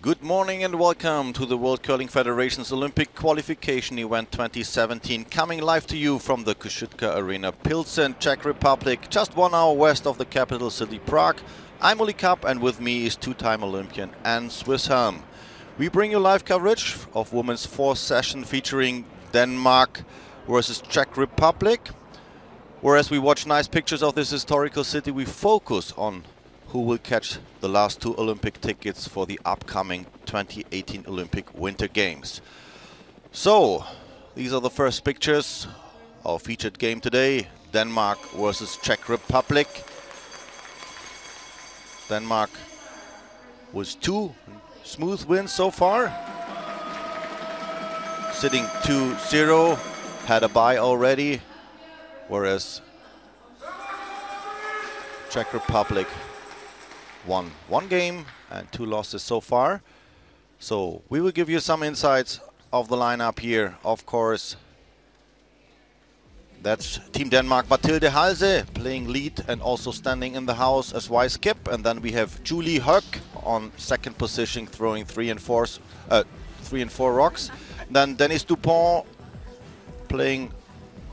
Good morning and welcome to the World Curling Federation's Olympic Qualification Event 2017, coming live to you from the Koszyutka Arena, Pilsen, Czech Republic, just 1 hour west of the capital city Prague. I'm Uli Kapp, and with me is two-time Olympian Anne Swisshelm. We bring you live coverage of women's fourth session featuring Denmark versus Czech Republic. Whereas we watch nice pictures of this historical city, we focus on who will catch the last two Olympic tickets for the upcoming 2018 Olympic Winter Games. So, these are the first pictures. Our featured game today, Denmark versus Czech Republic. Denmark with 2 smooth wins so far. Sitting 2-0, had a bye already, whereas Czech Republic won 1 game and 2 losses so far. So we will give you some insights of the lineup here. Of course, that's Team Denmark, Mathilde Halse playing lead and also standing in the house as vice skip. And then we have Julie Höck on second position, throwing 3 and 4 rocks. Then Dennis Dupont playing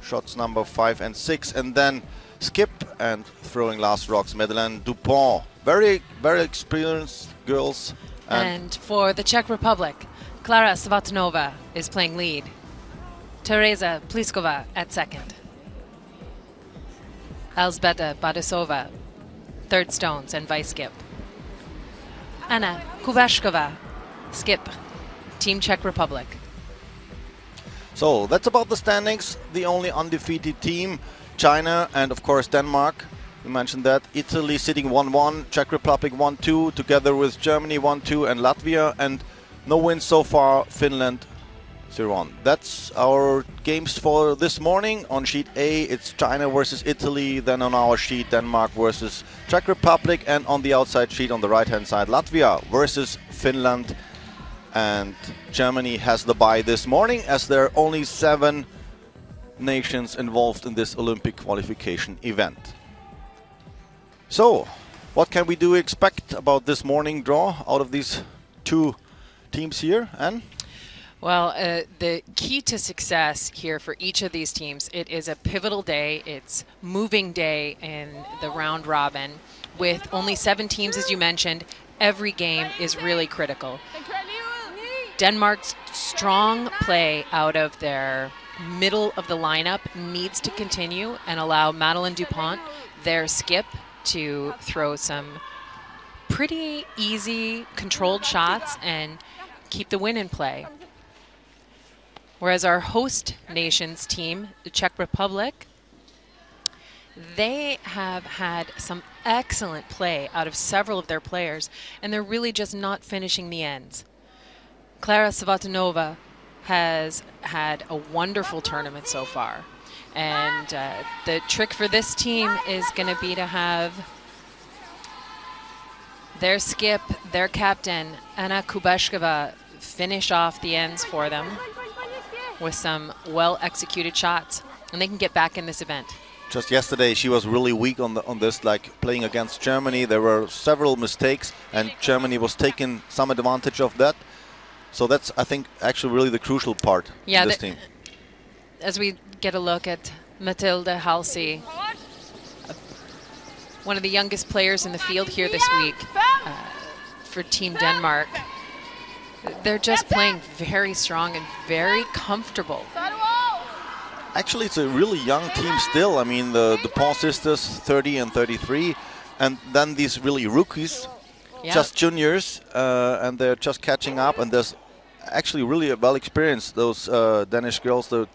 shots number 5 and 6, and then skip and throwing last rocks, Madeleine Dupont. Very, very experienced girls. And for the Czech Republic, Klára Svatanova is playing lead. Tereza Pliskova at second. Elzbieta Badisova, third stones and vice skip. Anna Kubashkova, skip, Team Czech Republic. So that's about the standings. The only undefeated team, China and of course Denmark. We mentioned that. Italy sitting 1-1, Czech Republic 1-2, together with Germany 1-2 and Latvia, and no wins so far, Finland 0-1. That's our games for this morning. On sheet A, it's China versus Italy. Then on our sheet, Denmark versus Czech Republic, and on the outside sheet on the right-hand side, Latvia versus Finland. And Germany has the bye this morning, as there are only 7 nations involved in this Olympic qualification event. So, what can we expect about this morning draw out of these 2 teams here, Anne? Well, the key to success here for each of these teams, it is a pivotal day. It's moving day in the round robin. With only 7 teams, as you mentioned, every game is really critical. Denmark's strong play out of their middle of the lineup needs to continue and allow Madeleine Dupont, their skip, to throw some pretty easy, controlled shots and keep the win in play. Whereas our host nation's team, the Czech Republic, they have had some excellent play out of several of their players, and they're really just not finishing the ends. Klára Svatanova has had a wonderful tournament so far. And the trick for this team is going to be to have their skip, their captain, Anna Kubashkova, finish off the ends for them with some well-executed shots, and they can get back in this event. Just yesterday, she was really weak on this, like playing against Germany. There were several mistakes, and Germany was taking some advantage of that. So that's, I think, actually really the crucial part in this team. As we get a look at Mathilde Halse, one of the youngest players in the field here this week for Team Denmark. They're just playing very strong and very comfortable. Actually, it's a really young team still. I mean, the Dupont sisters, 30 and 33, and then these really rookies, just juniors, and they're just catching up, and there's actually really well experienced, those Danish girls, the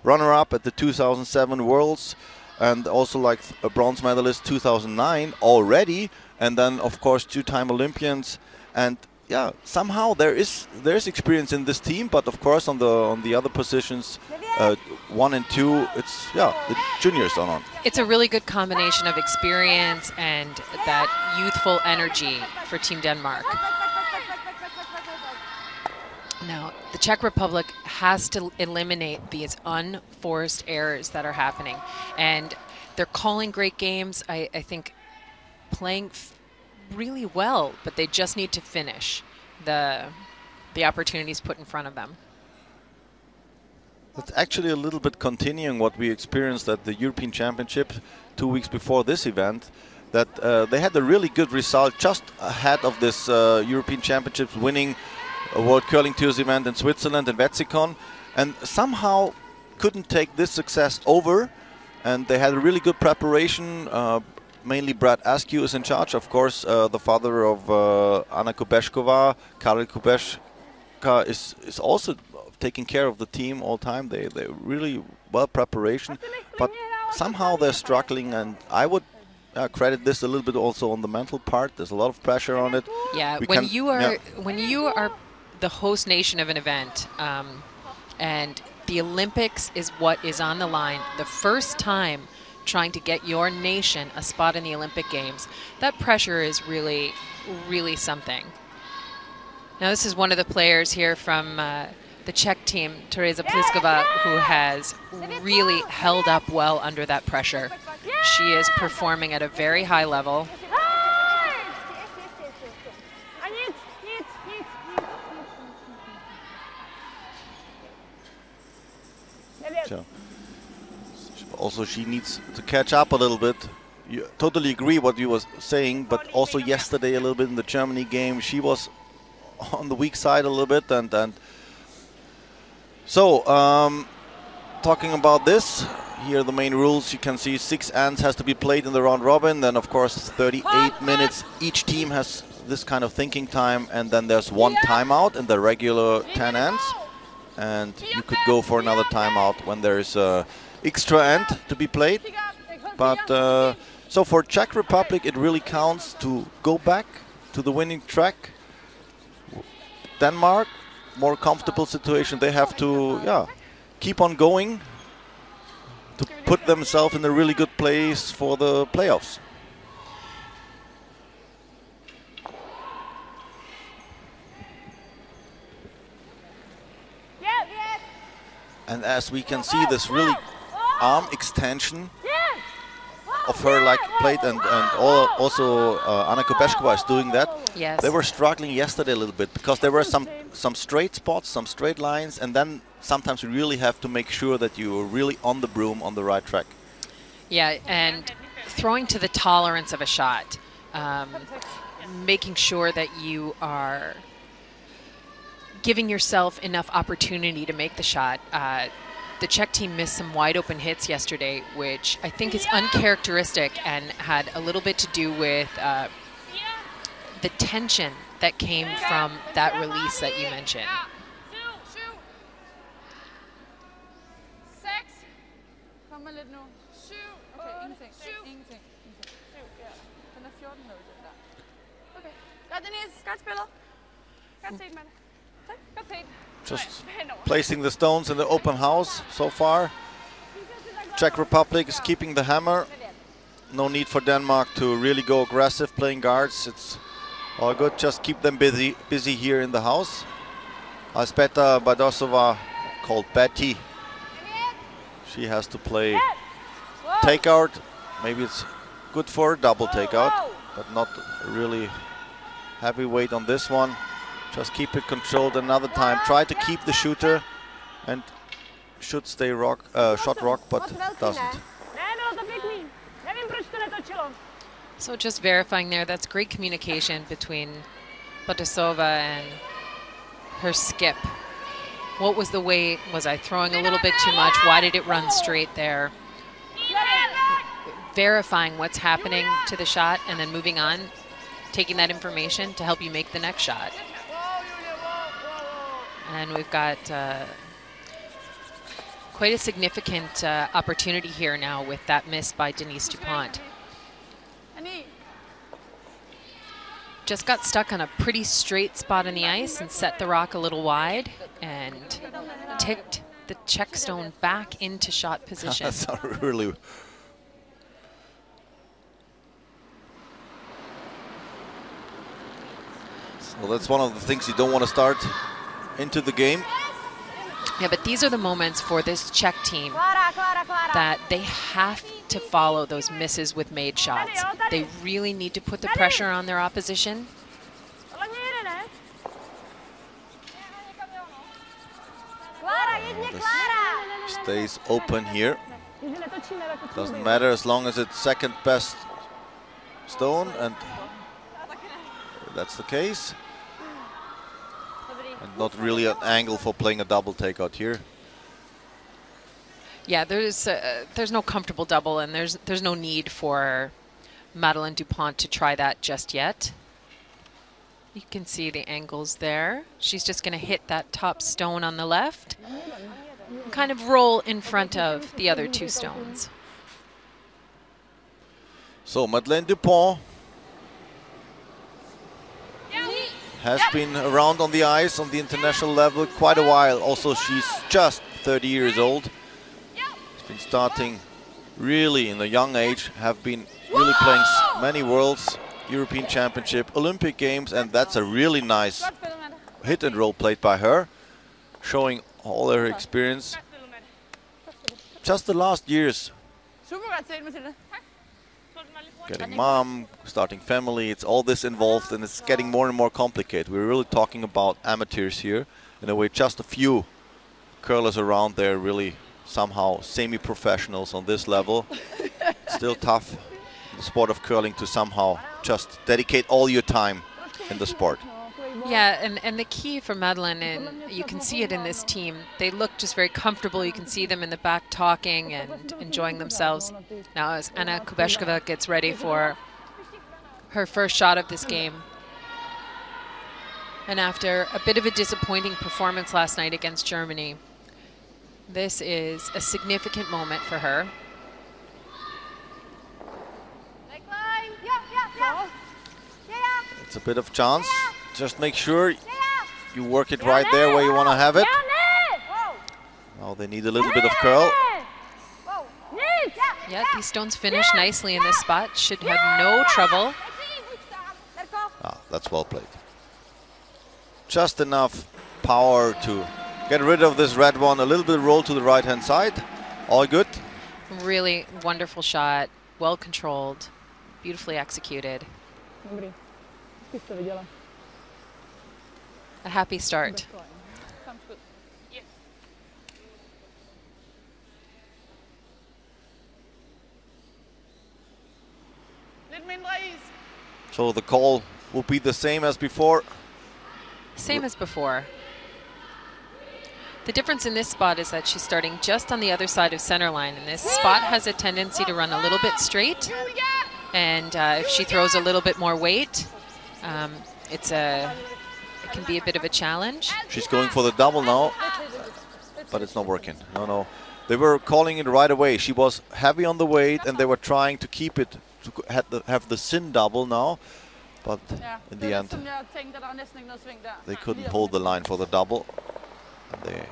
runner-up at the 2007 Worlds, and also like a bronze medalist 2009 already, and then of course 2-time Olympians. And yeah, somehow there is experience in this team, but of course on the other positions, 1 and 2, it's the juniors are on. It's a really good combination of experience and that youthful energy for Team Denmark. Now, the Czech Republic has to eliminate these unforced errors that are happening. And they're calling great games, I think playing really well, but they just need to finish. the opportunities put in front of them. It's actually a little bit continuing what we experienced at the European Championship 2 weeks before this event, that they had a really good result just ahead of this European Championships, winning a World Curling Tours event in Switzerland in Wetzikon, and somehow couldn't take this success over. And they had a really good preparation. Mainly Brad Askew is in charge, of course. The father of Anna Kubeshkova, Karel Kubeshka, is also taking care of the team all time. They're really well preparation, but somehow they're struggling, and I would credit this a little bit also on the mental part. There's a lot of pressure on it. Yeah, when you are the host nation of an event, and the Olympics is what is on the line, the first time trying to get your nation a spot in the Olympic Games, that pressure is really, really something. Now this is one of the players here from the Czech team, Tereza Pliskova, who has really held up well under that pressure. She is performing at a very high level. So, also she needs to catch up a little bit. You totally agree what you were saying, but also yesterday a little bit in the Germany game, she was on the weak side a little bit, and so talking about this, here are the main rules. You can see 6 ends has to be played in the round robin, then of course 38 minutes. Each team has this kind of thinking time, and then there's 1 timeout in the regular 10 ends, and you could go for another timeout when there is a extra end to be played. But so for Czech Republic it really counts to go back to the winning track. Denmark, more comfortable situation. They have to keep on going to put themselves in a really good place for the playoffs. And as we can see, this really arm extension of her like plate, and also Anna Kubeshkova is doing that. Yes. They were struggling yesterday a little bit because there were some straight spots, some straight lines, and then sometimes you really have to make sure that you're really on the broom, on the right track. Yeah, and throwing to the tolerance of a shot, making sure that you are giving yourself enough opportunity to make the shot. The Czech team missed some wide open hits yesterday, which I think is uncharacteristic and had a little bit to do with the tension that came from that release that you mentioned. Just placing the stones in the open house so far. Czech Republic is keeping the hammer. No need for Denmark to really go aggressive playing guards. It's all good. Just keep them busy here in the house. Alzbeta Badosova, called Betty. She has to play takeout. Maybe it's good for a double takeout, but not really heavy weight on this one. Just keep it controlled another time. Try to keep the shooter, and should stay shot rock, but doesn't. So just verifying there, that's great communication between Badosova and her skip. What was the weight? Was I throwing a little bit too much? Why did it run straight there? Verifying what's happening to the shot and then moving on, taking that information to help you make the next shot. And we've got quite a significant opportunity here now with that miss by Denise Dupont. Just got stuck on a pretty straight spot on the ice and set the rock a little wide and ticked the Czech stone back into shot position. That's not really. So that's one of the things you don't want to start into the game. Yeah, but these are the moments for this Czech team that they have to follow those misses with made shots. They really need to put the pressure on their opposition. stays open here. Doesn't matter as long as it's second best stone, and that's the case. And not really an angle for playing a double takeout here. Yeah, there's no comfortable double, and there's no need for Madeleine Dupont to try that just yet. You can see the angles there. She's just going to hit that top stone on the left, kind of roll in front of the other two stones. So Madeleine Dupont has been around on the ice on the international level quite a while. Also, she's just 30 years old. She's been starting really in a young age, have been really playing many Worlds, European Championship, Olympic Games, and that's a really nice hit and roll played by her, showing all her experience. Just the last years, getting mom, starting family, it's all this involved, and it's getting more and more complicated. We're really talking about amateurs here. In a way, just a few curlers around there, really somehow semi-professionals on this level. Still tough in the sport of curling to somehow just dedicate all your time in the sport. Yeah, and the key for Madeleine, and you can see it in this team, they look just very comfortable. You can see them in the back talking and enjoying themselves. Now as Anna Kubeshkova gets ready for her first shot of this game. And after a bit of a disappointing performance last night against Germany, this is a significant moment for her. It's a bit of chance. Just make sure you work it right there where you want to have it. Now they need a little bit of curl. Yeah, these stones finish nicely in this spot. Should have no trouble. Ah, that's well played. Just enough power to get rid of this red one. A little bit roll to the right-hand side. All good. Really wonderful shot. Well controlled. Beautifully executed. A happy start. So the call will be the same as before. Same as before. The difference in this spot is that she's starting just on the other side of center line, and this spot has a tendency to run a little bit straight. And if she throws a little bit more weight, it can be a bit of a challenge. She's going for the double now, but it's not working. No. They were calling it right away. She was heavy on the weight, and they were trying to keep it, to have the sin double now. But in the end, they couldn't hold the line for the double. And they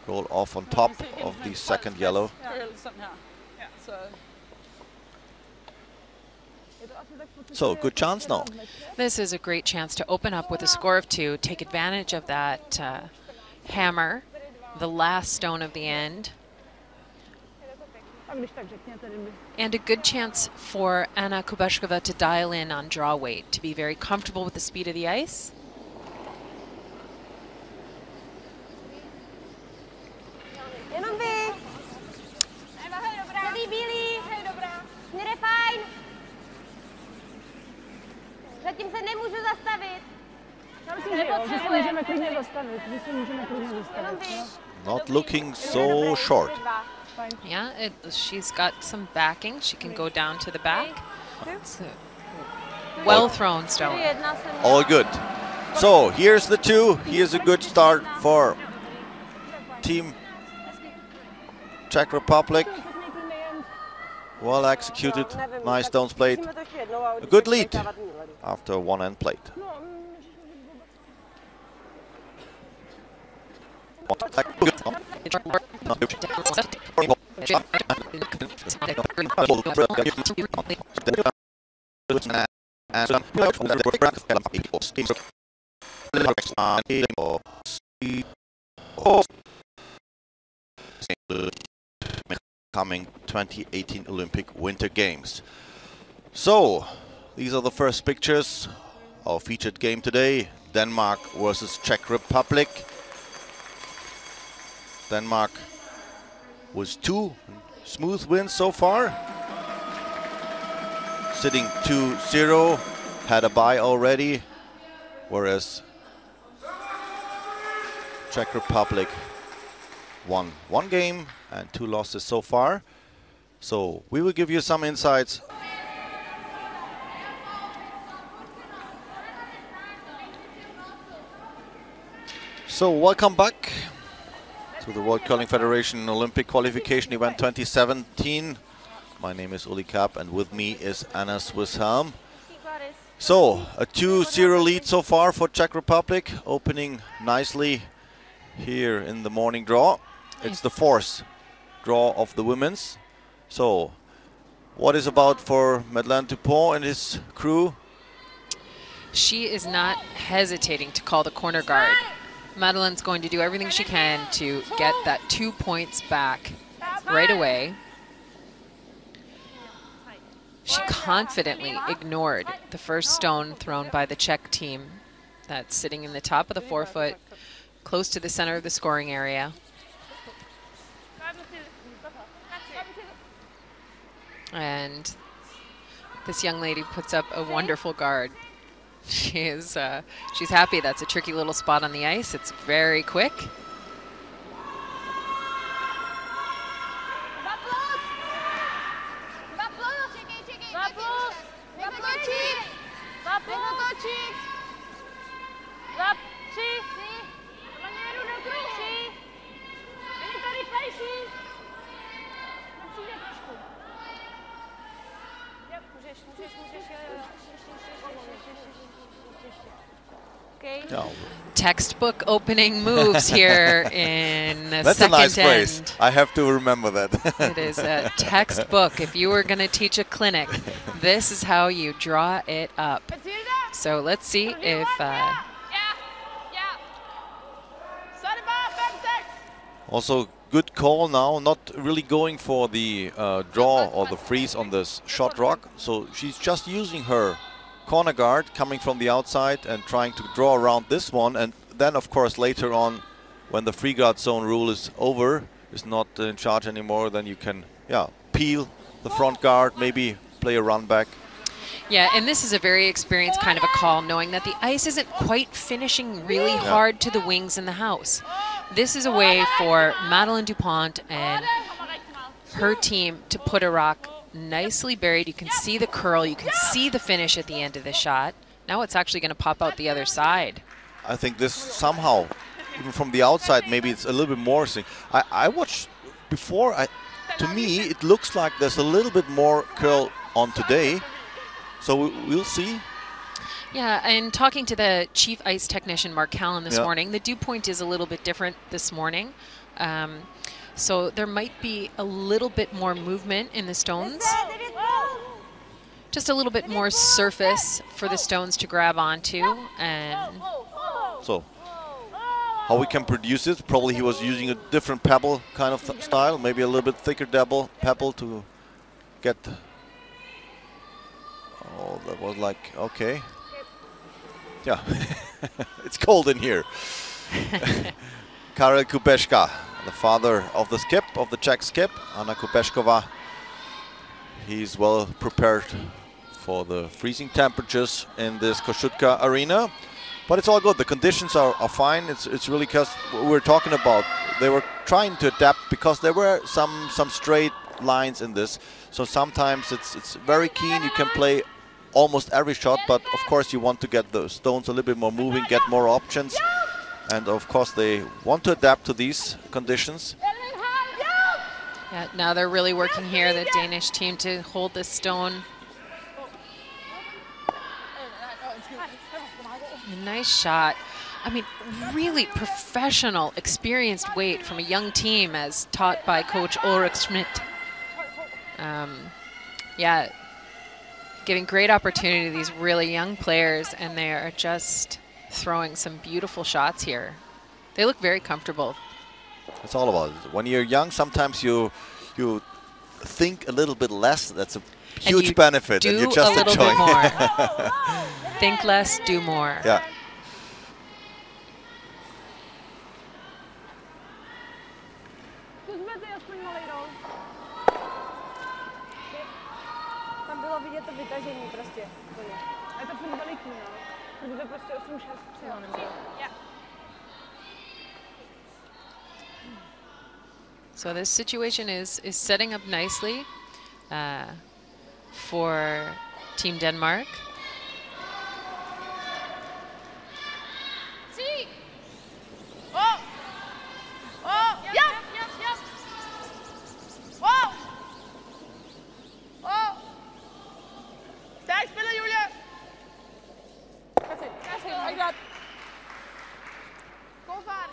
roll off on top of the second yellow. So, good chance now. This is a great chance to open up with a score of 2, take advantage of that hammer, the last stone of the end. And a good chance for Anna Kubeshkova to dial in on draw weight, to be very comfortable with the speed of the ice. Zatím se nemůžu zastavit. Not looking so short. Yeah, she's got some backing. She can go down to the back. It's a well thrown stone. All good. So here's the 2. Here's a good start for Team Czech Republic. Well executed, nice stones played. A good lead after one end played. Coming 2018 Olympic Winter Games. So, these are the first pictures. Our featured game today, Denmark versus Czech Republic. Denmark was 2 smooth wins so far. Sitting 2-0, had a bye already, whereas Czech Republic won 1 game and 2 losses so far. So we will give you some insights. So welcome back to the World Curling Federation Olympic Qualification Event 2017. My name is Uli Kapp and with me is Anna Swisshelm. So a 2-0 lead so far for Czech Republic, opening nicely here in the morning draw. It's the 4th draw of the women's. So what is about for Madeleine Dupont and his crew? She is not hesitating to call the corner guard. Madeleine's going to do everything she can to get that 2 points back right away. She confidently ignored the first stone thrown by the Czech team. That's sitting in the top of the 4-foot, close to the center of the scoring area. And this young lady puts up a wonderful guard. She's happy. That's a tricky little spot on the ice. It's very quick. No. Textbook opening moves here in the That's second a nice end. phrase. I have to remember that. It is a textbook. If you were going to teach a clinic, this is how you draw it up. So let's see if... Also, good call now, not really going for the draw or the freeze on this shot rock. So she's just using her corner guard coming from the outside and trying to draw around this one. And then, of course, later on, when the free guard zone rule is over, is not in charge anymore, then you can, peel the front guard, maybe play a run back. Yeah, and this is a very experienced kind of a call, knowing that the ice isn't quite finishing really hard to the wings in the house. This is a way for Madeleine Dupont and her team to put a rock nicely buried. You can see the curl, you can see the finish at the end of the shot. Now it's actually going to pop out the other side. I think this somehow, even from the outside, maybe it's a little bit more. I watched before, to me, it looks like there's a little bit more curl on today. So we'll see. Yeah, and talking to the chief ice technician, Mark Callan, this morning, the dew point is a little bit different this morning. So there might be a little bit more movement in the stones. Just a little bit more surface for the stones to grab onto. And so how we can produce it, probably he was using a different pebble kind of style, maybe a little bit thicker pebble to get... Oh, that was like, okay. Yeah, it's cold in here. Karel Kubeška, the father of the skip, of the Czech skip, Anna Kubešková. He's well prepared for the freezing temperatures in this Kossuth arena. But it's all good. The conditions are fine. It's really because we're talking about, they were trying to adapt because there were some straight lines in this. So sometimes it's very keen. You can play almost every shot, but of course you want to get the stones a little bit more moving, get more options, and of course they want to adapt to these conditions. yeah, now they're really working here, the Danish team, to hold this stone. A nice shot. I mean, really professional, experienced weight from a young team as taught by Coach Ulrich Schmidt. Yeah, giving great opportunity to these really young players, and they are just throwing some beautiful shots here. They look very comfortable. It's all about it. When you're young, sometimes you think a little bit less. That's a huge benefit, and you're just enjoying. Do a little bit more. Think less, do more. Yeah. důležitý aspoň malý roll. Tam bylo vidět to vytažení prostě. A je to furt veliký, no. Protože to prostě 8-6 třeba nebylo. So this situation is setting up nicely for Team Denmark.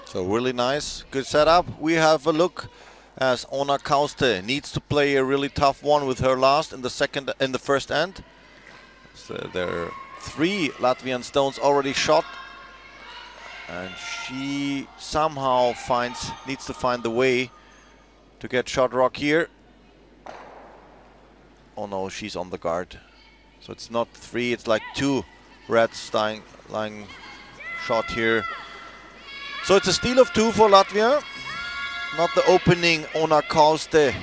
So really nice, good setup. We have a look as Ona Kauste needs to play a really tough one with her last in the first end. So there are 3 Latvian stones already shot, and she somehow needs to find the way to get shot rock here. Oh no, she's on the guard. So it's not 3, it's like 2 reds lying shot here. So it's a steal of 2 for Latvia. Not the opening Ona Kauste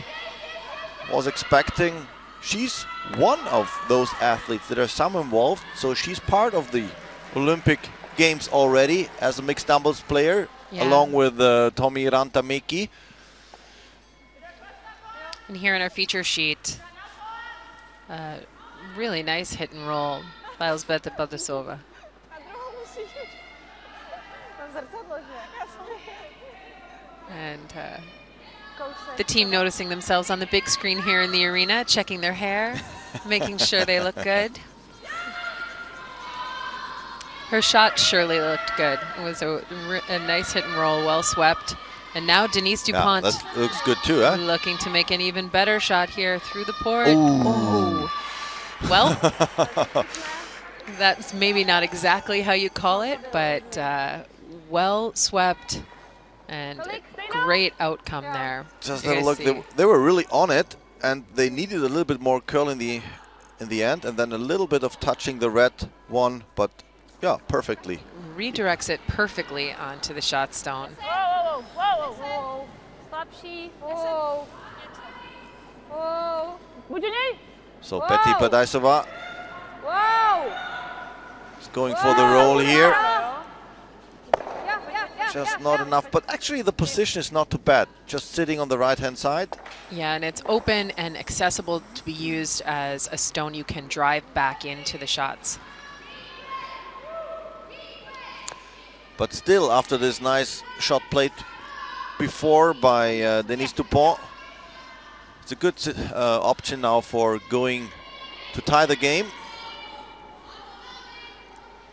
was expecting. She's one of those athletes. There are some involved, so she's part of the Olympic Games already as a mixed doubles player, along with Tomi Rantamäki. And here in our feature sheet, really nice hit and roll by Elzbieta Baldasova. And the team noticing themselves on the big screen here in the arena, checking their hair, making sure they look good. Her shot surely looked good. It was a nice hit and roll, well swept. And now Denise Dupont, that looks good too, huh? Looking to make an even better shot here through the port. Ooh. Well, that's maybe not exactly how you call it, but well swept and great outcome there. Just have a look. They were really on it, and they needed a little bit more curl in the end, and then a little bit of touching the red one, but yeah, perfectly. Redirects it perfectly onto the shot stone. Whoa, whoa, whoa, slabší, whoa, whoa. So Petty Padaisova is going for the roll here. Just not enough, but actually the position is not too bad. Just sitting on the right-hand side. Yeah, and it's open and accessible to be used as a stone you can drive back into the shots. But still, after this nice shot played before by Denise Dupont, it's a good option now for going to tie the game.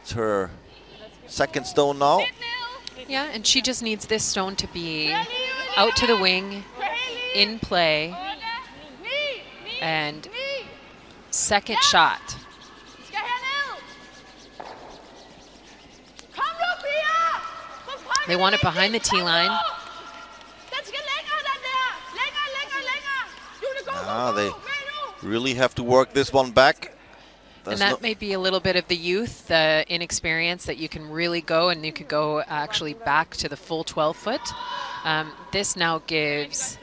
It's her second stone now. Yeah, and she just needs this stone to be out to the wing, in play, and second shot. They want it behind the tee line. They really have to work this one back. And that may be a little bit of the youth, the inexperience, that you can really go, and you could go actually back to the full 12-foot. This now gives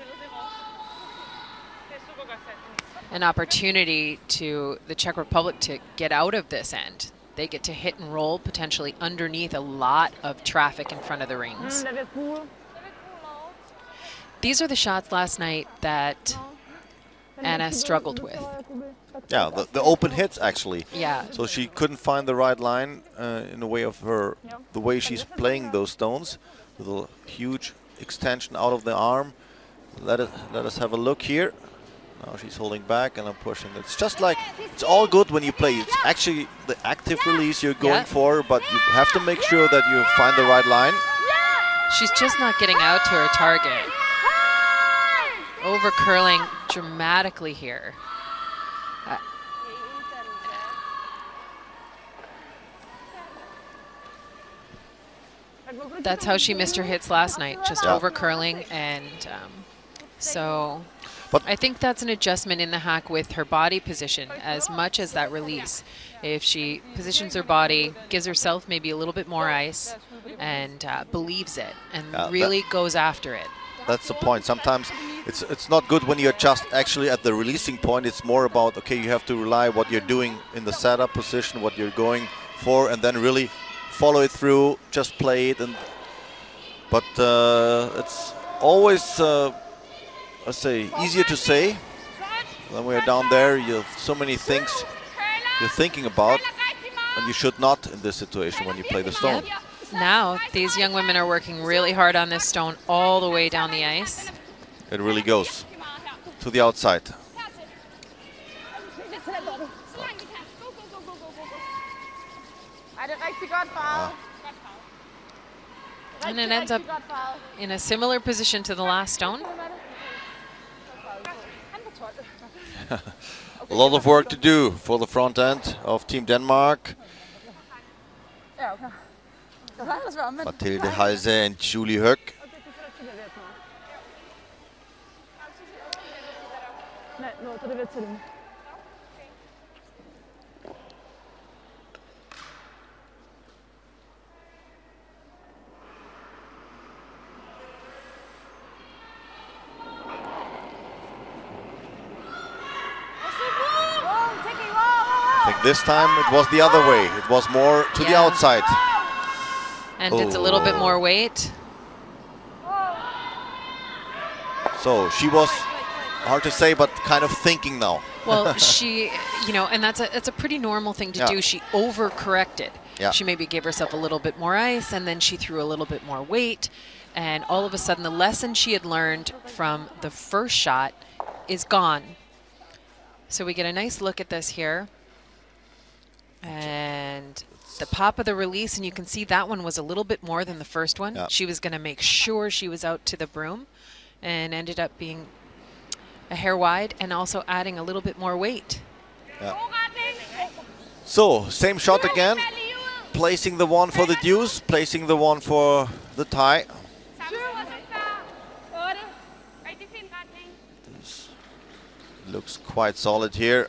an opportunity to the Czech Republic to get out of this end. They get to hit and roll potentially underneath a lot of traffic in front of the rings. These are the shots last night that Anna struggled with. Yeah, the open hits actually. Yeah. So she couldn't find the right line in the way of the way she's playing those stones, with a huge extension out of the arm. Let us have a look here. Now she's holding back and I'm pushing. It's just like, it's all good when you play. It's actually the active release you're going for, but you have to make sure that you find the right line. She's just not getting out to her target. Over curling dramatically here. That's how she missed her hits last night, just over curling, and so but I think that's an adjustment in the hack with her body position as much as that release. If she positions her body, gives herself maybe a little bit more ice, and believes it, and really goes after it. That's the point. Sometimes it's not good when you're just actually at the releasing point. It's more about, okay, you have to rely what you're doing in the setup position, what you're going for, and then really follow it through, just play it. But it's always, let's say, easier to say. When we're down there, you have so many things you're thinking about, and you should not in this situation when you play the stone. Yep. Now, these young women are working really hard on this stone all the way down the ice. It really goes to the outside. And it ends up in a similar position to the last stone. A lot of work to do for the front end of Team Denmark. Mathilde Halse and Julie Höck. I think this time it was the other way. It was more to the outside. And it's a little bit more weight. So she was, hard to say, but kind of thinking now. Well, she, you know, and that's a pretty normal thing to do. She overcorrected. She maybe gave herself a little bit more ice, and then she threw a little bit more weight. And all of a sudden, the lesson she had learned from the first shot is gone. So we get a nice look at this here. And the pop of the release, and you can see that one was a little bit more than the first one. She was going to make sure she was out to the broom, and ended up being a hair wide and also adding a little bit more weight. So, same shot again. Placing the one for the deuce, placing the one for the tie. This looks quite solid here.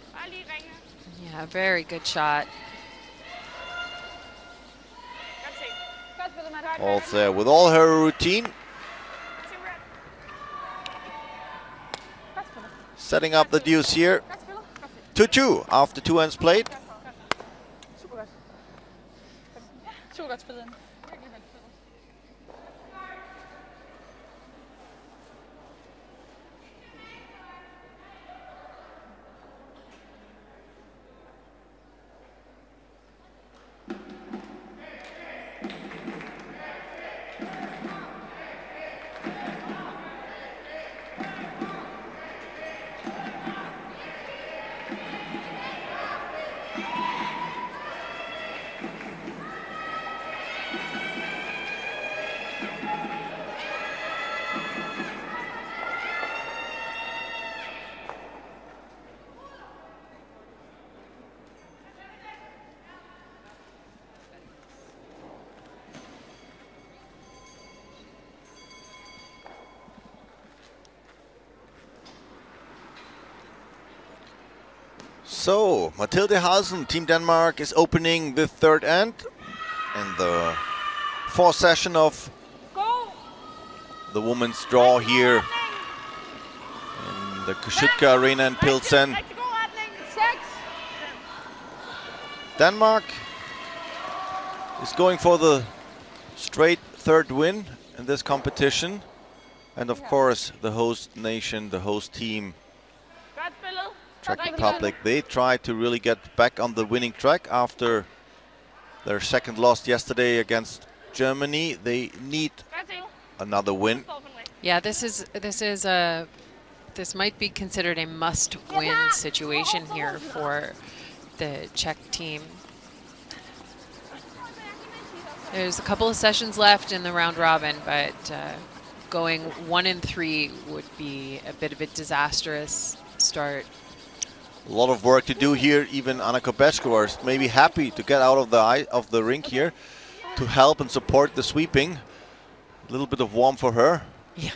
Yeah, very good shot. Also, with all her routine, setting up the deuce here. 2-2 after 2 ends played. So, Mathilde Halsen, Team Denmark, is opening the third end in the fourth session of the women's draw here in the Koszytka Arena in Pilsen. Denmark is going for the straight third win in this competition. And of course, the host nation, the host team, Czech Republic, they try to really get back on the winning track after their second loss yesterday against Germany. They need another win. Yeah, this might be considered a must-win situation here for the Czech team. There's a couple of sessions left in the round robin, but going 1-3 would be a bit of a disastrous start. A lot of work to do here. Even Anna Kopeckova is maybe happy to get out of the rink here to help and support the sweeping. A little bit of warmth for her. Yeah.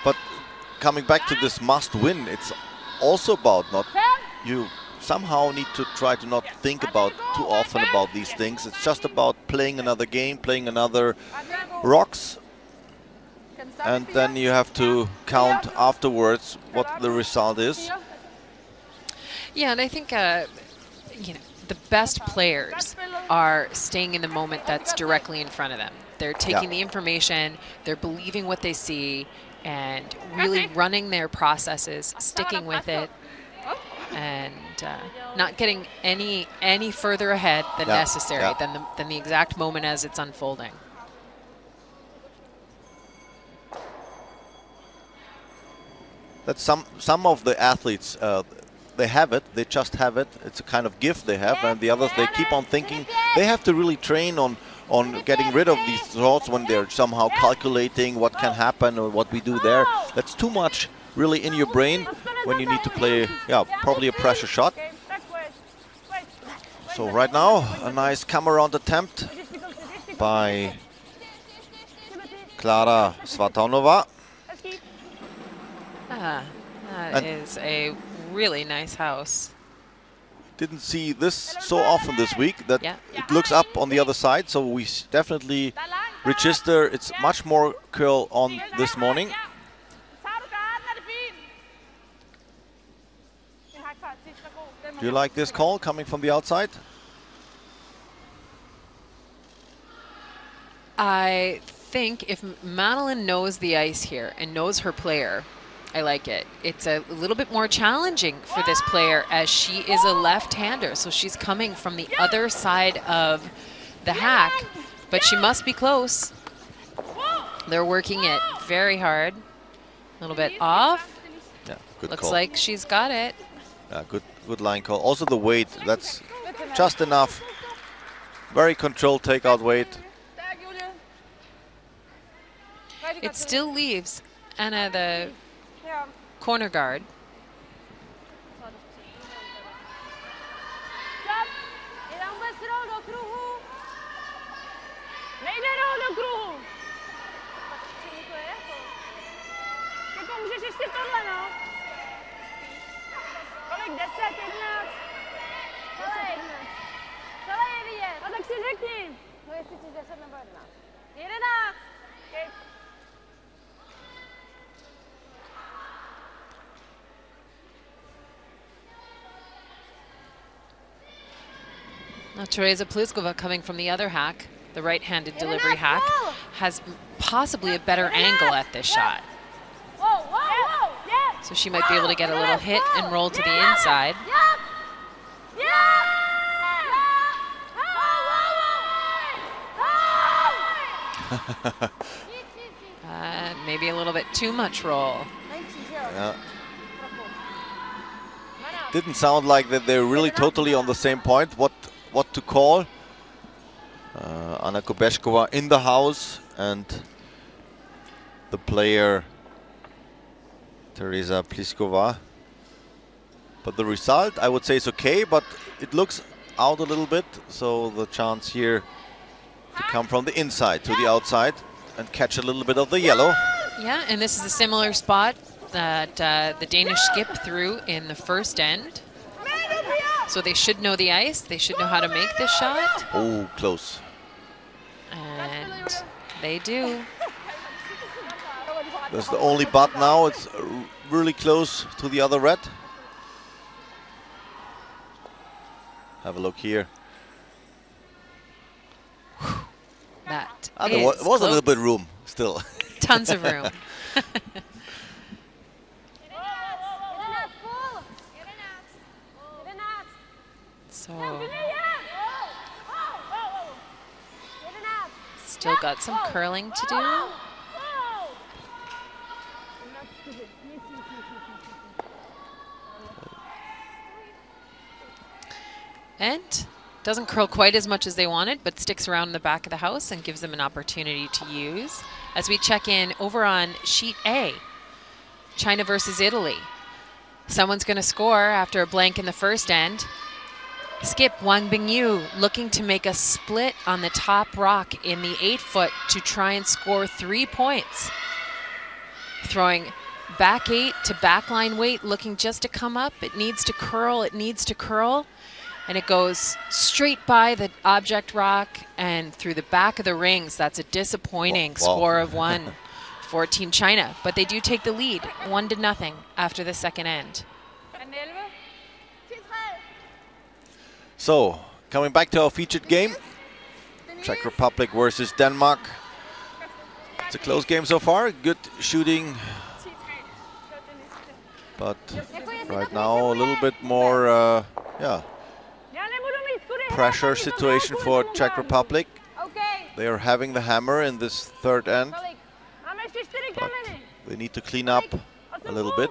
But coming back to this must win, it's also about not, you somehow need to try to not think about too often about these things. It's just about playing another game, playing another rocks, and then you have to count afterwards what the result is. Yeah, and I think you know, the best players are staying in the moment that's directly in front of them. They're taking the information, they're believing what they see, and really running their processes, sticking with it, and not getting any further ahead than necessary, than the exact moment as it's unfolding. That some of the athletes, they have it, they just have it. It's a kind of gift they have, and the others, they keep on thinking. They have to really train on getting rid of these thoughts when they're somehow calculating what can happen or what we do there. That's too much really in your brain when you need to play, probably a pressure shot. So right now, a nice come-around attempt by Klára Svatanova. That is a really nice house. Didn't see this so often this week that it looks up on the other side, so we definitely register it's much more curl on this morning. Do you like this call coming from the outside? I think if Madeline knows the ice here and knows her player, I like it. It's a little bit more challenging for this player as she is a left-hander, so she's coming from the other side of the hack, but she must be close. They're working it very hard. A little bit off. Yeah, good Looks call. like she's got it. Good line call. Also the weight, that's just enough. Very controlled takeout weight. It still leaves Anna the corner guard. Now Teresa Pliskova coming from the other hack, the right-handed delivery hack, has possibly a better angle at this shot. So she might be able to get a little hit and roll to the inside. Maybe a little bit too much roll. Yeah. Didn't sound like that they're really totally on the same point. What to call? Anna Kubeshkova in the house and the player Teresa Pliskova. But the result, I would say, is okay, but it looks out a little bit. So the chance here to come from the inside to the outside and catch a little bit of the yellow. Yeah, and this is a similar spot that the Danish skip through in the first end. So they should know the ice. They should know how to make this shot. Oh, close. And they do. That's the only but now. It's really close to the other red. Have a look here. That there was a little bit of room still. Tons of room. So still got some curling to do. And doesn't curl quite as much as they wanted, but sticks around in the back of the house and gives them an opportunity to use. As we check in over on sheet A, China versus Italy. Someone's going to score after a blank in the first end. Skip Wang Bingyu looking to make a split on the top rock in the 8-foot to try and score 3 points. Throwing back 8 to backline weight, looking just to come up. It needs to curl, it needs to curl. And it goes straight by the object rock and through the back of the rings. That's a disappointing score of 1 for Team China. But they do take the lead, 1-0 after the second end. So, coming back to our featured game, Czech Republic versus Denmark. It's a close game so far, good shooting. But right now a little bit more, pressure situation for Czech Republic. They are having the hammer in this third end, but they need to clean up a little bit.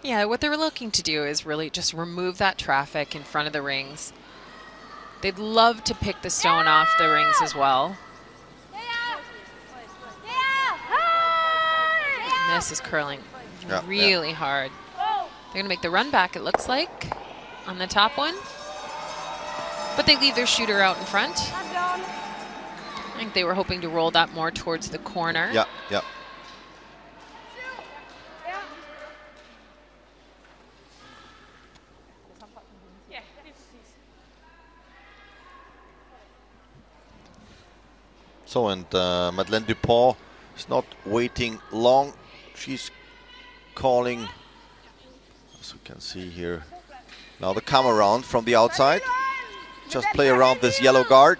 Yeah, what they're looking to do is really just remove that traffic in front of the rings. They'd love to pick the stone off the rings as well. And this is curling really hard. They're going to make the run back, it looks like, on the top one. But they leave their shooter out in front. I think they were hoping to roll that more towards the corner. Yeah, yeah. So, and Madeleine Dupont is not waiting long. She's calling, as you can see here. Now the come around from the outside. Just play around this yellow guard,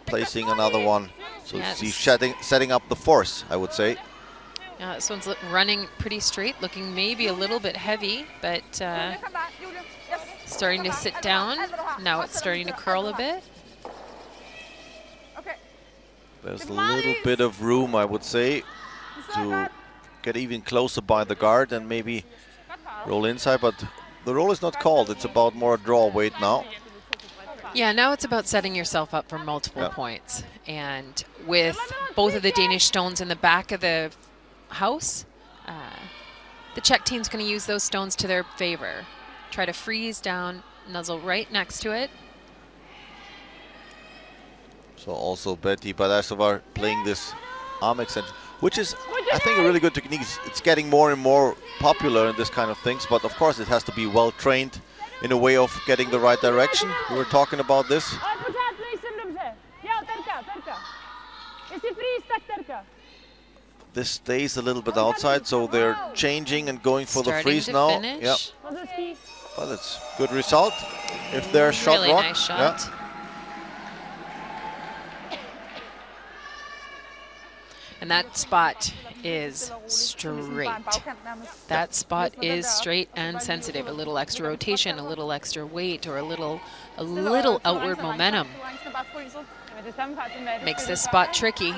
placing another one. So she's setting up the force, I would say. Yeah, this one's running pretty straight, looking maybe a little bit heavy, but starting to sit down. Now it's starting to curl a bit. There's a little bit of room, I would say, to get even closer by the guard and maybe roll inside, but the roll is not called. It's about more draw weight now. Yeah, now it's about setting yourself up for multiple points. And with both of the Danish stones in the back of the house, the Czech team's going to use those stones to their favor. Try to freeze down, nuzzle right next to it. So also Betty Badasova playing this arm extension, which is, I think, a really good technique. It's getting more and more popular in this kind of things, but of course it has to be well trained in a way of getting the right direction. We were talking about this. This stays a little bit outside, so they're changing and going for the freeze now. Yeah, but it's good result if they're shot really wrong. Nice shot. Yeah. And that spot is straight. That spot is straight and sensitive. A little extra rotation, a little extra weight, or a little outward momentum makes this spot tricky.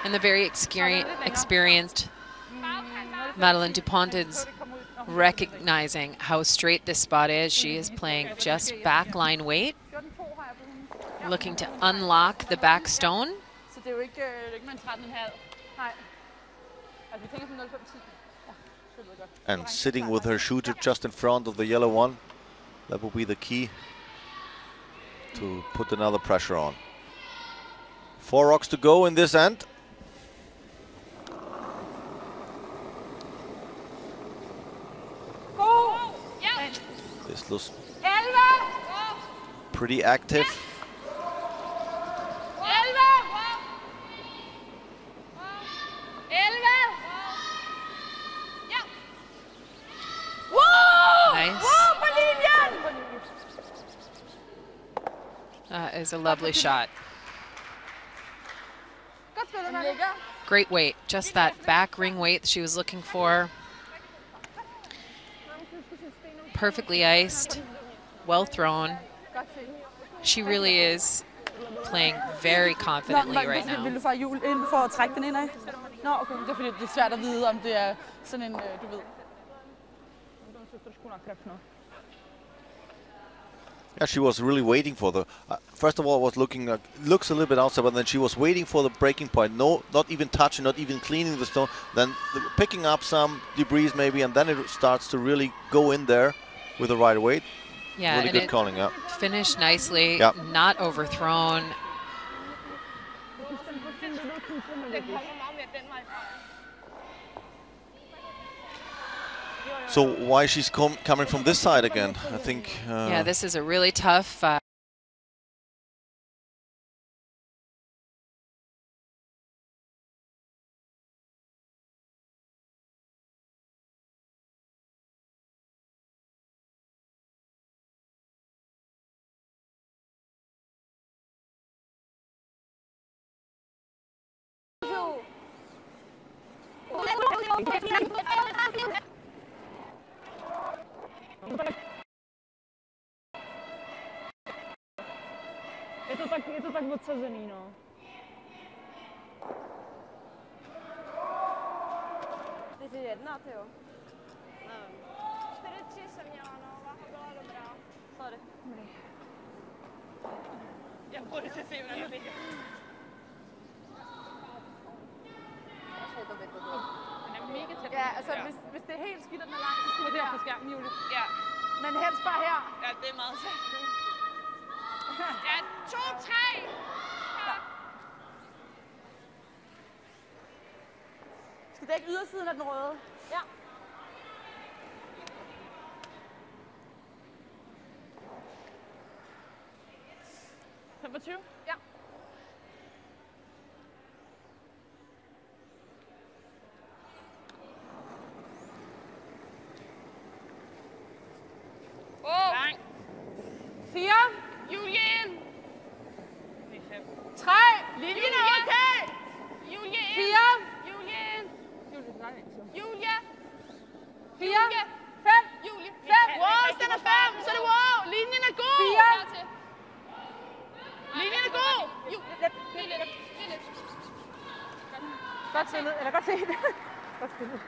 And the very experienced Madeleine Dupont is recognizing how straight this spot is. She is playing just backline weight, looking to unlock the back stone. And sitting with her shooter just in front of the yellow one, that will be the key to put another pressure on. 4 rocks to go in this end. This looks pretty active. Nice. That is a lovely shot. Great weight, just that back ring weight that she was looking for. Perfectly iced, well thrown. She really is playing very confidently right now. Yeah, she was really waiting for the. First of all, was looks a little bit outside, but then she was waiting for the breaking point. No, not even touching, not even cleaning the stone. Then picking up some debris maybe, and then it starts to really go in there with the right weight. Yeah, really good calling. Yeah. Finished nicely, Yep. not overthrown. So why she's coming from this side again? I think. Yeah, this is a really tough. Je to tak odsazený, no. Ty jsi jedna, ty jo? Nevím. 4-3 jsem měla, no, váha byla dobrá. Sorry. Dobrý. Já budu se si jim nevidět. Ja, altså hvis det er helt skidt, at den er lang, så skal det der på skærmen, Julie. Ja. Men helst bare her. Ja, det er meget sæt. Ja, 2-3. Ja. Skal dække ydersiden af den røde? Ja. Ja. Lang. 4. Julien. 3. Linjen er okay. Julien. 4. Julien. Julia. 4. 5. Julie. 5. Wow, den er 5. Så er det wow. Linjen er god. 4. Linjen er god. Godt stillet. Eller godt set. Godt stillet.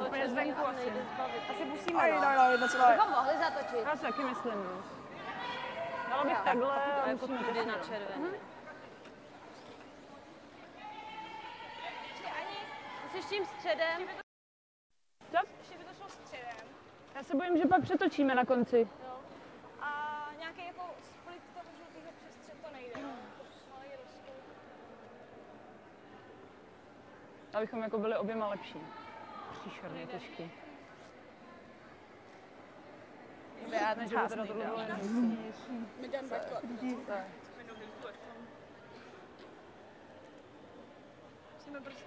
Úplně zvenku asi. Asi musíme, bychom mohli zatočit. Já si taky myslím. Dala bych takhle a musíme tudy na červený. Jsi s tím středem? Co? Ještě by to šlo středem. Já se bojím, že pak přetočíme na konci. Jo. A nějaký jako split toho žlutýho přes střed to nejde. Malý rozkol. Abychom jako byli oběma lepší. Příšerně těžký. Ne, že by teda tohle bylo jednoduchý.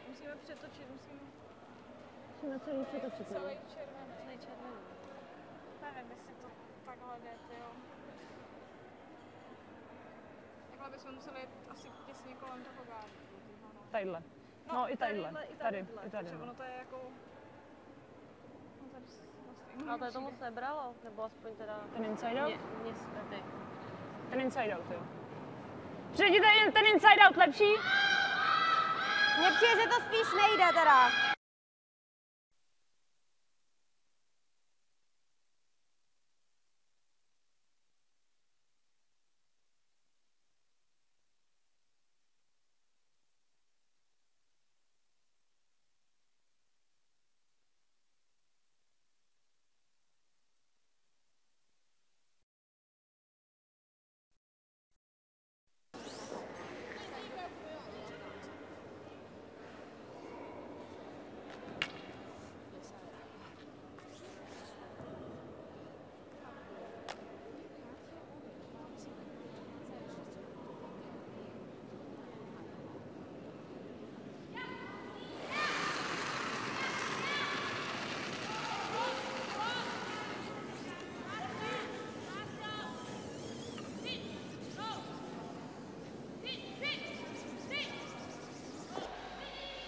Musíme přetočit, musíme celý přetočit. Celý červený. Nevím, jestli to takhle jde, jo. Takhle bychom museli asi těsně kolem toho gáru. Tadyhle. No, i tadyhle. Tady, i tady. Ono to je jako... Ale to tomu sebralo, nebo aspoň teda... Ten inside out? Mě smety. Ten inside out, jo. Přijde ten inside out lepší? Mně přijde, že to spíš nejde teda.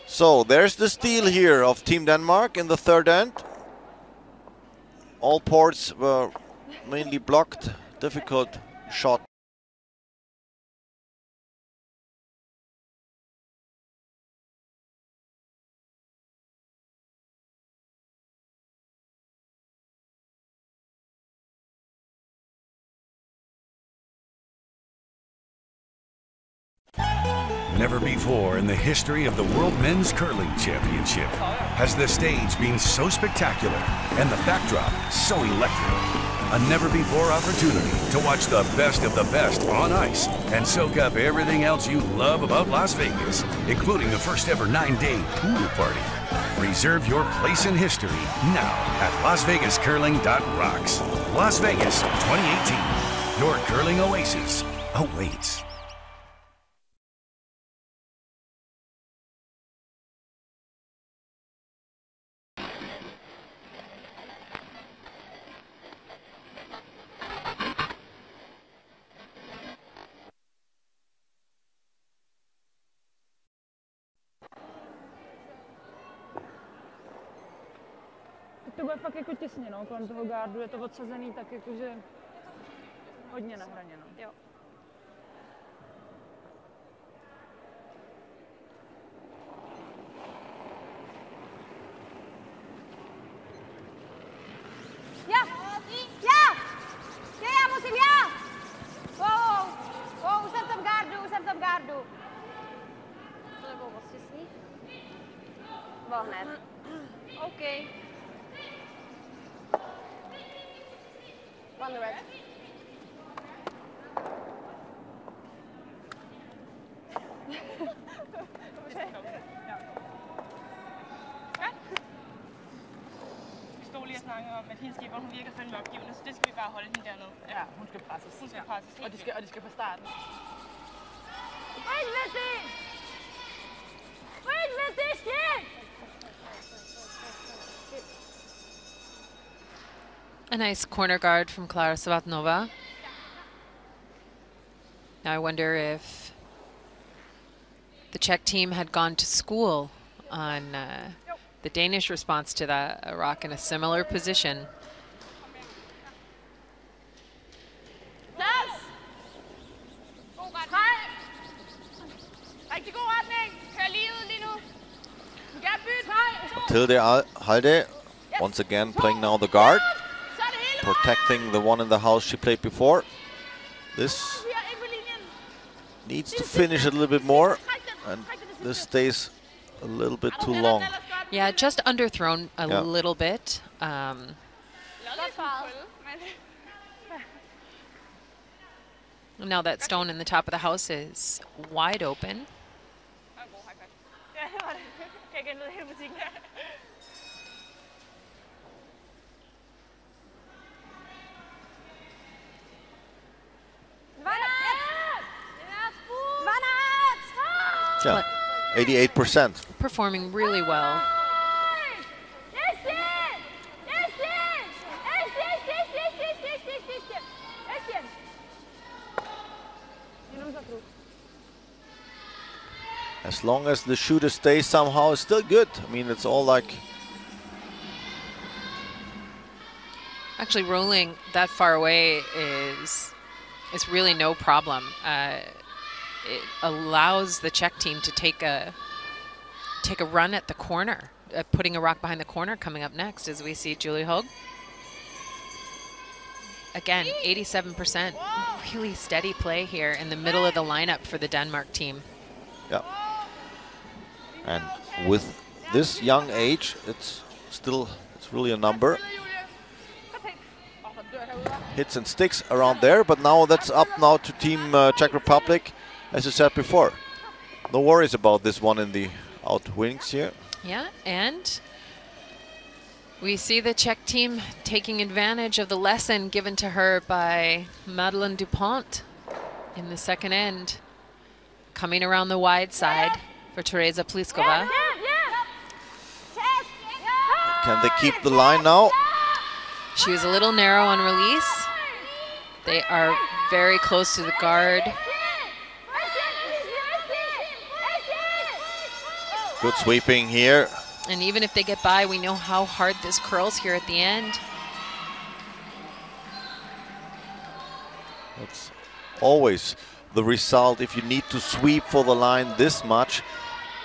So there's the steal here of Team Denmark in the third end. All ports were mainly blocked. Difficult shot. Never before in the history of the World Men's Curling Championship has the stage been so spectacular and the backdrop so electric. A never-before opportunity to watch the best of the best on ice and soak up everything else you love about Las Vegas, including the first ever 9-day pool party. Reserve your place in history now at LasVegasCurling.rocks. Las Vegas 2018. Your curling oasis awaits. To bude fakt jako těsně, no, kolem toho gardu je to odsazený tak jakože hodně na hraně, no. Jo. Já! Já! Já musím, já! Už jsem v tom gardu. To nebylo moc těsný? Bylo hned. OK. On the red. Vi stod lige og snakkede om, at hendes skipper, hun virker fandme opgivende, så det skal vi bare holde hende dernede. Ja, hun skal presses. Hun skal presses. Og det skal fra starten. Wait, this shit! A nice corner guard from Klara Savatnova. Now I wonder if the Czech team had gone to school on the Danish response to that. A rock in a similar position. Tilde Halde once again playing now the guard, protecting the one in the house she played before. This needs to finish a little bit more, and this stays a little bit too long. Yeah, just underthrown a little bit. Now that stone in the top of the house is wide open. Yeah, 88%. Performing really well. As long as the shooter stays somehow, it's still good. I mean, it's all like... Actually, rolling that far away is really no problem. It allows the Czech team to take a run at the corner, putting a rock behind the corner coming up next as we see Julie Hogue. Again, 87%. Really steady play here in the middle of the lineup for the Denmark team. Yeah. And with this young age, it's really a number. Hits and sticks around there, but now that's up now to Team Czech Republic, as I said before. No worries about this one in the out wings here. Yeah, and we see the Czech team taking advantage of the lesson given to her by Madeleine Dupont in the second end. Coming around the wide side for Teresa Pliskova. Can they keep the line now? She was a little narrow on release. They are very close to the guard. Good sweeping here. And even if they get by, we know how hard this curls here at the end. That's always the result. If you need to sweep for the line this much,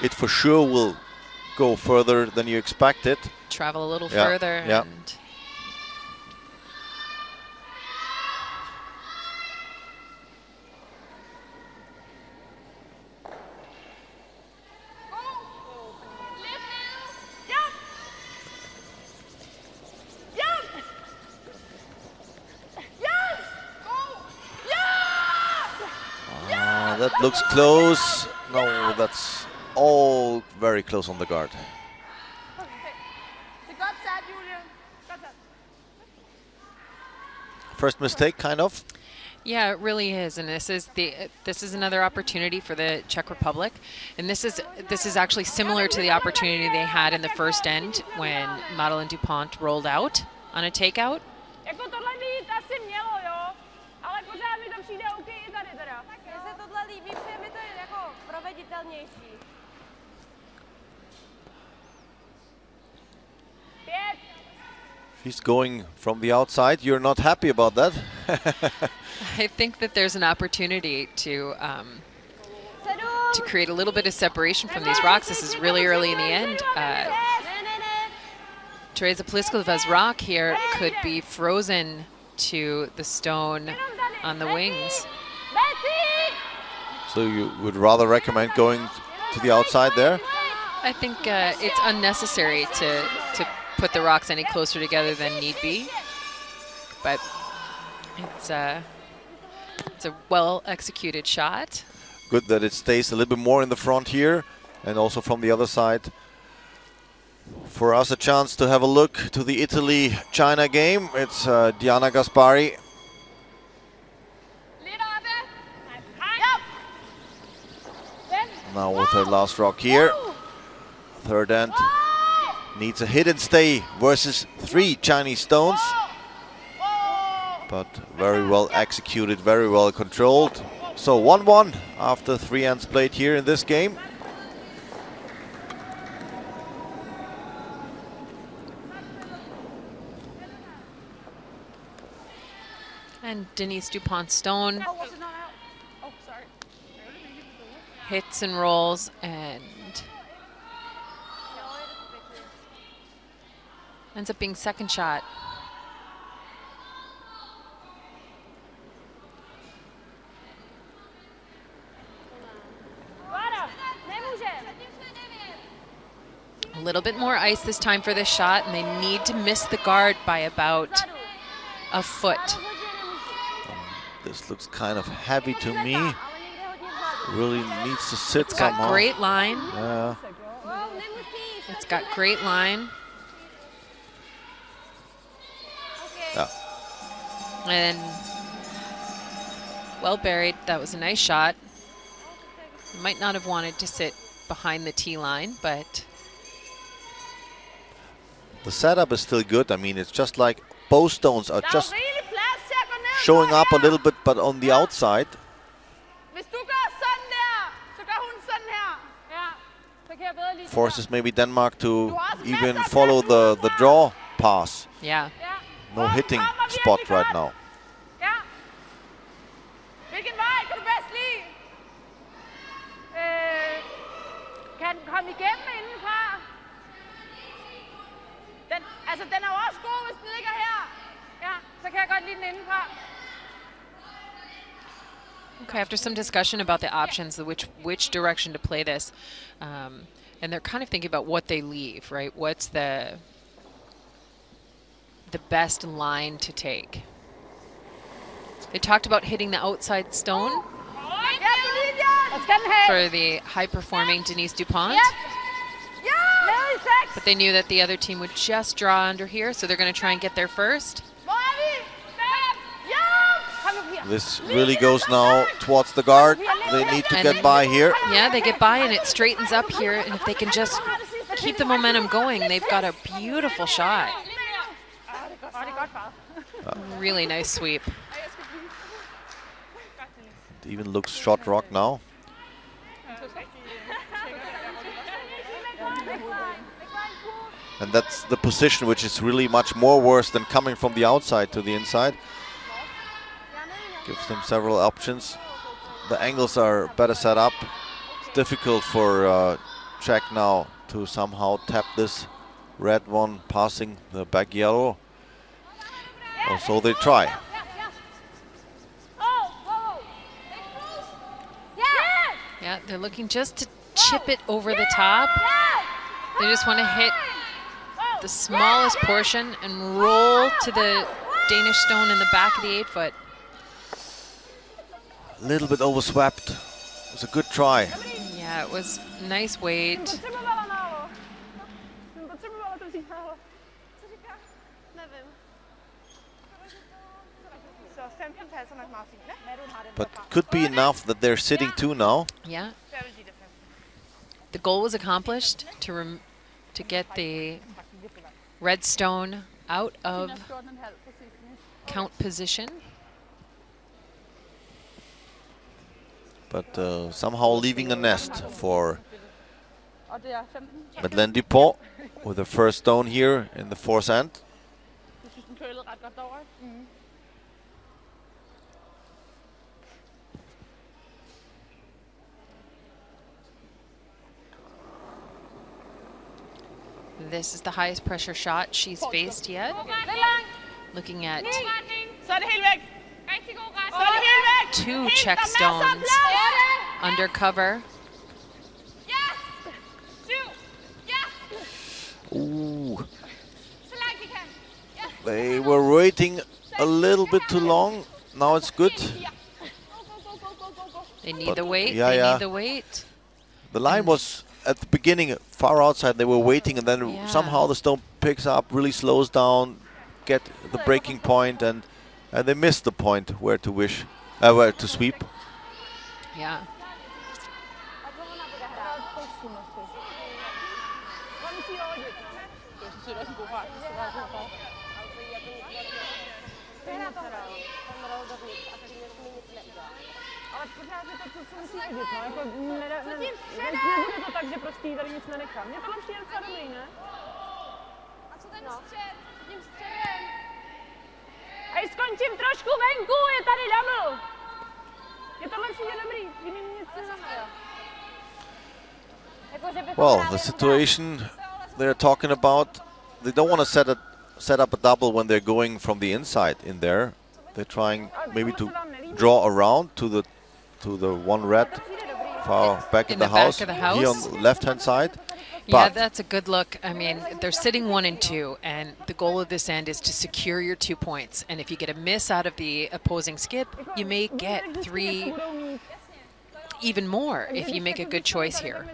it for sure will go further than you expected. Travel a little further. Yeah. And That looks close. No, that's all very close on the guard. First mistake, kind of. Yeah, it really is, and this is another opportunity for the Czech Republic, and this is actually similar to the opportunity they had in the first end when Madeleine Dupont rolled out on a takeout. He's going from the outside. You're not happy about that? I think that there's an opportunity to create a little bit of separation from these rocks. This is really early in the end. Teresa Pliskova's rock here could be frozen to the stone on the wings. So you would rather recommend going to the outside there? I think it's unnecessary to put the rocks any closer together than need be, but it's a well executed shot. Good that it stays a little bit more in the front here, and also from the other side. For us, a chance to have a look to the Italy-China game. It's Diana Gaspari. Now with her last rock here. Third end. Needs a hit and stay versus 3 Chinese stones. But very well executed, very well controlled. So 1-1 after 3 ends played here in this game. And Denise Dupont-Stone hits and rolls and ends up being second shot. A little bit more ice this time for this shot, and they need to miss the guard by about a foot. This looks kind of heavy to me. Really needs to sit somehow. It's got great line. Yeah. It's got great line. Yeah. And well buried. That was a nice shot. Might not have wanted to sit behind the tee line, but the setup is still good. I mean, it's just like both stones are just showing up a little bit, but on the outside. Forces maybe Denmark to even follow the draw pass. Yeah. No hitting spot right now. Okay, after some discussion about the options, which direction to play this, and they're kind of thinking about what they leave, right? What's the best line to take? They talked about hitting the outside stone for the high-performing Denise Dupont. But they knew that the other team would just draw under here, so they're going to try and get there first. This really goes now towards the guard. They need to get by here. Yeah, they get by and it straightens up here, and if they can just keep the momentum going, they've got a beautiful shot. Really nice sweep. It even looks short rock now. And that's the position which is really much more worse than coming from the outside to the inside. Gives them several options. The angles are better set up. It's difficult for Czech now to somehow tap this red one passing the back yellow. Also they try. Yeah, they're looking just to chip it over the top. They just want to hit the smallest portion and roll to the Danish stone in the back of the 8-foot. A little bit overswept. was a good try. Yeah, it was nice weight. Potřebovala málo. Potřebovala to vzít málo. Co říká? Nevím. Så 15 passer nok meget fint, ne? But could be enough that they're sitting 2 now. Yeah. Der vil de der 15. The goal was accomplished to get the red stone out of count position. But somehow leaving a nest for Og det er 15. Madeleine Dupont with the first stone here in the fourth end. Jeg synes, den kølede ret godt derovre. This is the highest pressure shot she's faced yet. Looking at Så er det helt væk. Rigtig god ret. Så er det helt væk. 2 check stones under cover. Yes! 7! Yes! Ooh, Så langt vi kan. Yes! they were waiting a little bit too long. Now it's good. Go, go, go, go, go, go. They need But the weight. yeah, They yeah. need the weight. The line was at the beginning far outside. They were waiting, and then Yeah. somehow the stone picks up, really slows down, get the breaking point, and they missed the point where to where to sweep. Yeah. Ale pořád je to, co musí vidět, no, jako nebude to tak, že prostě jí tady nic nenechám. Mně tohle přijde docela dobrý, ne? A co ten střed? S tím středem? Hej, skončím trošku venku, je tady double! Je tohle přijde dobrý, jiný nic neznamená. Well, the situation they're talking about, they don't want to set up a double when they're going from the inside in there. They're trying maybe to draw around to the one red far back in the house, back of the here on house. the left-hand side. Yeah, But that's a good look. I mean, they're sitting 1 and 2, and the goal of this end is to secure your 2 points. And if you get a miss out of the opposing skip, you may get 3, even more, if you make a good choice here.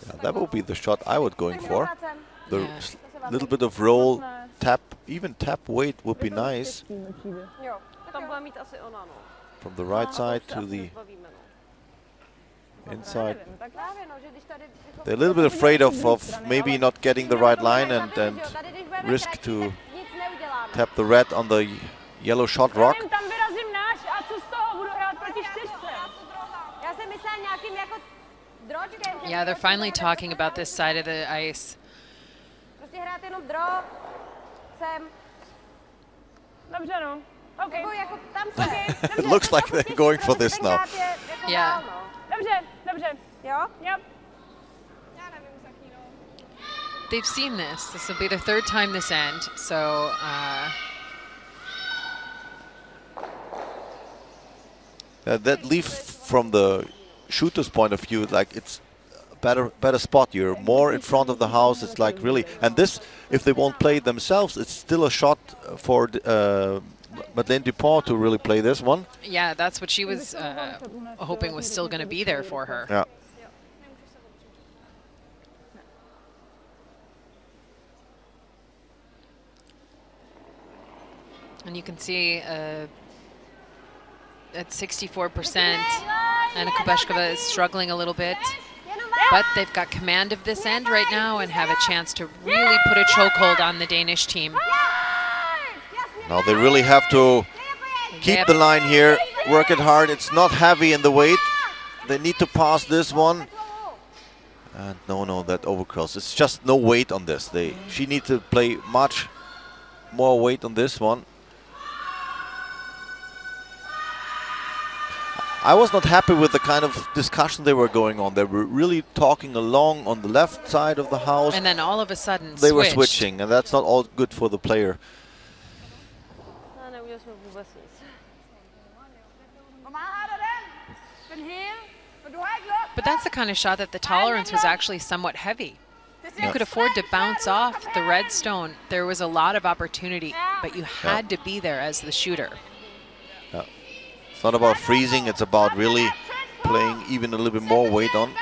yeah, that would be the shot I would going for. The Yeah. little bit of roll, tap, even tap weight would be nice. Jo, tam bude mít asi ona, no. From the right side to the Bavíme, no. inside. Tak právě, no, že když tady... They're a little bit afraid of maybe not getting the right line and risk to tap the red on the yellow shot rock. Tam vyrazím náš a co z toho budu hrát proti 4. Já jsem myslela nějakým jako dročkem. že Yeah, they're prostě finally jako talking prostě about this side of the ice. Prostě hrát jenom drop, sem, Dobře, no. OK. nebo jako tam se. It looks like they're going for this now. Yeah. Dobře, dobře. Jo? Yep. They've seen this. This will be the 3rd time this end. So That leaf from the shooter's point of view, like it's a better spot. You're more in front of the house. It's like really, and this, if they won't play it themselves, it's still a shot for Madeleine Dupont to really play this one. yeah, that's what she was hoping was still going to be there for her. Yeah. And you can see at 64%, Anna Kubeshkova is struggling a little bit. But they've got command of this end right now and have a chance to really put a chokehold on the Danish team. Now they really have to keep the line here, work it hard. It's not heavy in the weight. They need to pass this one. And no, that overcross. It's just no weight on this. She needs to play much more weight on this one. I was not happy with the kind of discussion they were going on. They were really talking along on the left side of the house. And then all of a sudden they were switching, and that's not all good for the player. But that's the kind of shot that the tolerance was actually somewhat heavy. You could afford to bounce off the red stone. There was a lot of opportunity, but you had to be there as the shooter. Yeah. It's not about freezing, it's about really playing even a little bit more weight on.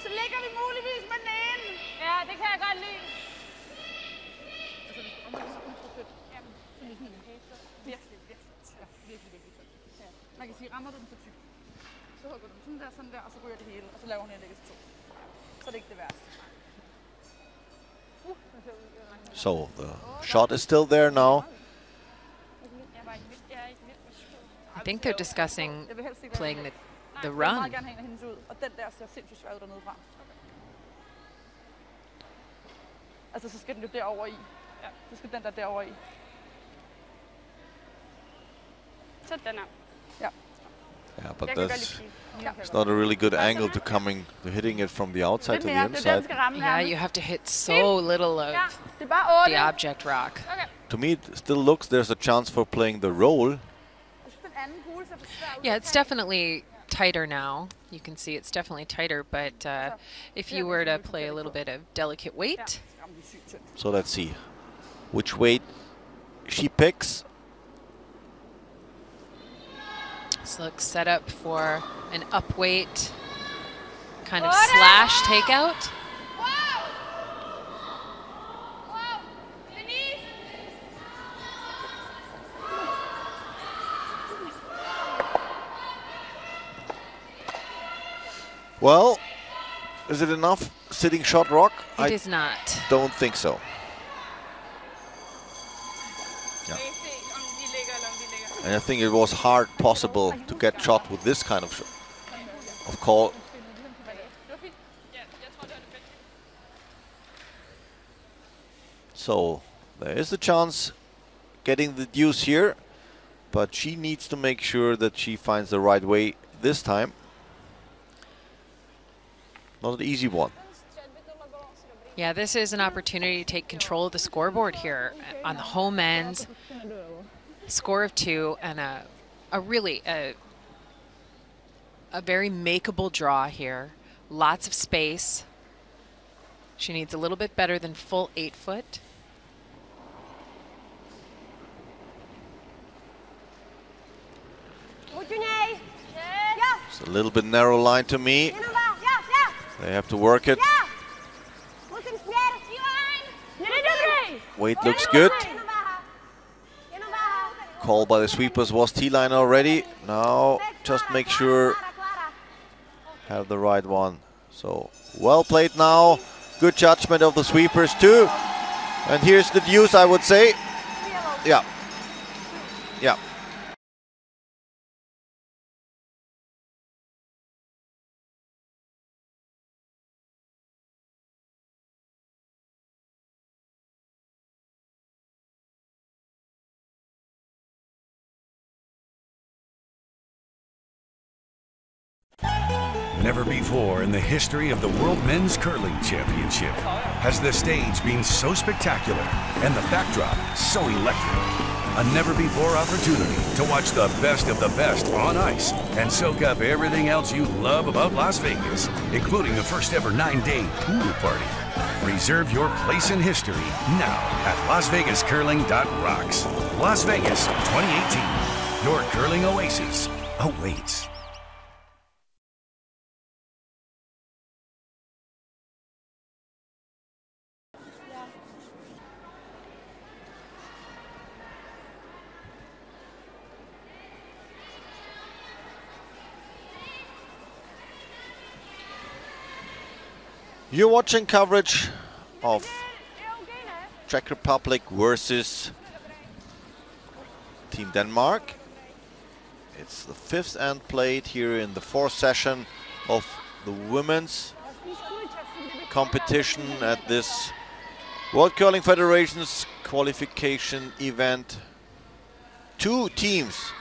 Så ligger vi muligvis med den ene. Ja, det kan jeg godt lide. Man kan sige, rammer du den for tyk, så hugger du den sådan der, og så ryger det hele, og så laver hun en lægges to. Så er det ikke det værste. So the shot is still there now. I think they're discussing playing the run. Altså, så skal den jo derover i. Ja, så skal den der derover i. Så den er. Ja. Yeah, but it's not a really good angle to hitting it from the outside to the inside. Yeah, you have to hit so little of the object rock. Okay. To me, it still looks there's a chance for playing the roll. Yeah, it's definitely tighter now. You can see it's definitely tighter, but if you were to play a little bit of delicate weight. So let's see which weight she picks. This looks set up for an up weight kind of slash takeout. Wow! Wow! Denise! Well, is it enough sitting shot rock? It is not. Don't think so. Yeah. And I think it was hard possible to get shot with this kind of call. So there is a chance getting the deuce here, but she needs to make sure that she finds the right way this time. Not an easy one. Yeah, this is an opportunity to take control of the scoreboard here on the home ends. Score of 2 and a really very makeable draw here. Lots of space. She needs a little bit better than full 8 foot. It's a little bit narrow line to me. They have to work it. Weight looks good. Call by the sweepers was T-line already. Now just make sure have the right one. So well played now. Good judgment of the sweepers too. And here's the deuce, I would say. Yeah. Yeah. Never before in the history of the World Men's Curling Championship has the stage been so spectacular and the backdrop so electric. A never-before opportunity to watch the best of the best on ice and soak up everything else you love about Las Vegas, including the first-ever 9-day pool party. Reserve your place in history now at LasVegasCurling.rocks. Las Vegas 2018. Your curling oasis awaits. You're watching coverage of Czech Republic versus Team Denmark. It's the 5th end played here in the 4th session of the women's competition at this World Curling Federation's qualification event. 2 teams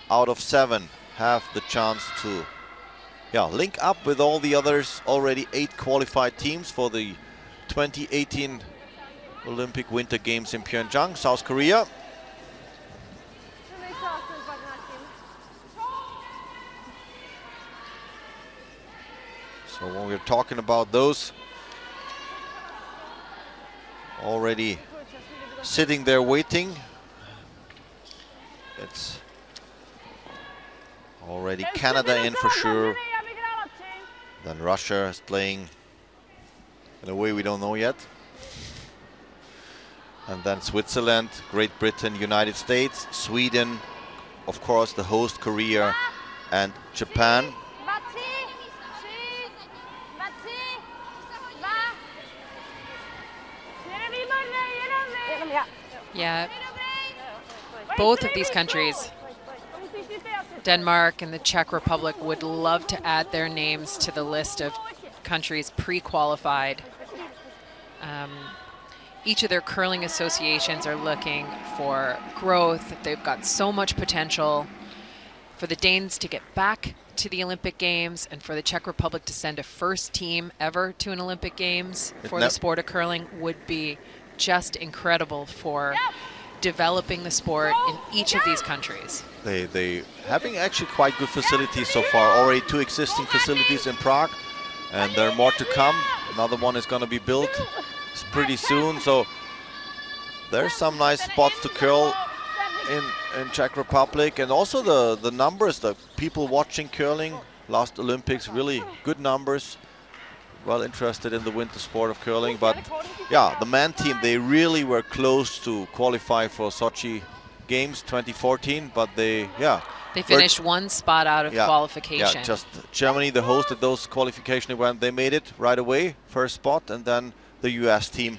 out of 7 have the chance to link up with all the others. Already 8 qualified teams for the 2018 Olympic Winter Games in Pyeongchang, South Korea. So when we're talking about those already sitting there waiting. It's already Canada in for sure. Then Russia is playing in a way we don't know yet. And then Switzerland, Great Britain, United States, Sweden, of course the host Korea and Japan. Yeah, both of these countries, Denmark and the Czech Republic, would love to add their names to the list of countries pre-qualified. Each of their curling associations are looking for growth. They've got so much potential. For the Danes to get back to the Olympic Games and for the Czech Republic to send a first team ever to an Olympic Games for the sport of curling would be just incredible for developing the sport in each of these countries. They having actually quite good facilities so far. Already 2 existing facilities in Prague, and there are more to come. Another one is going to be built pretty soon. So there's some nice spots to curl in Czech Republic, and also the numbers, the people watching curling. Last Olympics, really good numbers. Well interested in the winter sport of curling, but yeah, the man team, they really were close to qualify for Sochi Games 2014, but they finished one spot out of qualification. Yeah, just Germany, the host of those qualification event, they made it right away, first spot, and then the US team,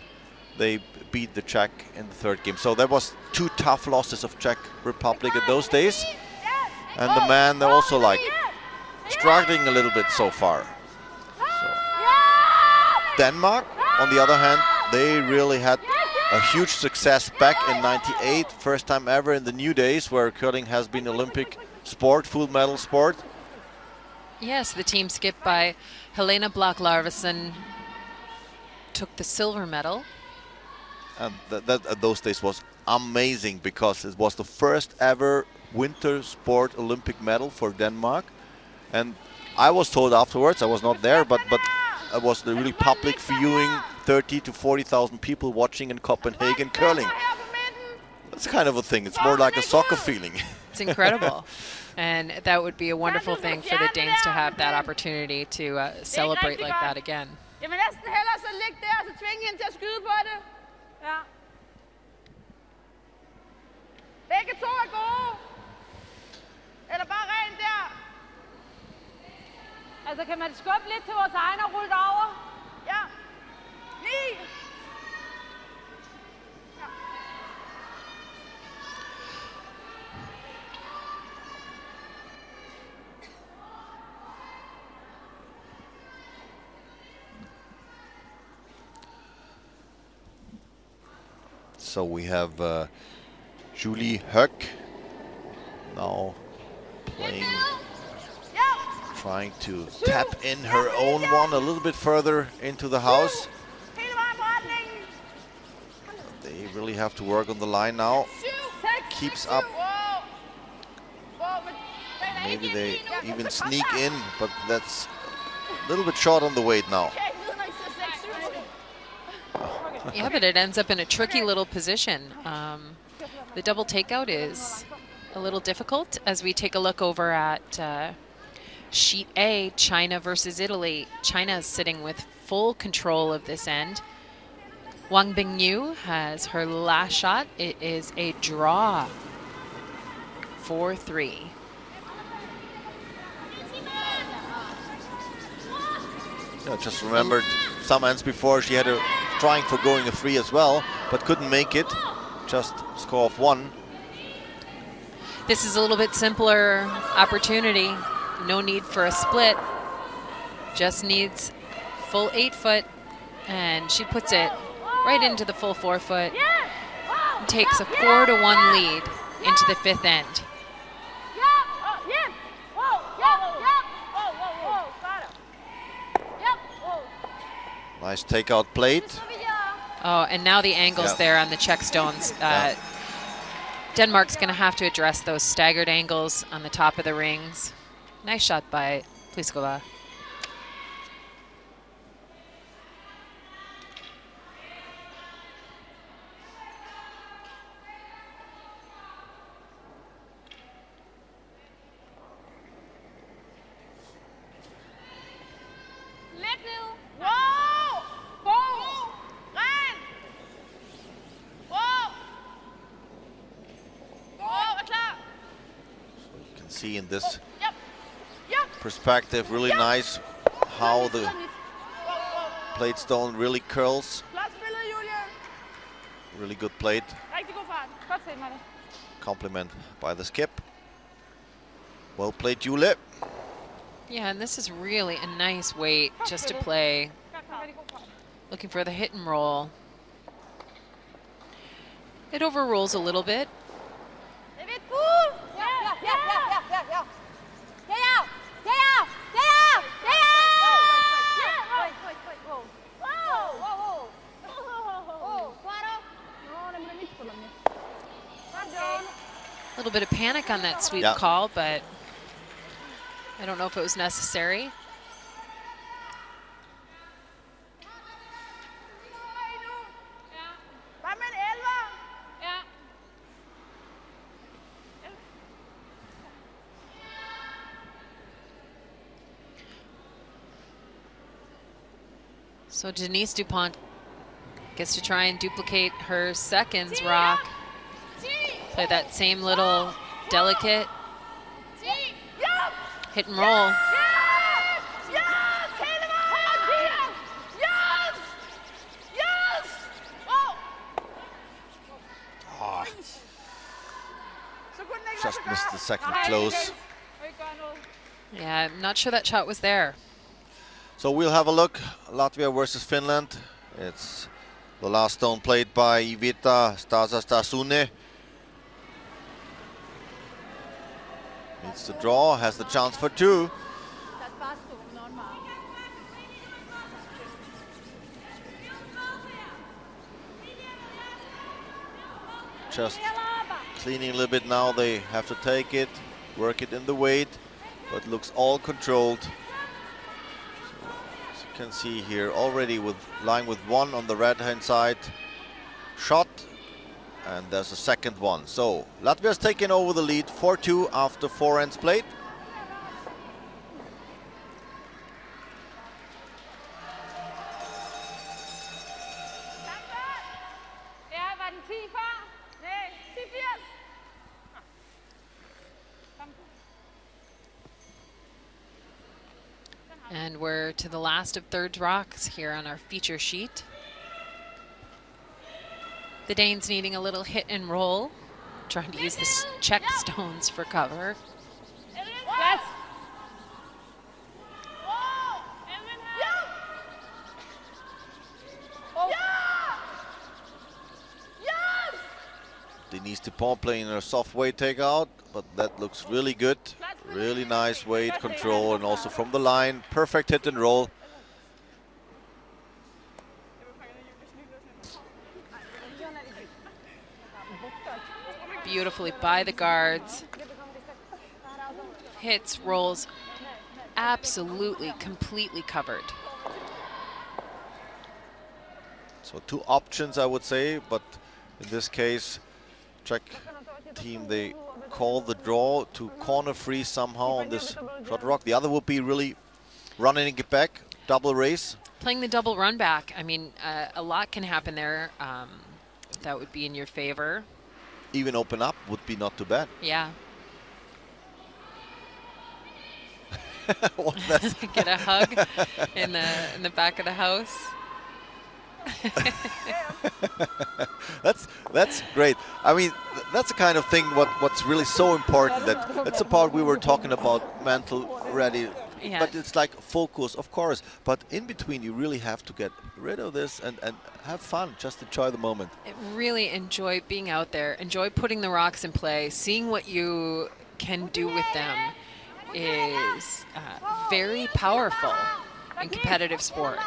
they beat the Czech in the 3rd game. So there was 2 tough losses of Czech Republic in those days, and the man, they're also like struggling a little bit so far. Denmark, on the other hand, they really had a huge success back in '98, first time ever in the new days where curling has been Olympic sport, full medal sport. Yes, the team skipped by Helena Block-Larvesen took the silver medal. And that those days was amazing because it was the first ever winter sport Olympic medal for Denmark. And I was told afterwards, I was not there, but it was the really public viewing, 30 to 40,000 people watching in Copenhagen curling. That's kind of a thing. It's more like a soccer feeling. It's incredible. And that would be a wonderful thing for the Danes to have that opportunity to celebrate like that again. Jamen næsten hellere så ligge der, og så tvinge hende til at skyde på det. Ja. Begge to er gode. Eller bare rent der. Altså, kan man skubbe lidt til vores egen og rulle over? Ja. 9. So we have Julie Höck now playing, trying to tap in her own one a little bit further into the house. They really have to work on the line now. Keeps up. Maybe they even sneak in, but that's a little bit short on the weight now. Yeah, but it ends up in a tricky little position. The double takeout is a little difficult as we take a look over at Sheet A, China versus Italy. China is sitting with full control of this end. Wang Bingyu has her last shot. It is a draw, 4-3. Yeah, just remembered some ends before she had a trying for going a 3 as well, but couldn't make it. Just score of 1. This is a little bit simpler opportunity. No need for a split. Just needs full 8-foot, and she puts it right into the full 4-foot. Takes a 4-1 lead into the 5th end. Nice takeout plate. Oh, and now the angles there on the Czech stones. Denmark's going to have to address those staggered angles on the top of the rings. Nice shot by Pliskova. see in this perspective, really nice how the plate stone really curls. Really good plate. Compliment by the skip. Well played, Julie. Yeah, and this is really a nice weight just to play. Looking for the hit and roll. It overrolls a little bit. A little bit of panic on that sweep call, but I don't know if it was necessary. So Denise DuPont gets to try and duplicate her seconds rock. Play that same little delicate hit and roll. Oh. Just missed the second close. Yeah, I'm not sure that shot was there. So we'll have a look. Latvia versus Finland. It's the last stone played by Ivita Stasastasune. Needs to draw, has the chance for two. Just cleaning a little bit now. They have to take it, work it in the weight, but looks all controlled. As you can see here, already with lying with one on the right hand side. Shot. And there's a second one. So Latvia's taken over the lead 4-2 after 4 ends played. And we're to the last of third rocks here on our feature sheet. The Danes needing a little hit and roll, trying to use the Czech stones for cover. Yes. Denise DuPont playing her soft weight takeout, but that looks really good. Really nice weight control, and also from the line, perfect hit and roll. Beautifully by the guards. Hits, rolls, absolutely, completely covered. So two options, I would say, but in this case, Czech team, they call the draw to corner freeze somehow on this shot rock. The other would be really running it back, double race. Playing the double run back, I mean, a lot can happen there. That would be in your favor. Even open up would be not too bad. Yeah. What's that? Get a hug in the back of the house. That's great. I mean, that's the kind of thing what's really so important. That's the part we were talking about, mental ready. Yeah. But it's like focus, of course. But in between, you really have to get rid of this and have fun. Just enjoy the moment. I really enjoy being out there. Enjoy putting the rocks in play. Seeing what you can do with them is very powerful in competitive sport.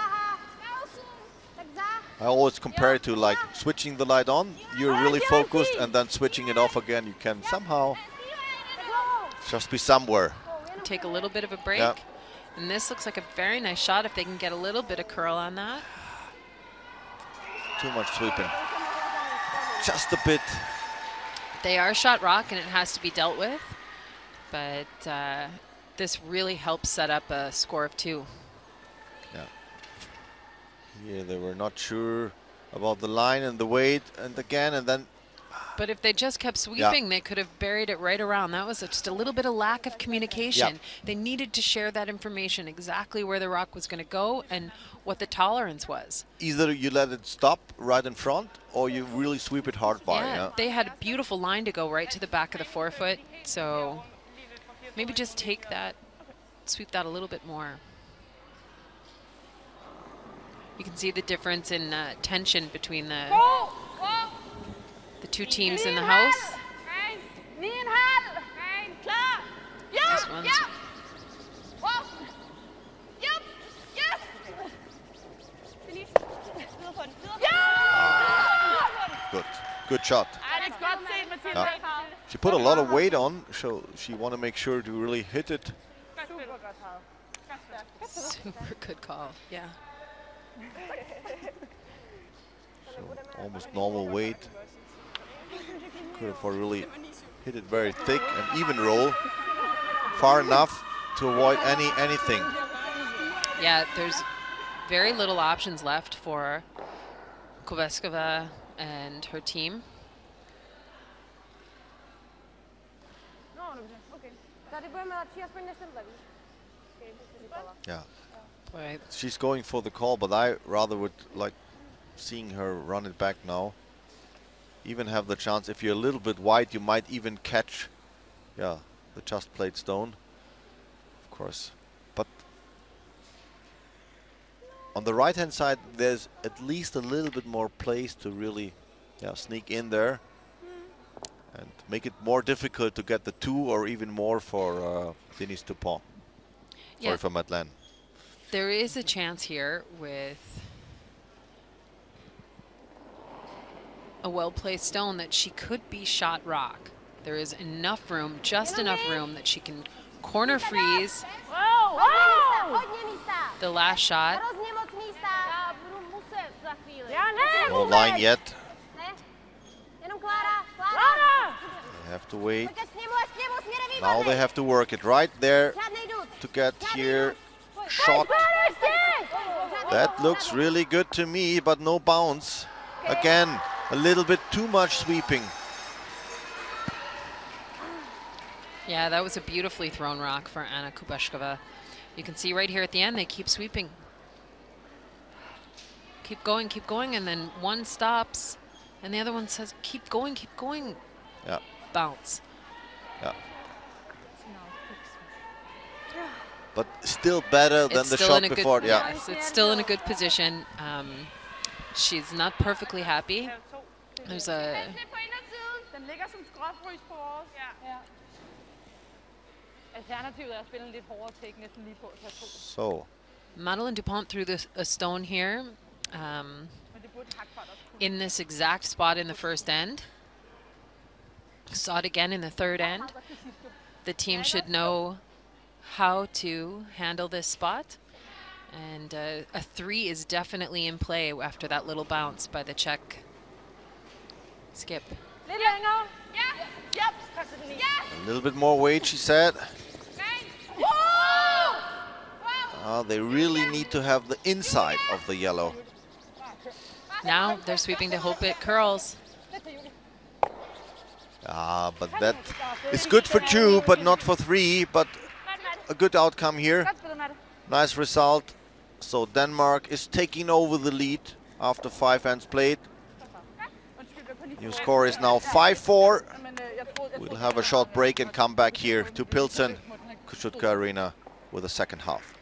I always compare it to like switching the light on. You're really focused, and then switching it off again. You can somehow just be somewhere. Take a little bit of a break. Yeah. And this looks like a very nice shot if they can get a little bit of curl on that. Too much sweeping. Just a bit. They are shot rock and it has to be dealt with. But this really helps set up a score of 2. Yeah. Here they were not sure about the line and the weight, and again, and then But if they just kept sweeping, they could have buried it right around. That was just a little bit of lack of communication. They needed to share that information, exactly where the rock was going to go and what the tolerance was. Either you let it stop right in front or you really sweep it hard by. Yeah, they had a beautiful line to go right to the back of the forefoot. So maybe just take that, sweep that a little bit more. You can see the difference in tension between the two teams in the house. This one's Good shot. She put a lot of weight on, so she want to make sure to really hit it. super good call, yeah. So almost normal weight. Could have really hit it very thick and even roll far enough to avoid anything. Yeah, there's very little options left for Kubeskova and her team. Yeah. Boy. She's going for the call, but I rather would like seeing her run it back now. Even have the chance, if you're a little bit wide, you might even catch, the just played stone, of course. But on the right-hand side, there's at least a little bit more place to really, sneak in there and make it more difficult to get the 2 or even more for Denise Dupont. Sorry for Madeleine. There is a chance here with a well-placed stone that she could be shot rock. There is enough room, just enough room, that she can corner freeze the last shot. No line yet. They have to wait. Now they have to work it right there to get here. Shot. That looks really good to me, but no bounce. Again, a little bit too much sweeping. Yeah, that was a beautifully thrown rock for Anna Kubeskova. You can see right here at the end, they keep sweeping. Keep going, and then one stops, and the other one says, keep going, keep going. Yeah. Bounce. Yeah. But still better than the shot before. Yes, it's still in a good position. She's not perfectly happy. There's a... So Madeleine Dupont threw a stone here in this exact spot in the first end. Saw it again in the third end. The team should know how to handle this spot, and a 3 is definitely in play after that little bounce by the Czech skip. a little bit more weight, she said. They really need to have the inside of the yellow. Now they're sweeping to hope it curls. But that is good for 2, but not for 3. But a good outcome here. Nice result. So Denmark is taking over the lead after 5 ends played. New score is now 5-4. We'll have a short break and come back here to Pilsen, Kosciuszko Arena, with the second half.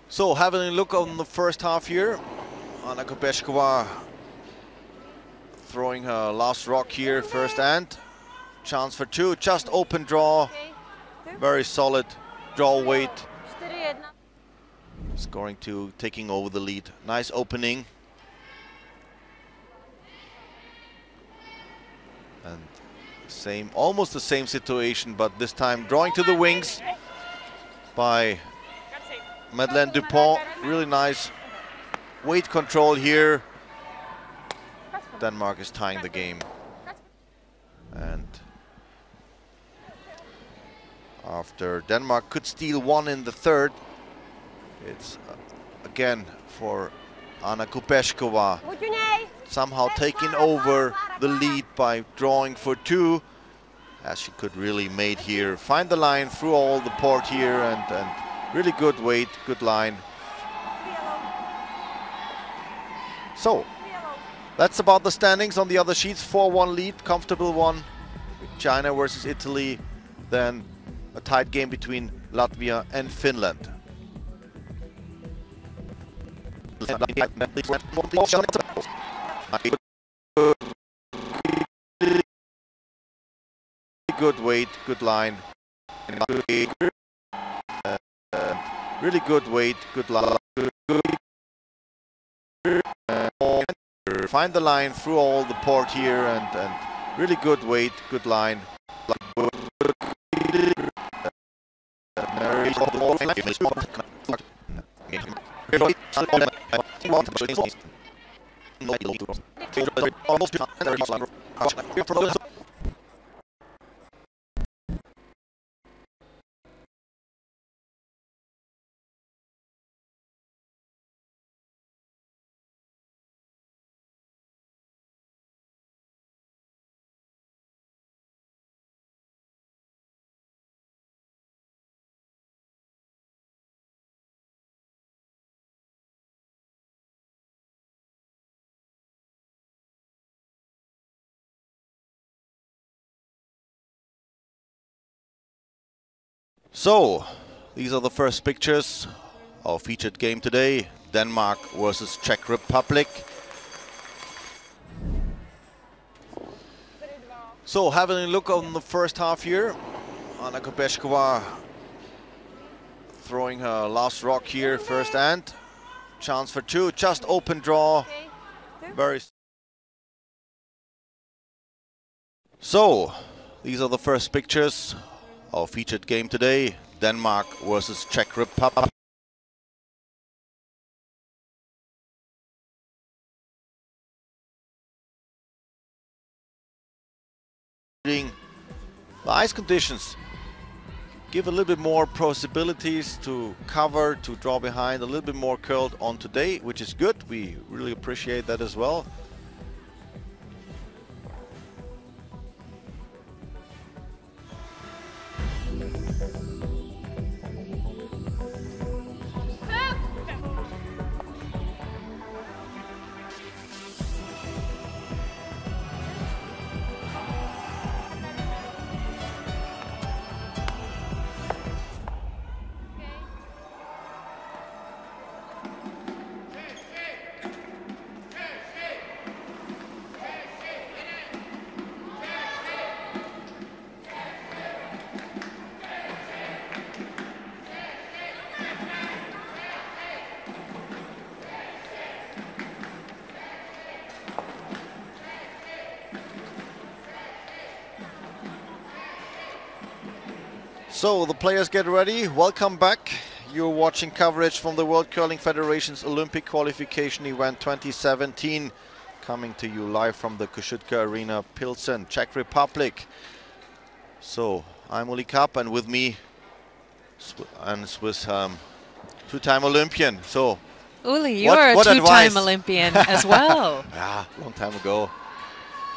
So having a look on the first half here, Anna Kubeskova throwing her last rock here, first end. Chance for 2, just open draw, very solid draw weight. Scoring 2, taking over the lead. Nice opening. And same, almost the same situation, but this time drawing to the wings by Madeleine Dupont. Really nice weight control here. Denmark is tying the game. And after Denmark could steal one in the third, it's again for Anna Kupeshkova somehow taking over the lead by drawing for two, as she could really made here. Find the line through all the port here, and really good weight, good line. So that's about the standings on the other sheets. 4-1 lead, comfortable one. China versus Italy, then a tight game between Latvia and Finland. Good weight, good line. Really good weight, good line. Find the line through all the port here, and really good weight, good line. So, these are the first pictures. Our featured game today, Denmark versus Czech Republic. So, having a look on the first half here, Anna Kupeshkova throwing her last rock here, first and chance for two, just open draw. Very. So, these are the first pictures. Our featured game today, Denmark versus Czech Republic. The ice conditions give a little bit more possibilities to cover, to draw behind, a little bit more curled on today, which is good. We really appreciate that as well. So the players get ready. Welcome back. You're watching coverage from the World Curling Federation's Olympic Qualification Event 2017, coming to you live from the Kossuth Arena, Pilsen, Czech Republic. So I'm Uli Kapp, and with me Swiss two-time Olympian. So Uli, you're a two-time Olympian as well. Yeah, long time ago.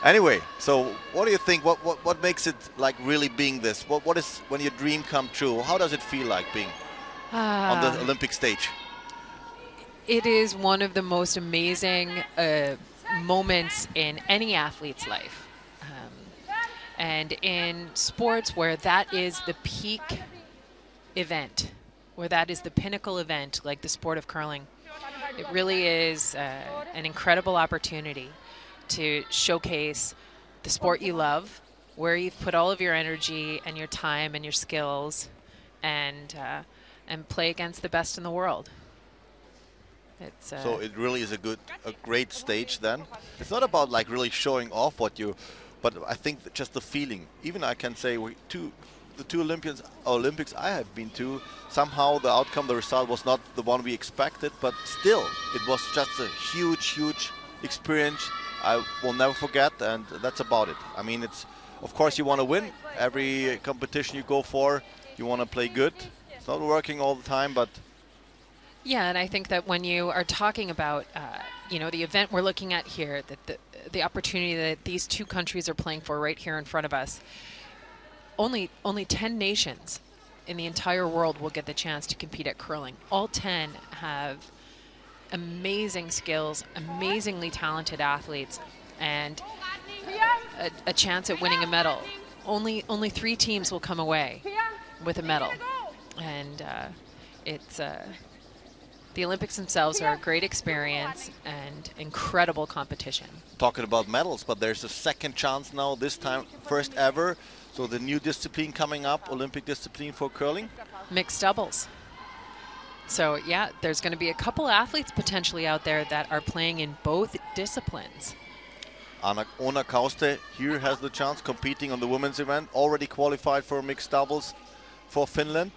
Anyway, so what do you think? What makes it like really being this? What is when your dream come true? How does it feel like being on the Olympic stage? It is one of the most amazing moments in any athlete's life, and in sports where that is the peak event, where that is the pinnacle event, like the sport of curling. It really is an incredible opportunity to showcase the sport you love, where you've put all of your energy and your time and your skills, and play against the best in the world. It's, so it really is a great stage then. It's not about like really showing off what but I think that just the feeling. Even I can say the two Olympics I have been to, somehow the outcome, the result was not the one we expected, but still, it was just a huge, huge experience I will never forget, and that's about it. I mean, it's, of course, you want to win. Every competition you go for, you want to play good. It's not working all the time, but... Yeah, and I think that when you are talking about, you know, the event we're looking at here, that the opportunity that these two countries are playing for right here in front of us, only 10 nations in the entire world will get the chance to compete at curling. All 10 have amazing skills, amazingly talented athletes, and a chance at winning a medal. Only 3 teams will come away with a medal, and it's the Olympics themselves are a great experience and incredible competition. Talking about medals, but there's a second chance now, this time first ever. So the new discipline coming up, Olympic discipline for curling? Mixed doubles. So yeah, there's going to be a couple athletes potentially out there that are playing in both disciplines. Ona Kauste here has the chance, competing on the women's event, already qualified for mixed doubles for Finland.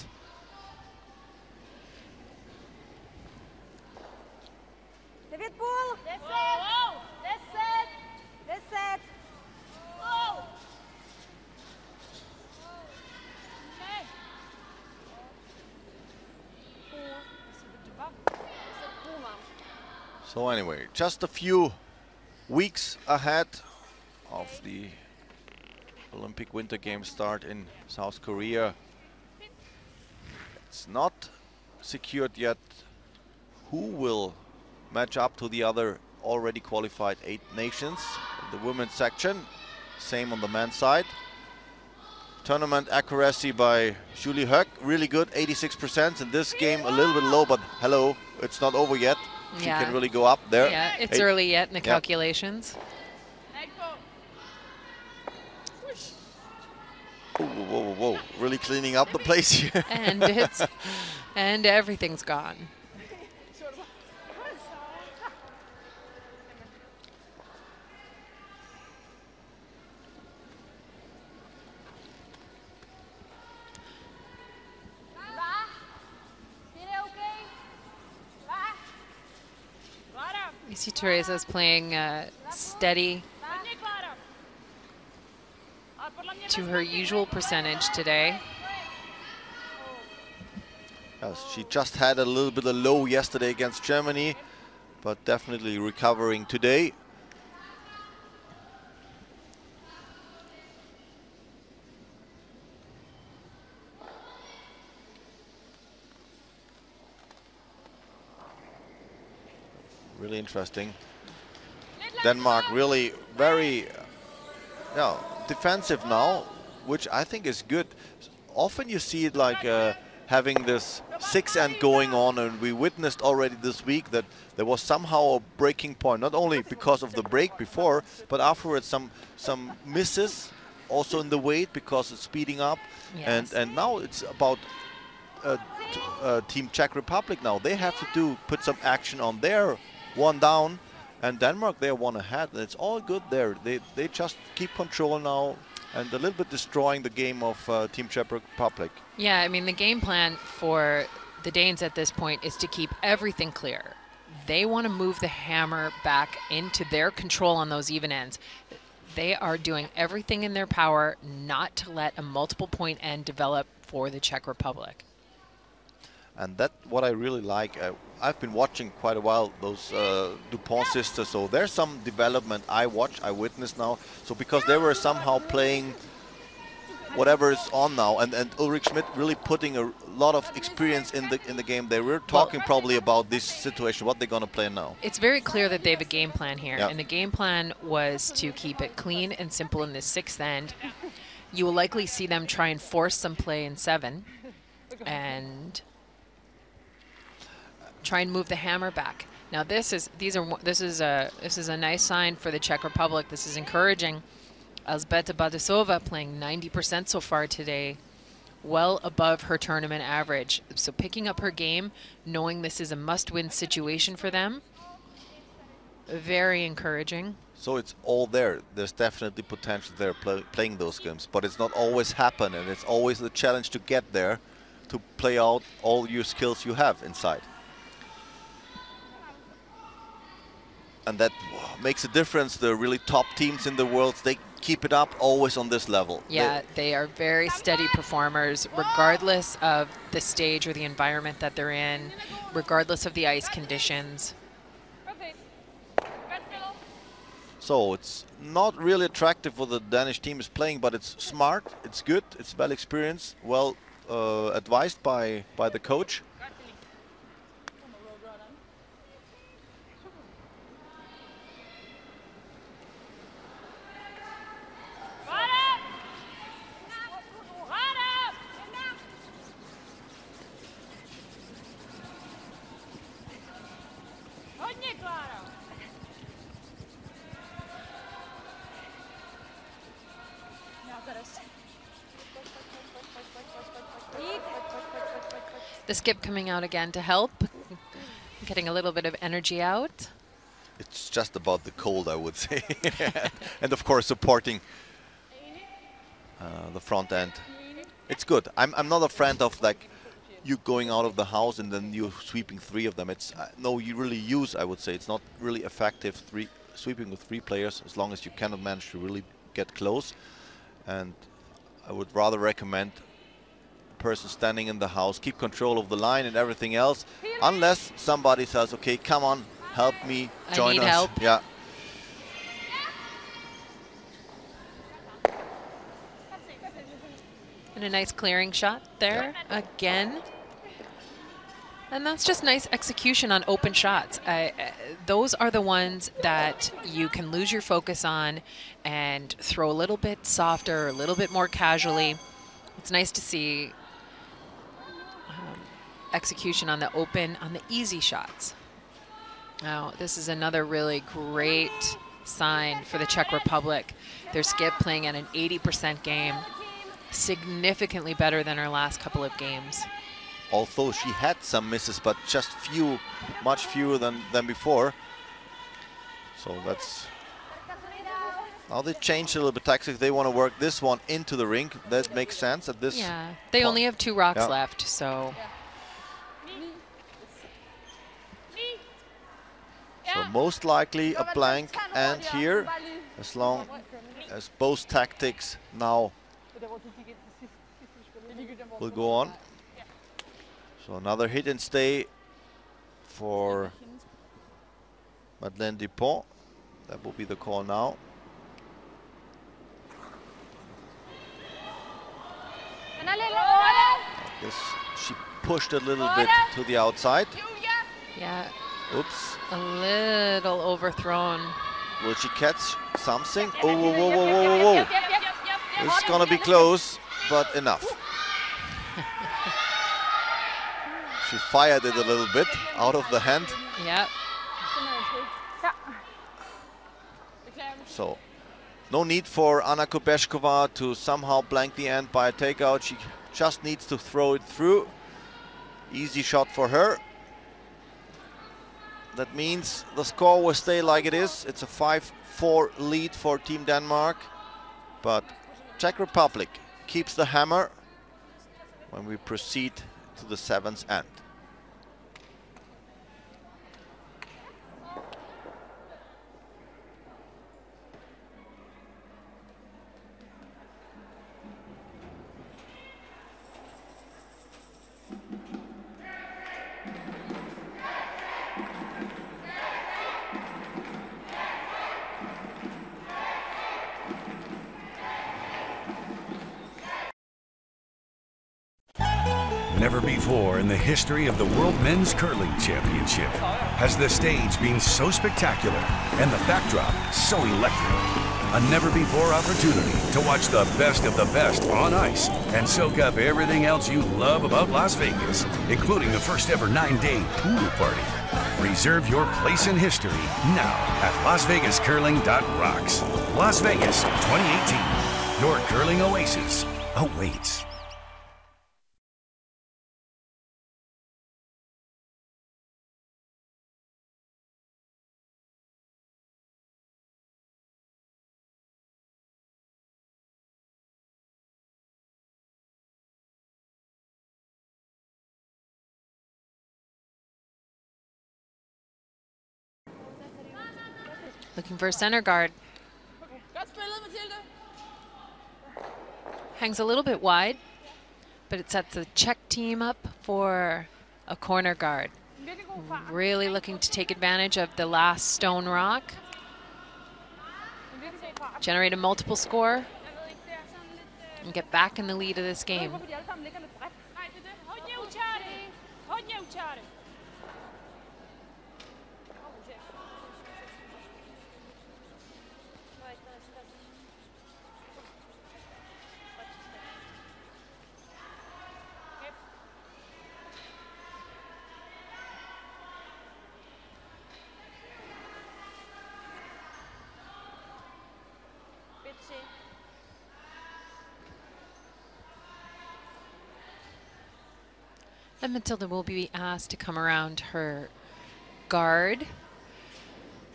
So anyway, just a few weeks ahead of the Olympic Winter Games start in South Korea. It's not secured yet who will match up to the other already qualified 8 nations. The women's section, same on the men's side. Tournament accuracy by Julie Höck, really good, 86%. In this game, a little bit low, but hello, it's not over yet. She can really go up there. Yeah, it's early yet in the calculations. Whoa, whoa, whoa, whoa. Really cleaning up the place here. And everything's gone. You see Teresa's playing steady to her usual percentage today. Yes, she just had a little bit of low yesterday against Germany, but definitely recovering today. Really interesting. Denmark really very defensive now, which I think is good. Often you see it like having this 6-end going on, and we witnessed already this week that there was somehow a breaking point, not only because of the break before, but afterwards some misses also in the weight because it's speeding up. Yes. And now it's about Team Czech Republic now. They have to put some action on their one down, and Denmark, they're one ahead, and it's all good there. They just keep control now and a little bit destroying the game of Team Czech Republic. Yeah, I mean, the game plan for the Danes at this point is to keep everything clear. They want to move the hammer back into their control on those even ends. They are doing everything in their power not to let a multiple point end develop for the Czech Republic. And that's what I really like. I've been watching quite a while those Dupont sisters, so there's some development I witness now. So because they were somehow playing whatever is on now, and Ulrich Schmidt really putting a lot of experience in the game. They were talking probably about this situation, what they're going to play now. It's very clear that they have a game plan here, yeah. And the game plan was to keep it clean and simple in the 6th end. You will likely see them try and force some play in 7, and try and move the hammer back. Now this is a nice sign for the Czech Republic. This is encouraging. Elzbieta Badisova playing 90% so far today, well above her tournament average. So picking up her game, knowing this is a must-win situation for them. Very encouraging. So it's all there. There's definitely potential there playing those games, but it's not always happen, and it's always the challenge to get there, to play out all your skills you have inside. And that makes a difference. The really top teams in the world, they keep it up always on this level. Yeah, they are very steady performers, regardless of the stage or the environment that they're in, regardless of the ice conditions. So it's not really attractive for the Danish team is playing, but it's smart, it's good, it's well experienced, well advised by the coach. The skip coming out again to help, getting a little bit of energy out. It's just about the cold, I would say. And of course supporting the front end. It's good. I'm not a friend of like you going out of the house and then you sweeping 3 of them. It's no, you really use, I would say. It's not really effective sweeping with 3 players as long as you cannot manage to really get close. And I would rather recommend person standing in the house, keep control of the line and everything else, unless somebody says, okay, come on, help me, join us. Help. Yeah. And a nice clearing shot there again. And that's just nice execution on open shots. Those are the ones that you can lose your focus on and throw a little bit softer, a little bit more casually. It's nice to see execution on the open, on the easy shots. Now, this is another really great sign for the Czech Republic. Their skip playing at an 80% game, significantly better than our last couple of games. Although she had some misses, but just few, much fewer than before. So that's... Now they changed a little bit tactics. They want to work this one into the rink. That makes sense at this. Yeah, they only have 2 rocks left, so... So most likely a blank and here, as long as both tactics now will go on. So another hit and stay for Madeleine Dupont. That will be the call now. This, she pushed a little bit to the outside. Yeah. Oops. A little overthrown. Will she catch something? Oh, whoa, whoa, whoa, whoa, whoa, whoa. It's gonna be close, but enough. She fired it a little bit out of the hand. Yep. So, no need for Anna Kubeshkova to somehow blank the end by a takeout. She just needs to throw it through. Easy shot for her. That means the score will stay like it is. It's a 5-4 lead for Team Denmark. But Czech Republic keeps the hammer when we proceed to the 7th end. Never before in the history of the World Men's Curling Championship has the stage been so spectacular and the backdrop so electric. A never-before opportunity to watch the best of the best on ice and soak up everything else you love about Las Vegas, including the first ever 9-day pool party. Reserve your place in history now at LasVegasCurling.rocks. Las Vegas 2018, your curling oasis awaits. Looking for a center guard. Godt spillet, Mathilde. Hangs a little bit wide, but it sets the Czech team up for a corner guard. Virkelig god fart. Really looking to take advantage of the last stone rock. Virkelig god fart. Generate a multiple score Jeg ved ikke, det er sådan lidt... and get back in the lead of this Jeg ved game. ikke, hvorfor de alle sammen ligger lidt bredt. Nej, det er det. Hodně učáry. Hodně učáry. And Matilda will be asked to come around her guard.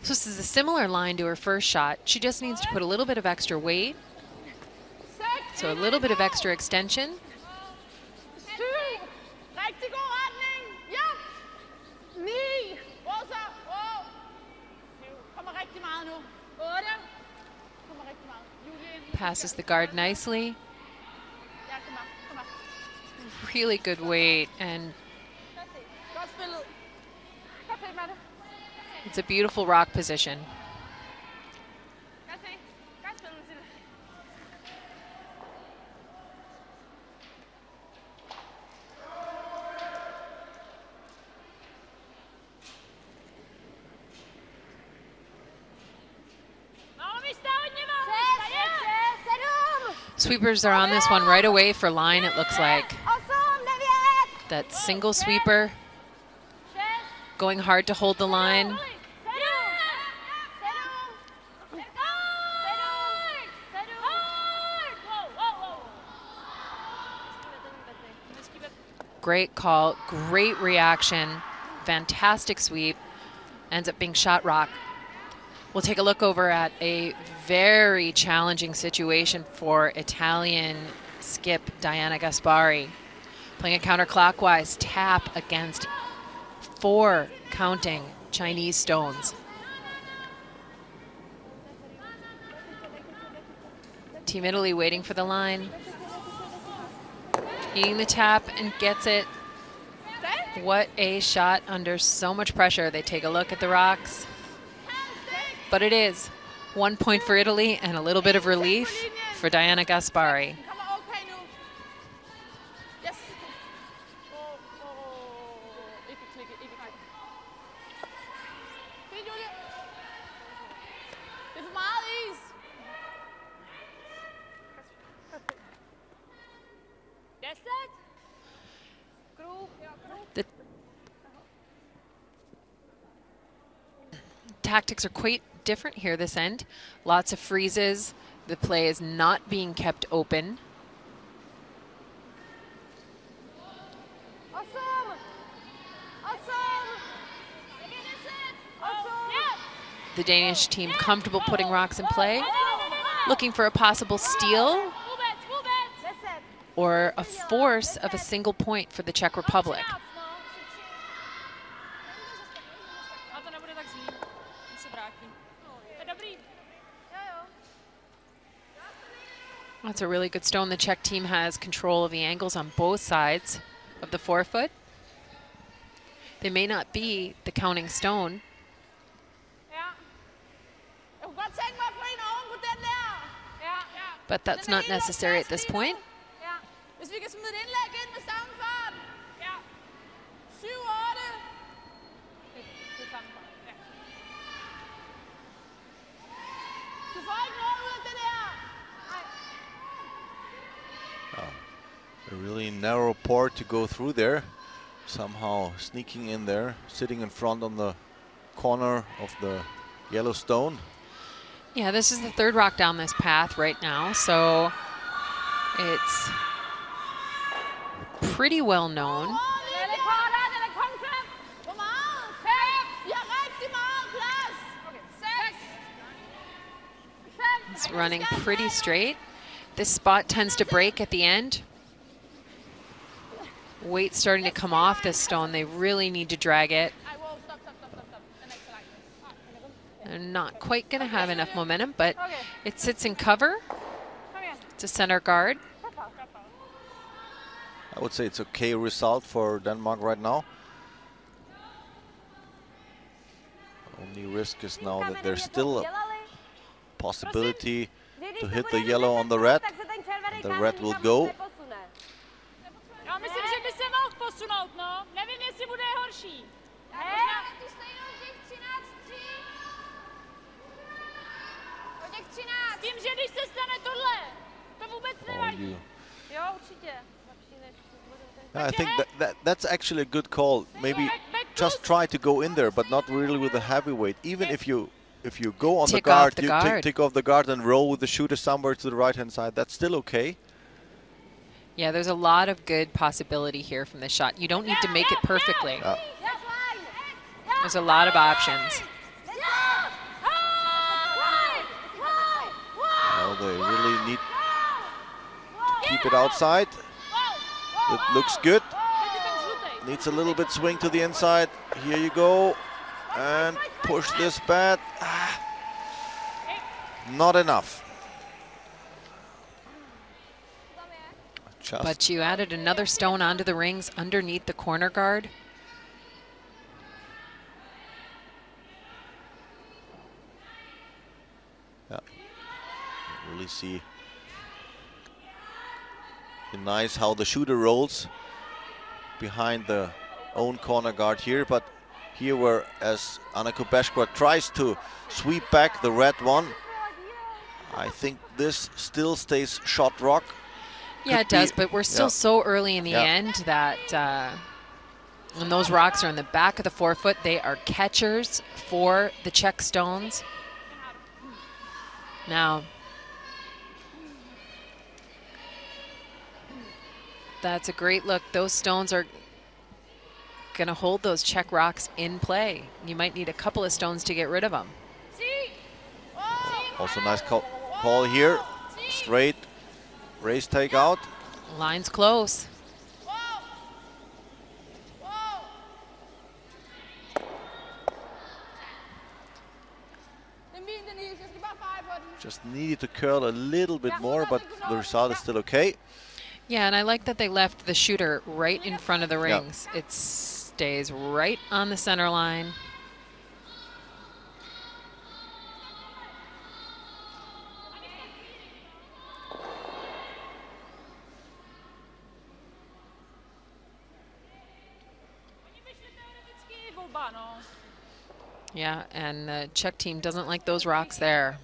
So this is a similar line to her first shot. She just needs to put a little bit of extra weight. So a little bit of extra extension. 7. Rigtig god retning. Ja. 9. Rosa. Wow. Kommer rigtig meget nu. 8. Kommer rigtig meget. Julie. Passes the guard nicely. Ja, kom her. Kom her. Really good weight, and Godt spillet. Perfekt med det. it's a beautiful rock position. Godt se. Godt spillet, Mathilde. Sweepers are on this one right away for line, it looks like. That single sweeper going hard to hold the line. Great call, great reaction, fantastic sweep. Ends up being shot rock. We'll take a look over at a very challenging situation for Italian skip Diana Gaspari. Playing a counterclockwise tap against 4 counting Chinese stones. Team Italy waiting for the line. Eating the tap and gets it. What a shot under so much pressure. They take a look at the rocks. But it is 1 point for Italy and a little bit of relief for Diana Gaspari. The tactics are quite different here this end. Lots of freezes. The play is not being kept open. The Danish team comfortable putting rocks in play. Looking for a possible steal or a force of a single point for the Czech Republic. That's a really good stone. The Czech team has control of the angles on both sides of the forefoot. They may not be the counting stone. But that's not necessary at this point. Hvis vi kan smide et indlæg ind med samme fart. Ja. 7, 8. Det er samme fart. Ja. Du får ikke noget ud af det der. A really narrow port to go through there. Somehow sneaking in there, sitting in front on the corner of the yellow stone. Yeah, this is the 3rd rock down this path right now, so it's pretty well known. It's running pretty straight. This spot tends to break at the end. Weight's starting to come off this stone. They really need to drag it. They're not quite going to have enough momentum, but it sits in cover to center guard. I would say it's okay result for Denmark right now. Only risk is now that there's still a possibility to hit the yellow on the red. And the red will go. Já myslím, že by se mohl posunout, no. Nevím, jestli bude horší. S tím, že když se stane tohle, to vůbec nevadí. Jo, určitě. I think that's actually a good call. Maybe just try to go in there, but not really with a heavyweight. Even if you go on the guard, take off the guard and roll with the shooter somewhere to the right-hand side. That's still okay. Yeah, there's a lot of good possibility here from this shot. You don't need to make it perfectly. There's a lot of options. Well, they really need to keep it outside. It looks good. Needs a little bit swing to the inside. Here you go. And push this bat. Not enough. But you added another stone onto the rings underneath the corner guard. Yeah. Really see nice how the shooter rolls behind the own corner guard here, but here whereas Anna Kubeshkova tries to sweep back the red one, I think this still stays shot rock. Yeah, it does, but we're still so early in the end that when those rocks are in the back of the forefoot, they are catchers for the Czech stones. Now, that's a great look. Those stones are going to hold those Czech rocks in play. You might need a couple of stones to get rid of them. Also nice call here. Straight race takeout. Line's close. Just needed to curl a little bit more, but the result is still okay. Yeah, and I like that they left the shooter right in front of the rings. It stays right on the center line. Yeah, and the Czech team doesn't like those rocks there.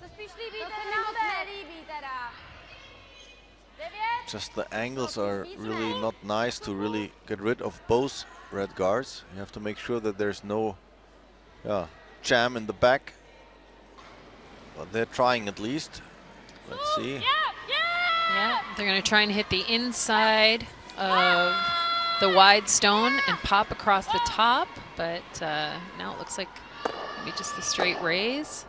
Just the angles are really not nice to really get rid of both red guards. You have to make sure that there's no jam in the back. But they're trying at least. Let's see. Yeah, they're going to try and hit the inside of the wide stone and pop across the top. But now it looks like maybe just the straight raise.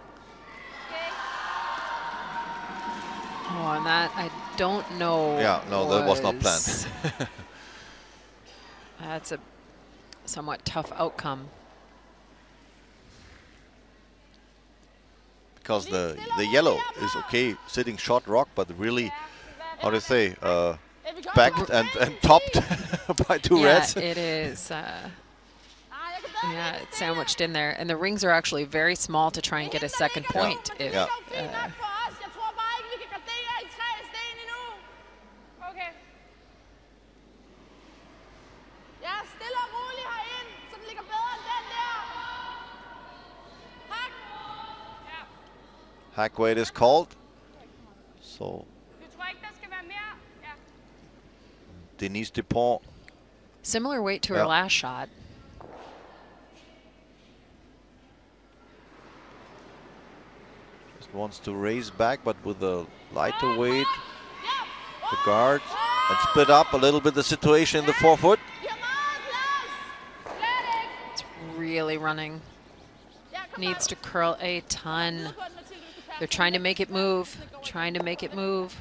Oh, and that I don't know. Yeah, no, that was not planned. That's a somewhat tough outcome. Because the yellow is okay sitting short rock, but really, how do you say, backed and topped by two reds. Yeah, it is. Yeah, it's sandwiched in there. And the rings are actually very small to try and get a second point. Yeah. Hack weight is called. So Denise Dupont. Similar weight to her last shot. Just wants to raise back, but with a lighter weight. The guard and split up a little bit the situation in the forefoot. It's really running. Needs to curl a ton. They're trying to make it move, trying to make it move.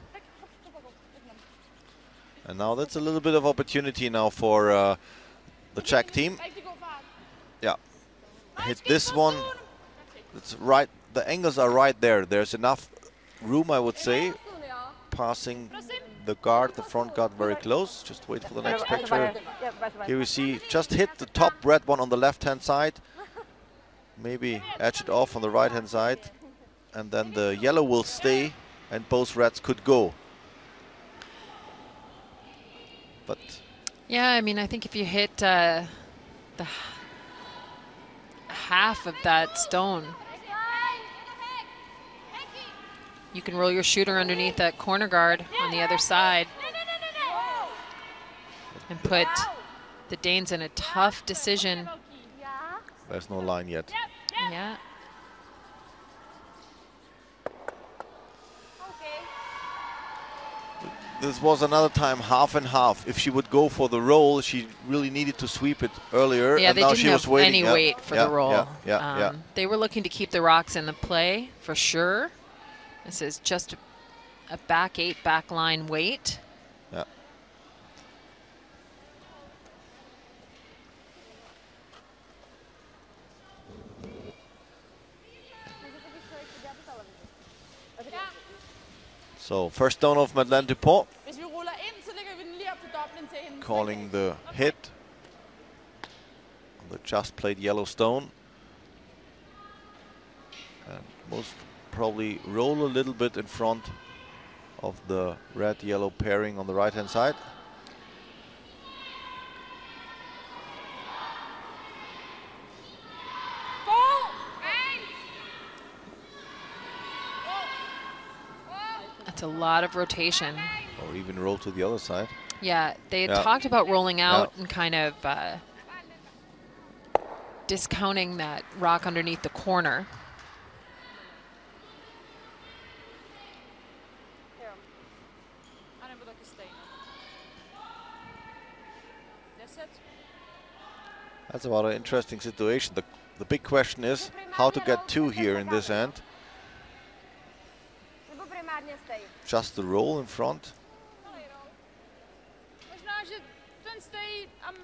And now that's a little bit of opportunity now for the Czech team. Yeah, hit this one. It's right the angles are right there. There's enough room, I would say. Passing the guard, the front guard very close. Just wait for the next picture. Here we see just hit the top red one on the left-hand side. Maybe edge it off on the right-hand side. And then the yellow will stay and both reds could go. But yeah, I mean, I think if you hit the half of that stone, you can roll your shooter underneath that corner guard on the other side and put the Danes in a tough decision. There's no line yet. Yeah. This was another time half and half. If she would go for the roll, she really needed to sweep it earlier. Yeah, and they now didn't she was have waiting. any weight for the roll. Yeah. They were looking to keep the rocks in the play for sure. This is just a back 8 back line weight. Yeah. So first stone of Madeleine Dupont. Calling the hit on the just played yellow stone. And most probably roll a little bit in front of the red-yellow pairing on the right-hand side. That's a lot of rotation. Or even roll to the other side. Yeah, they had talked about rolling out and kind of discounting that rock underneath the corner. That's about an interesting situation. The big question is how to get 2 here in this end. Just the roll in front.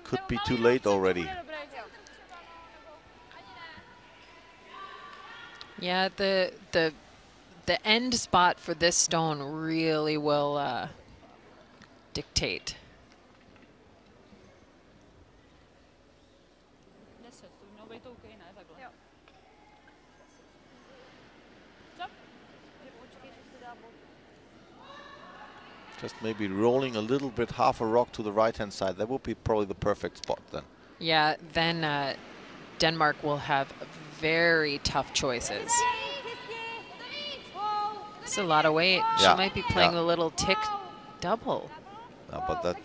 Could be too late already. Yeah, the end spot for this stone really will dictate. Just maybe rolling a little bit, half a rock to the right-hand side. That would be probably the perfect spot then. Yeah, then Denmark will have very tough choices. It's a lot of weight. Yeah. She might be playing a little tick double. But that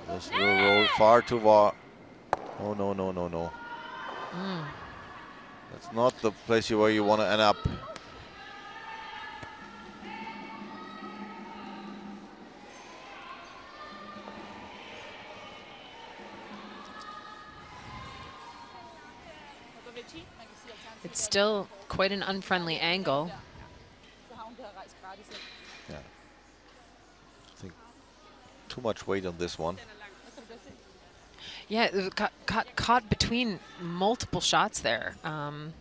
this will roll far too far. Oh, no. That's not the place where you want to end up. It's still quite an unfriendly angle. Yeah. I think too much weight on this one. Yeah, it got caught between multiple shots there. And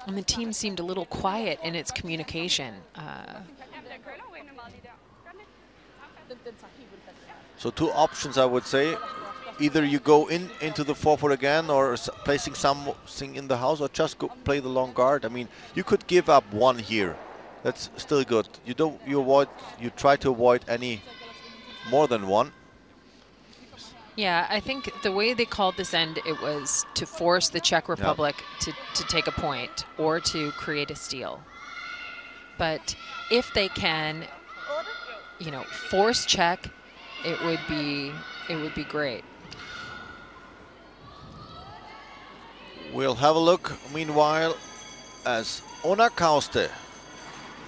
the team seemed a little quiet in its communication. So 2 options, I would say. Either you go into the forefoot again, or placing something in the house, or just go play the long guard. I mean, you could give up 1 here. That's still good. You try to avoid any more than 1. Yeah, I think the way they called this end, it was to force the Czech Republic to take a point or to create a steal. But if they can, force Czech, it would be great. We'll have a look, meanwhile, as Ona Kauste,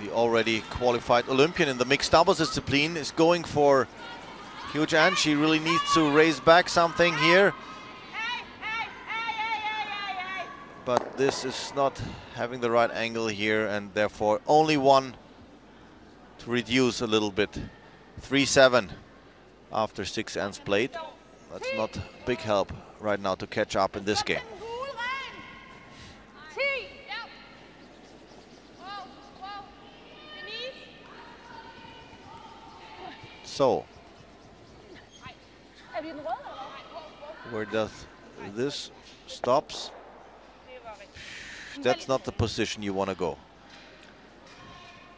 the already qualified Olympian in the mixed doubles discipline, is going for huge end. She really needs to raise back something here. But this is not having the right angle here, and therefore only 1 to reduce a little bit. 3-7 after 6 ends played. that's not big help right now to catch up in this game. So, where does this stops? That's not the position you want to go.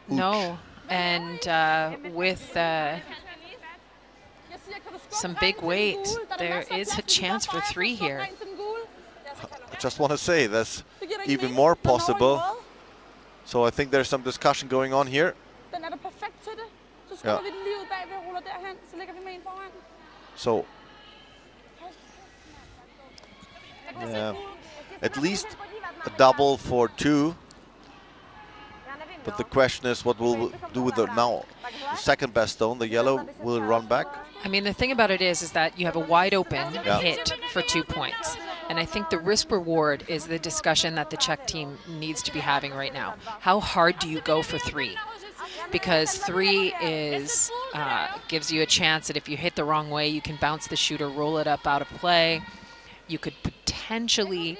No, and with some big weight, there is a chance for 3 here. I just want to say that's even more possible. So I think there's some discussion going on here. Yeah. So, yeah, at least a double for 2. But the question is, what will we do with the now? The second best stone, the yellow, will run back? I mean, the thing about it is that you have a wide open hit for 2 points. And I think the risk reward is the discussion that the Czech team needs to be having right now. How hard do you go for 3? Because 3 is gives you a chance that if you hit the wrong way, you can bounce the shooter, roll it up out of play. You could potentially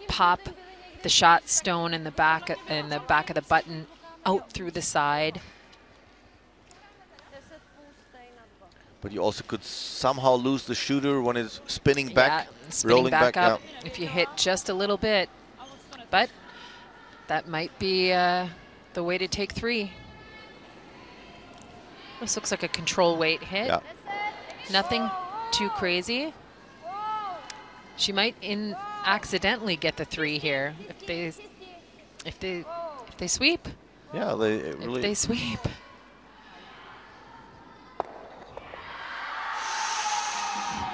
pop the shot stone in the back of the button out through the side. But you also could somehow lose the shooter when it's spinning back, spinning rolling back up. Yeah. If you hit just a little bit, but that might be the way to take 3. This looks like a control weight hit. Yeah. Nothing too crazy. She might accidentally get the 3 here if they sweep. Yeah, if they sweep.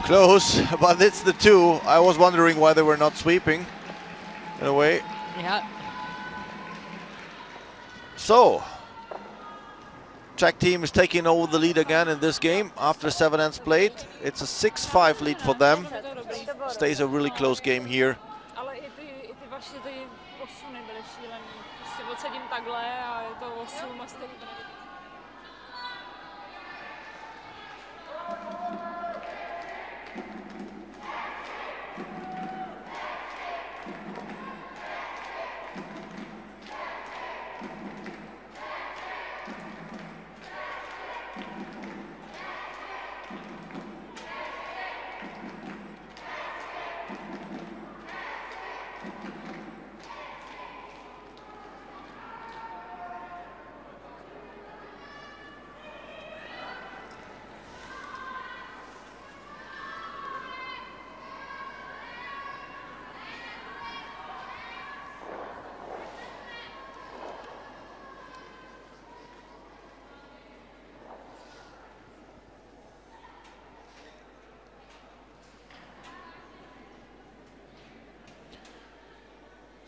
Close, but it's the 2. I was wondering why they were not sweeping in a way. Yeah. So, Czech team is taking over the lead again in this game after 7 ends played. It's a 6-5 lead for them. Stays a really close game here.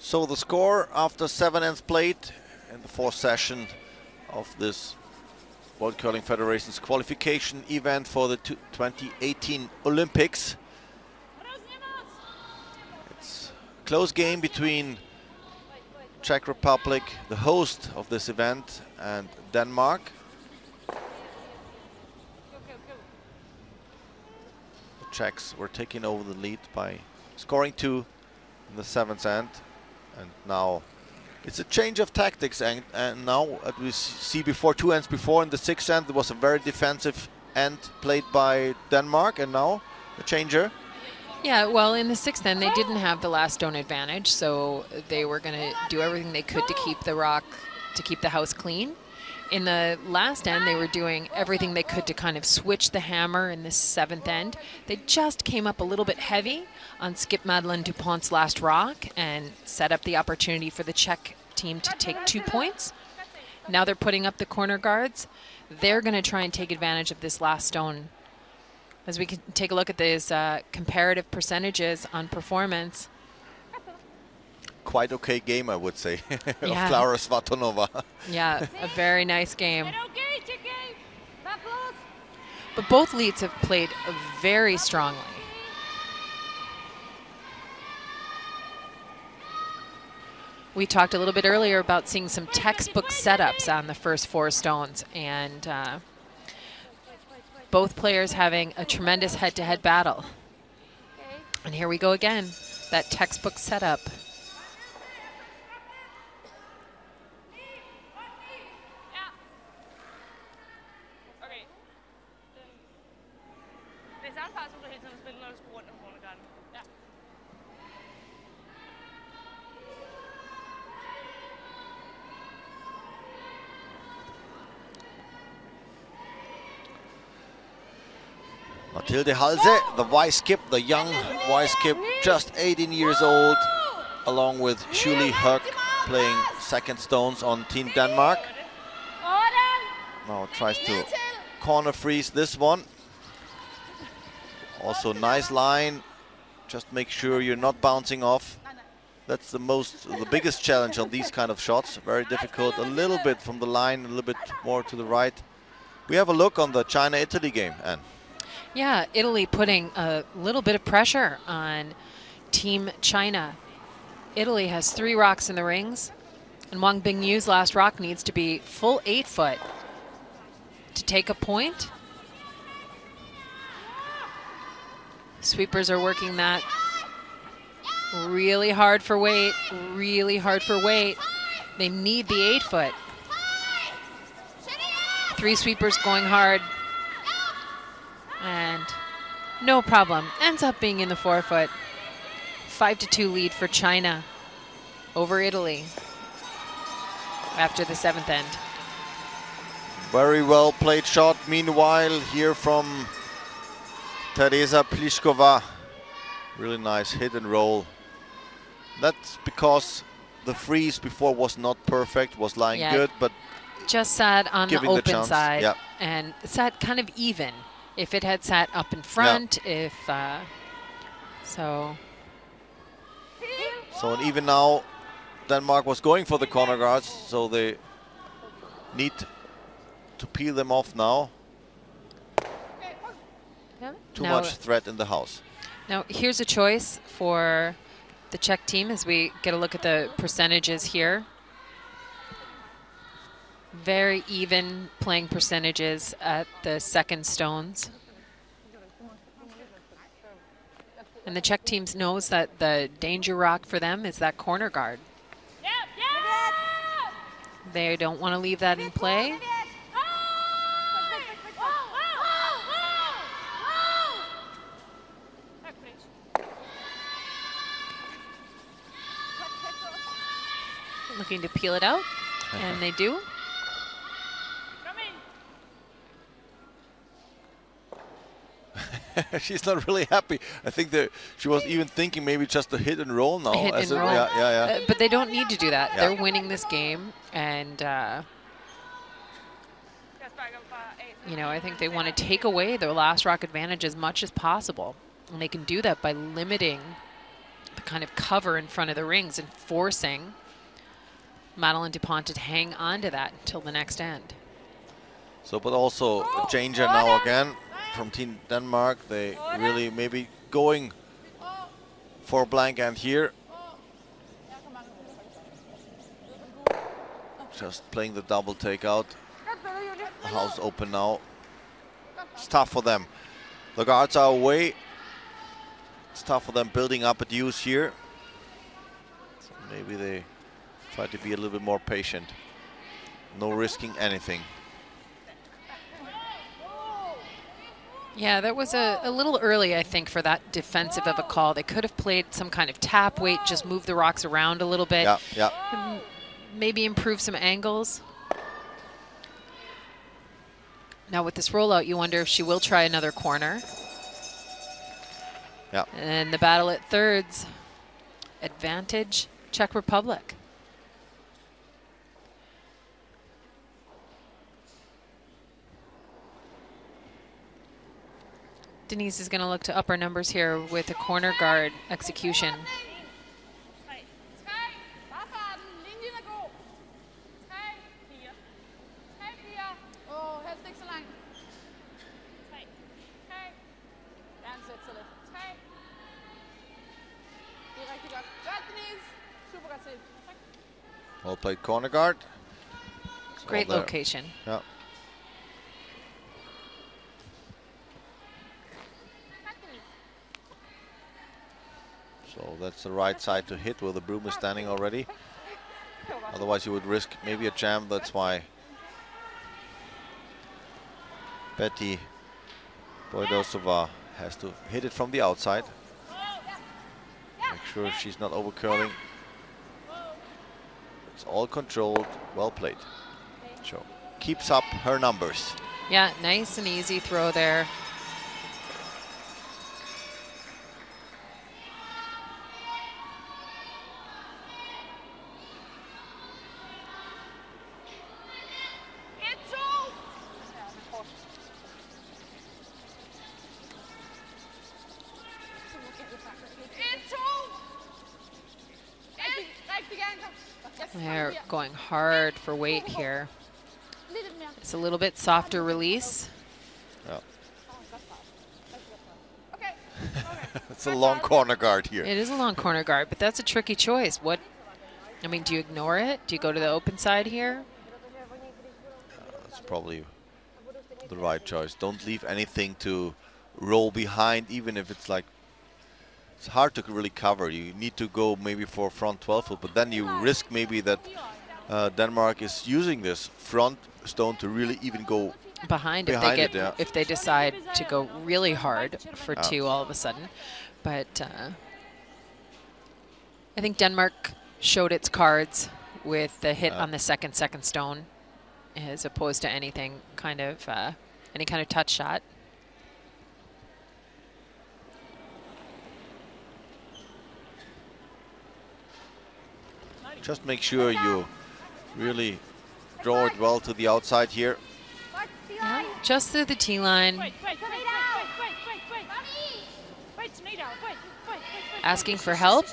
So the score after 7 ends played in the 4th session of this World Curling Federation's qualification event for the 2018 Olympics. It's a close game between Czech Republic, the host of this event, and Denmark. The Czechs were taking over the lead by scoring 2 in the 7th end. And now it's a change of tactics, and now as we see before, 2 ends before in the 6th end there was a very defensive end played by Denmark, and now a changer. Yeah, well, in the 6th end they didn't have the last stone advantage, so they were going to do everything they could to keep the house clean. In the last end, they were doing everything they could to kind of switch the hammer in this 7th end. They just came up a little bit heavy on Skip Madeleine Dupont's last rock and set up the opportunity for the Czech team to take 2 points. Now they're putting up the corner guards. They're going to try and take advantage of this last stone. As we can take a look at these comparative percentages on performance. Quite okay game, I would say, of Yeah. Klara Svatonova. Yeah, a very nice game. But both leads have played very strongly. We talked a little bit earlier about seeing some textbook setups on the first 4 stones, and both players having a tremendous head-to-head battle. And here we go again, that textbook setup. Okay. Det er samme fart, som du hele tiden spiller, når du skal rundt om cornergarden. Ja. Mathilde Halse, the Y-skip, the young Y-skip, just 18 years old, along with Julie Höck, playing second stones on Team Denmark. Now tries to corner freeze this one. Also nice line, just make sure you're not bouncing off. That's the biggest challenge on these kind of shots. Very difficult, a little bit from the line, a little bit more to the right. We have a look on the China-Italy game, Anne. Yeah, Italy putting a little bit of pressure on Team China. Italy has 3 rocks in the rings, and Wang Bingyu's last rock needs to be full 8 foot to take a point. Sweepers are working that really hard for weight, really hard for weight. They need the 8 foot. 3 sweepers going hard. And no problem, ends up being in the 4 foot. 5-2 lead for China over Italy after the 7th end. Very well played shot. Meanwhile, here from Teresa Pliskova. Really nice hit and roll. That's because the freeze before was not perfect, was lying good, but just sat on the open side, yeah, and sat kind of even. If it had sat up in front, yeah. So and even now, Denmark was going for the corner guards, so they need to peel them off now. Too much threat in the house. Now here's a choice for the Czech team as we get a look at the percentages here. Very even playing percentages at the second stones. And the Czech team knows that the danger rock for them is that corner guard. They don't want to leave that in play. Looking to peel it out, and they do. She's not really happy. I think that she was even thinking maybe just a hit and roll now. Hit and roll. Yeah. But they don't need to do that. Yeah. They're winning this game, and you know, I think they want to take away their last rock advantage as much as possible, and they can do that by limiting the kind of cover in front of the rings and forcing Madeline Dupont to hang on to that until the next end. So, but also a danger now again from Team Denmark. They really maybe going for a blank end here. Just playing the double takeout. The house open now. It's tough for them. The guards are away. It's tough for them building up a deuce here. So maybe they try to be a little bit more patient. No risking anything. Yeah, that was a little early, I think, for that defensive of a call. They could have played some kind of tap weight, just move the rocks around a little bit. Yeah. Maybe improve some angles. Now with this rollout, you wonder if she will try another corner. Yeah. And the battle at thirds. Advantage, Czech Republic. Denise is going to look to upper numbers here with a corner guard execution. Well played corner guard. Great location. Yeah. So that's the right side to hit where the broom is standing already. Otherwise you would risk maybe a jam. That's why Betty Boydosova has to hit it from the outside. Make sure she's not over curling. It's all controlled, well played. So keeps up her numbers. Yeah, nice and easy throw there. They're going hard for weight here. It's a little bit softer release. Yeah. It's a long corner guard here. It is a long corner guard, but that's a tricky choice. What, I mean, do you ignore it? Do you go to the open side here? That's probably the right choice. Don't leave anything to roll behind, even if it's like, it's hard to really cover. You need to go maybe for front 12 foot, but then you risk maybe that Denmark is using this front stone to really even go behind if they decide to go really hard for two all of a sudden. But I think Denmark showed its cards with the hit on the second stone, as opposed to anything kind of any kind of touch shot. Just make sure you really draw it well to the outside here. Yeah, just through the tee line. Asking for help.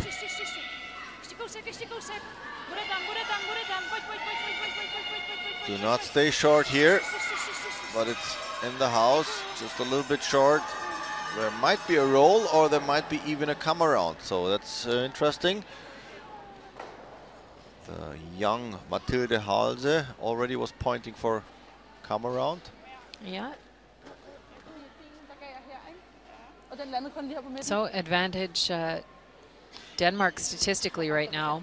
Do not stay short here, but it's in the house, just a little bit short. There might be a roll, or there might be even a come around, so that's interesting. The young Mathilde Halse already was pointing for come around. Yeah. So advantage Denmark statistically right now.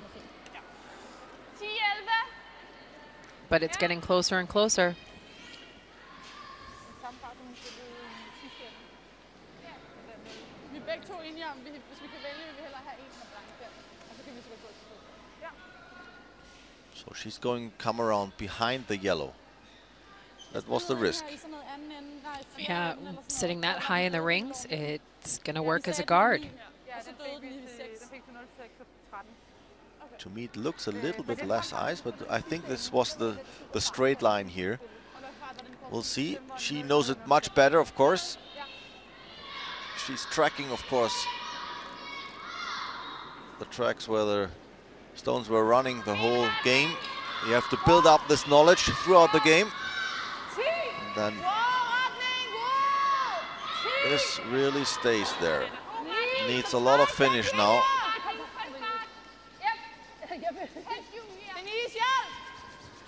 But it's getting closer and closer. So she's going come around behind the yellow. That was the risk. Yeah, sitting that high in the rings, it's going to work as a guard. To me, it looks a little bit less ice, but I think this was the straight line here. We'll see. She knows it much better, of course. She's tracking, of course, the tracks where the stones were running the whole game. You have to build up this knowledge throughout the game. And then this really stays there. Needs a lot of finish now.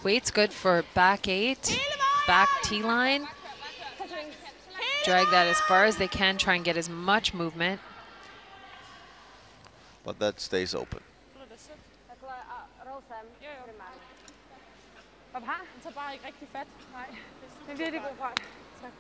Weight's good for back 8, back tee line. Drag that as far as they can, try and get as much movement. But that stays open. Den tager bare ikke rigtig fat. Nej. Det er virkelig god fart. Tak.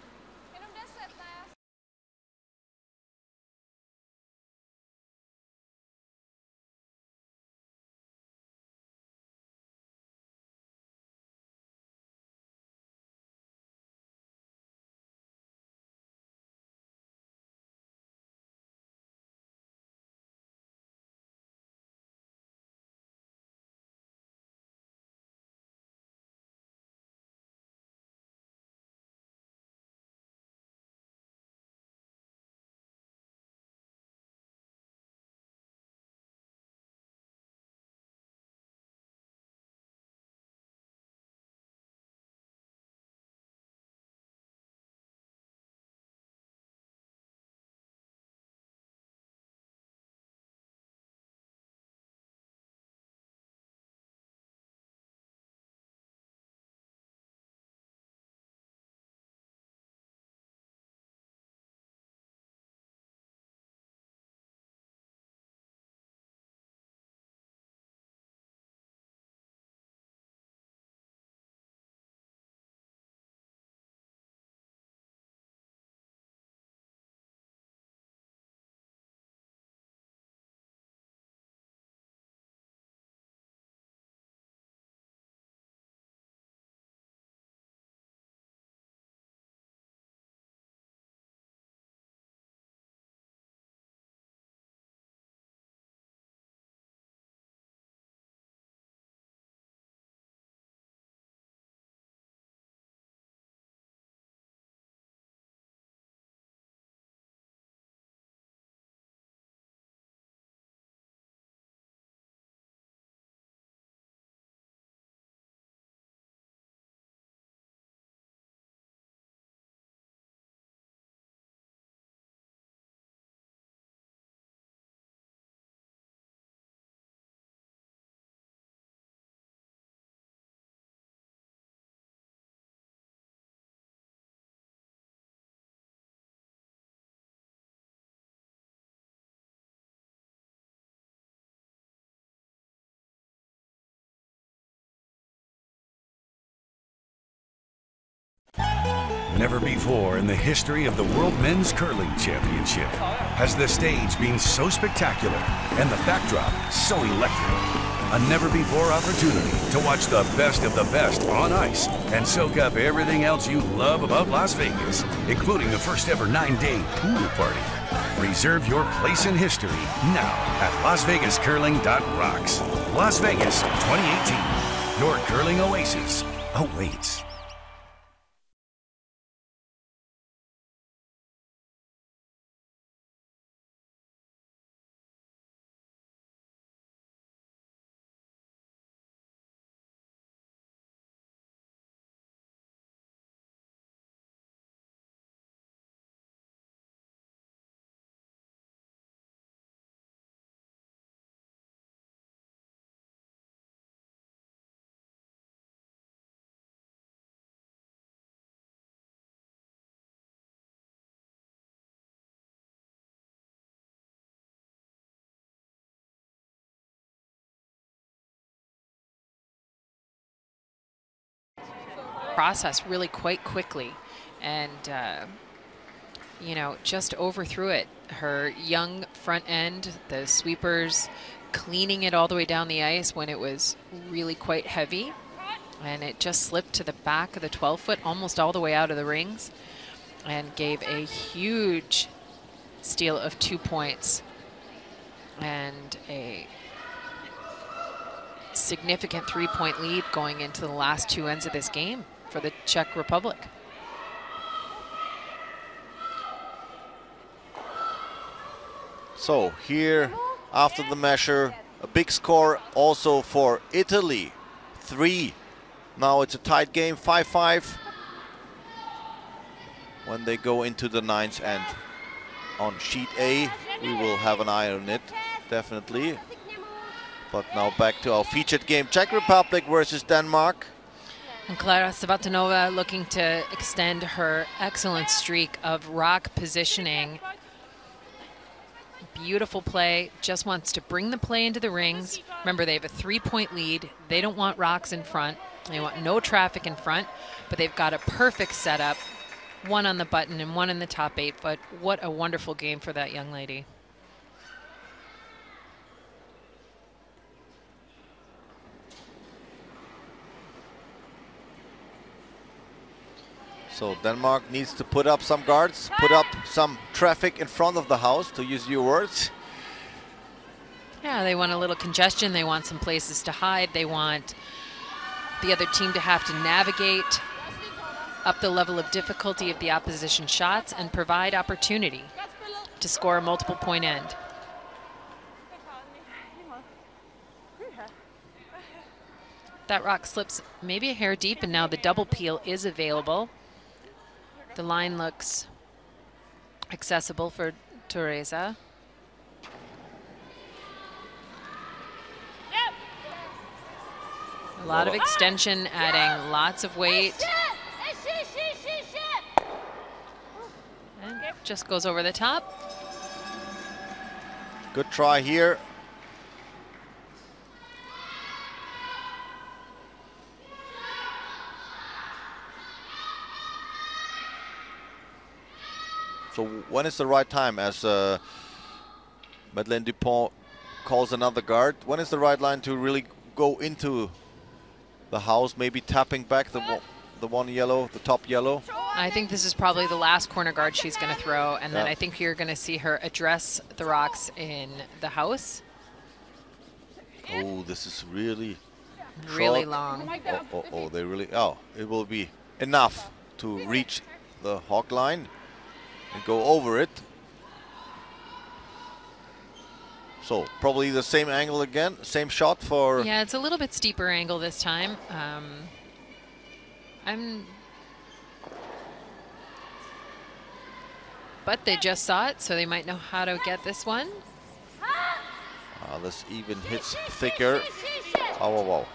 Never before in the history of the World Men's Curling Championship has the stage been so spectacular and the backdrop so electric. A never-before opportunity to watch the best of the best on ice and soak up everything else you love about Las Vegas, including the first ever 9-day pool party. Reserve your place in history now at LasVegasCurling.rocks. Las Vegas 2018. Your curling oasis awaits. Process really quite quickly, and you know, just overthrew it. Her young front end, the sweepers cleaning it all the way down the ice when it was really quite heavy, and it just slipped to the back of the 12-foot almost all the way out of the rings and gave a huge steal of 2 points and a significant 3-point lead going into the last 2 ends of this game for the Czech Republic. So here, after the measure, a big score also for Italy, 3. Now it's a tight game, 5-5. When they go into the 9th end. On sheet A, we will have an eye on it, definitely. But now back to our featured game, Czech Republic versus Denmark. And Klara Savatanova looking to extend her excellent streak of rock positioning. Beautiful play, just wants to bring the play into the rings. Remember, they have a 3-point lead. They don't want rocks in front. They want no traffic in front, but they've got a perfect setup. 1 on the button and 1 in the top 8, but what a wonderful game for that young lady. So Denmark needs to put up some guards, put up some traffic in front of the house, to use your words. Yeah, they want a little congestion. They want some places to hide. They want the other team to have to navigate up the level of difficulty of the opposition shots and provide opportunity to score a multiple point end. That rock slips maybe a hair deep, and now the double peel is available. The line looks accessible for Teresa. A lot of extension, adding lots of weight. And just goes over the top. Good try here. So when is the right time, as Madeleine Dupont calls another guard, when is the right line to really go into the house, maybe tapping back the one yellow, the top yellow? I think this is probably the last corner guard she's going to throw, and then I think you're going to see her address the rocks in the house. Oh, this is really short. Long. Oh, they really, it will be enough to reach the hog line and go over it. So probably the same angle again, same shot for... Yeah, it's a little bit steeper angle this time. But they just saw it, so they might know how to get this one. This even hits thicker. Oh.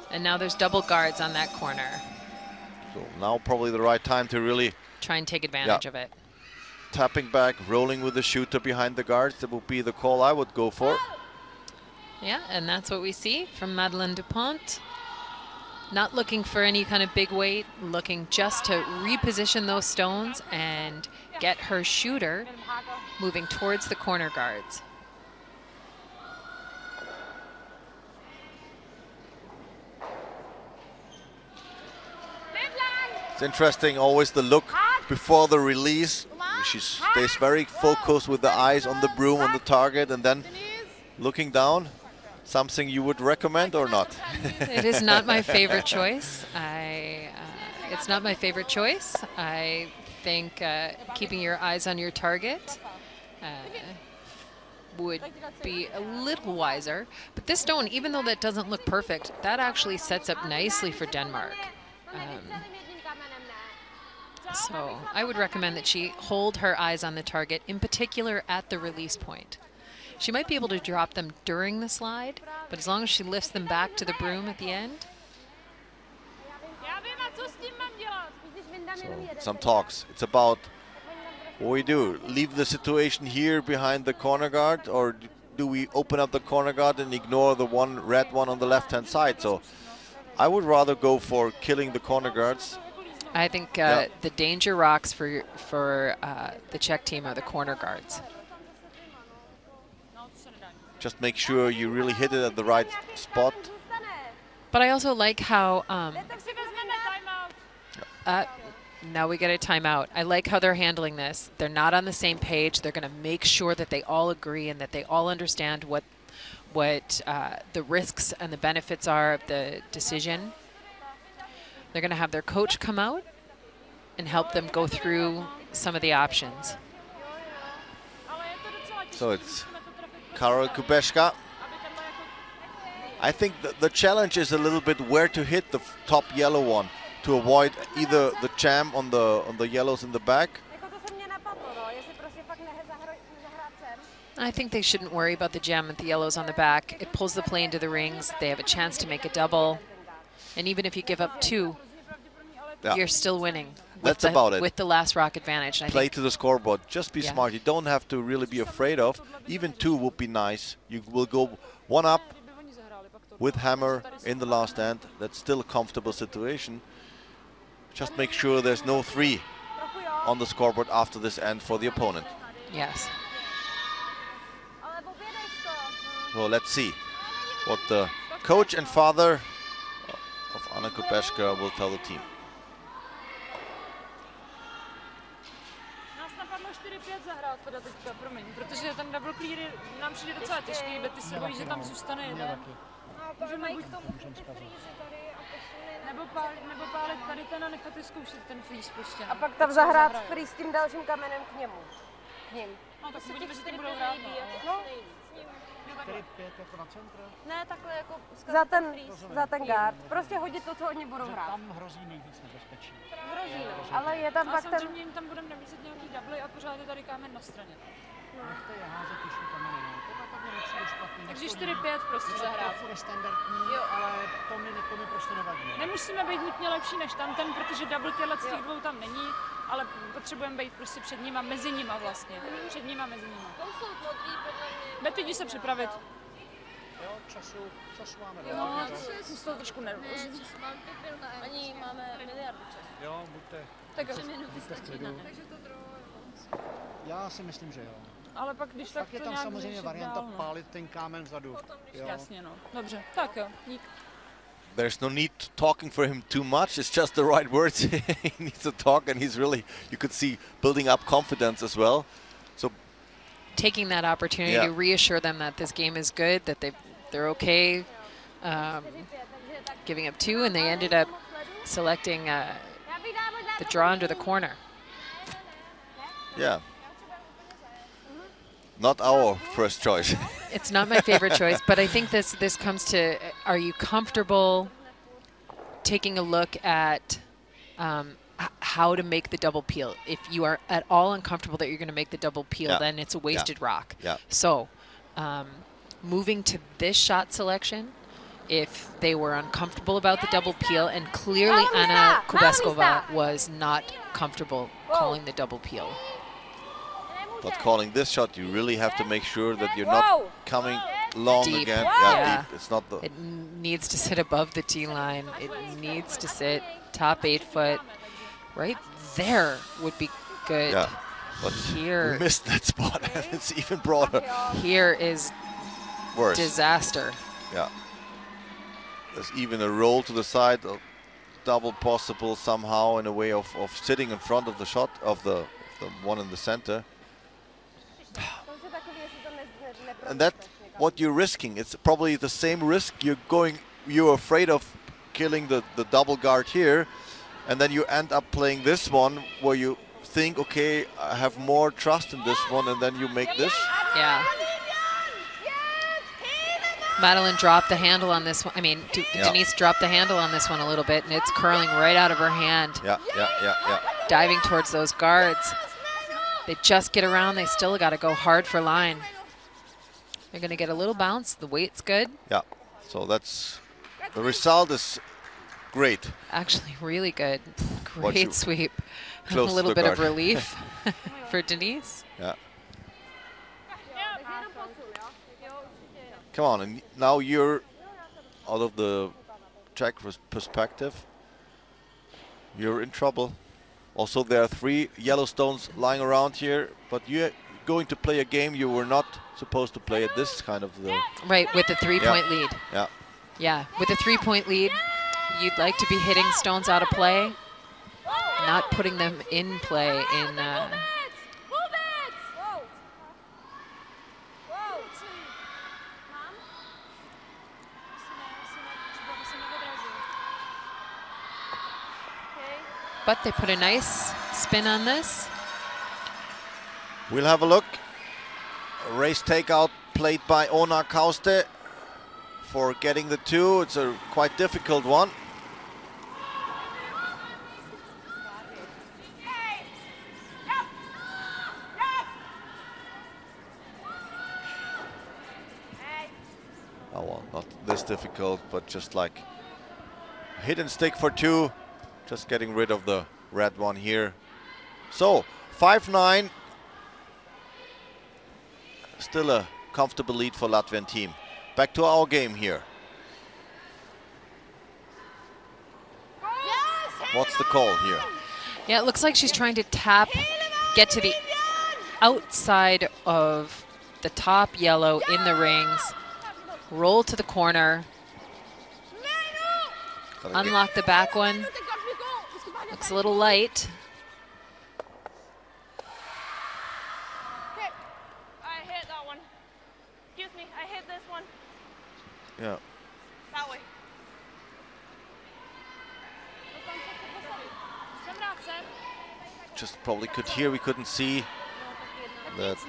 And now there's double guards on that corner. So now probably the right time to really try and take advantage of it. Tapping back, rolling with the shooter behind the guards. That would be the call I would go for. Yeah, and that's what we see from Madeleine Dupont. Not looking for any kind of big weight, looking just to reposition those stones and get her shooter moving towards the corner guards. It's interesting, always the look before the release. She stays very focused with the eyes on the broom, on the target, and then looking down. Something you would recommend or not? It is not my favorite choice. It's not my favorite choice. I think keeping your eyes on your target would be a little wiser. But this stone, even though that doesn't look perfect, that actually sets up nicely for Denmark. So I would recommend that she hold her eyes on the target, in particular at the release point. She might be able to drop them during the slide, but as long as she lifts them back to the broom at the end. So, some talks. It's about what we do. Leave the situation here behind the corner guard, or do we open up the corner guard and ignore the one red one on the left-hand side? So I would rather go for killing the corner guards. I think the danger rocks for the Czech team are the corner guards. Just make sure you really hit it at the right spot. But I also like how now we get a timeout. I like how they're handling this. They're not on the same page. They're going to make sure that they all agree and that they all understand what the risks and the benefits are of the decision. They're going to have their coach come out and help them go through some of the options. So it's Karol Kubeška. I think the challenge is a little bit where to hit the top yellow one to avoid either the jam on the yellows in the back. I think they shouldn't worry about the jam with the yellows on the back. It pulls the play into the rings. They have a chance to make a double. And even if you give up two, you're still winning. That's about it. With the last rock advantage. Play to the scoreboard. Just be smart. You don't have to really be afraid of. Even two would be nice. You will go one up with hammer in the last end. That's still a comfortable situation. Just make sure there's no three on the scoreboard after this end for the opponent. Yes. Well, let's see what the coach and father of Anna Kubeška will tell the team. teda teďka, promiň, protože ten double clear nám přijde docela těžký, Betty se bojí, že tam zůstane jeden. No, mají k tomu ty freezy tady a posuny. Nebo pálit tady ten a nechat vyzkoušet ten freeze prostě. A pak tam zahrát freeze s tím dalším kamenem k němu. K ním. No tak uvidíme, že to budou hrát. No. 4-5 jako na centra? Ne, takhle jako za ten guard. Prostě hodit to, co oni budou hrát. Tam hrozí nejvíc nebezpečí. Hrozí, no. Ale je tam pak ten... samozřejmě jim tam budeme nabízet nějaký double a pořád je tady kámen na straně. Nechte je házet těžší kameny, no. Tohle tak mě nepřijde špatný. Takže 4-5 prostě zahrát. To je standardní, jo. Ale to mi prostě nevadí. Nemusíme být nutně lepší než ten, protože double těchto z těch dvou tam není, ale potřebujeme být prostě před nima, mezi nima vlastně. Před nima, mezi nima. Betty, jdi se připravit. Jo, času máme. Jo, jsem z toho trošku nervózní. Ani máme miliardu času. Jo, buďte. Tak minuty stačí na to. Takže to druhé. Já si myslím, že jo. Ale pak když tak je to tam nějak samozřejmě varianta dál, no. pálit ten kámen vzadu. Jo. Jasně, no. Dobře, tak jo, dík. There's no need talking for him too much. It's just the right words. He needs to talk, and he's really, you could see, building up confidence as well. So taking that opportunity to reassure them that this game is good, that they're okay, giving up two, and they ended up selecting the draw under the corner. Yeah. Not our first choice. It's not my favorite choice, but I think this comes to, are you comfortable taking a look at how to make the double peel? If you are at all uncomfortable that you're going to make the double peel, then it's a wasted rock. Yeah. So moving to this shot selection, if they were uncomfortable about the double peel, and clearly Anna Kubešková was not comfortable calling the double peel. But calling this shot, you really have to make sure that you're not coming long deep. again. Yeah. Yeah, deep. It's not the. It needs to sit above the tee line. It needs to sit top 8 foot. Right there would be good. Yeah, but here we missed that spot, and it's even broader. Here is worse. Disaster. Yeah. There's even a roll to the side, double possible somehow in a way of sitting in front of the shot of the one in the center. And that what you're risking. It's probably the same risk you're afraid of killing the double guard here, and then you end up playing this one where you think, okay, I have more trust in this one, and then you make this. Yeah. Madeline dropped the handle on this one. I mean, Denise dropped the handle on this one a little bit, and it's curling right out of her hand. Yeah. Diving towards those guards. They just get around. They still got to go hard for line. They're going to get a little bounce. The weight's good. Yeah. So that's the result is great. Actually, really good. Great sweep. A little bit of relief for Denise. Yeah. Come on, and now you're out of the Czech perspective. You're in trouble. Also, there are 3 yellow stones lying around here, but you're going to play a game you were not supposed to play at this kind of the. Right, with the 3-point lead. Yeah. Yeah, with a 3-point lead, you'd like to be hitting stones out of play, not putting them in play in. But they put a nice spin on this. We'll have a look. A race takeout played by Ona Kauste for getting the 2. It's a quite difficult one. Oh well, not this difficult, but just like hit and stick for 2. Just getting rid of the red one here. So 5-9. Still a comfortable lead for Latvian team. Back to our game here. What's the call here? Yeah, it looks like she's trying to tap, get to the outside of the top yellow in the rings, roll to the corner, unlock the back one. Looks a little light. Okay, I hit that one. Excuse me, I hit this one. Yeah. That way. Just probably could hear, we couldn't see that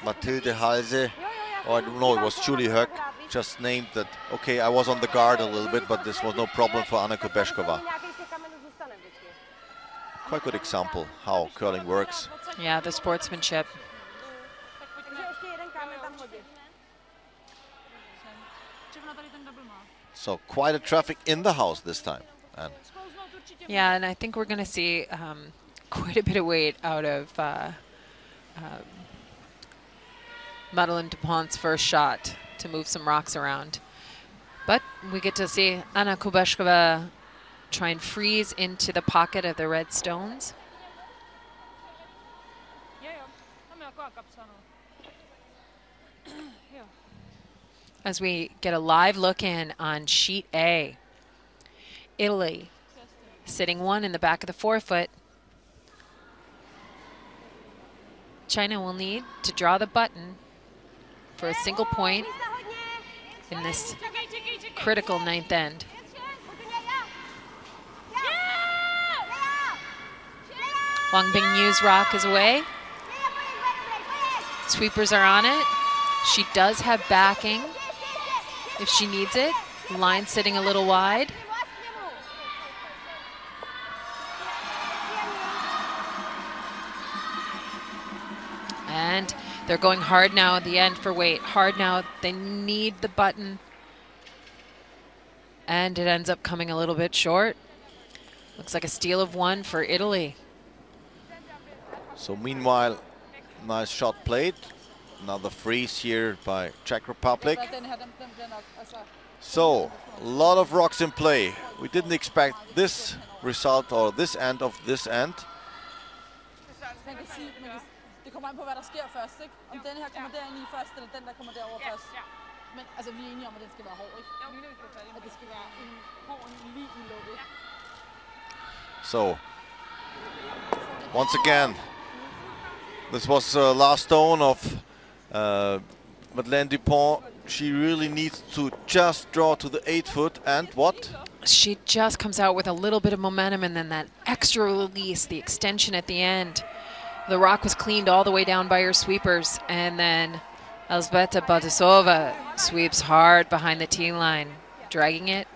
Mathilde Halse, or I don't know, it was Julie Höck, just named that, okay, I was on the guard a little bit, but this was no problem for Anna Kubešková. Quite good example how curling works. Yeah, the sportsmanship. So quite a traffic in the house this time. And yeah, and I think we're going to see quite a bit of weight out of Madeleine Dupont's first shot to move some rocks around. But we get to see Anna Kubešková try and freeze into the pocket of the red stones. As we get a live look in on sheet A, Italy sitting 1 in the back of the 4-foot. China will need to draw the button for a single point in this critical 9th end. Wang Bingyu's rock is away. Sweepers are on it. She does have backing if she needs it. Line sitting a little wide. And they're going hard now at the end for weight. Hard now. They need the button. And it ends up coming a little bit short. Looks like a steal of 1 for Italy. so meanwhile, nice shot played. Another freeze here by Czech Republic. So, a lot of rocks in play. We didn't expect this result or this end of this end. Det kommer an på, hvad der sker først, ikke? Om den her kommer derind i først, eller den, der kommer derover først. Men altså, vi er enige om, at den skal være hård, ikke? At det skal være en hård lige i lukket. So, once again, this was the last stone of Madeleine Dupont. She really needs to just draw to the 8 foot, and what? She just comes out with a little bit of momentum, and then that extra release, the extension at the end. The rock was cleaned all the way down by her sweepers, and then Elzbieta Botasova sweeps hard behind the tee line, dragging it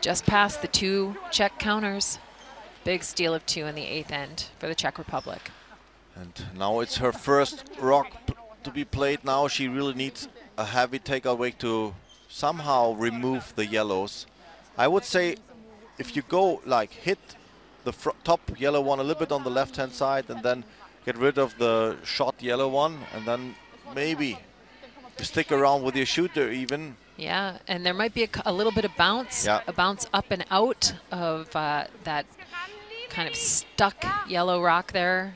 just past the 2 Czech counters. Big steal of 2 in the 8th end for the Czech Republic. And now it's her first rock to be played. Now she really needs a heavy takeout wake to somehow remove the yellows. I would say if you go like hit the top yellow one a little bit on the left hand side and then get rid of the shot yellow one, and then maybe you stick around with your shooter even. Yeah, and there might be a little bit of bounce, a bounce up and out of that kind of stuck yellow rock there.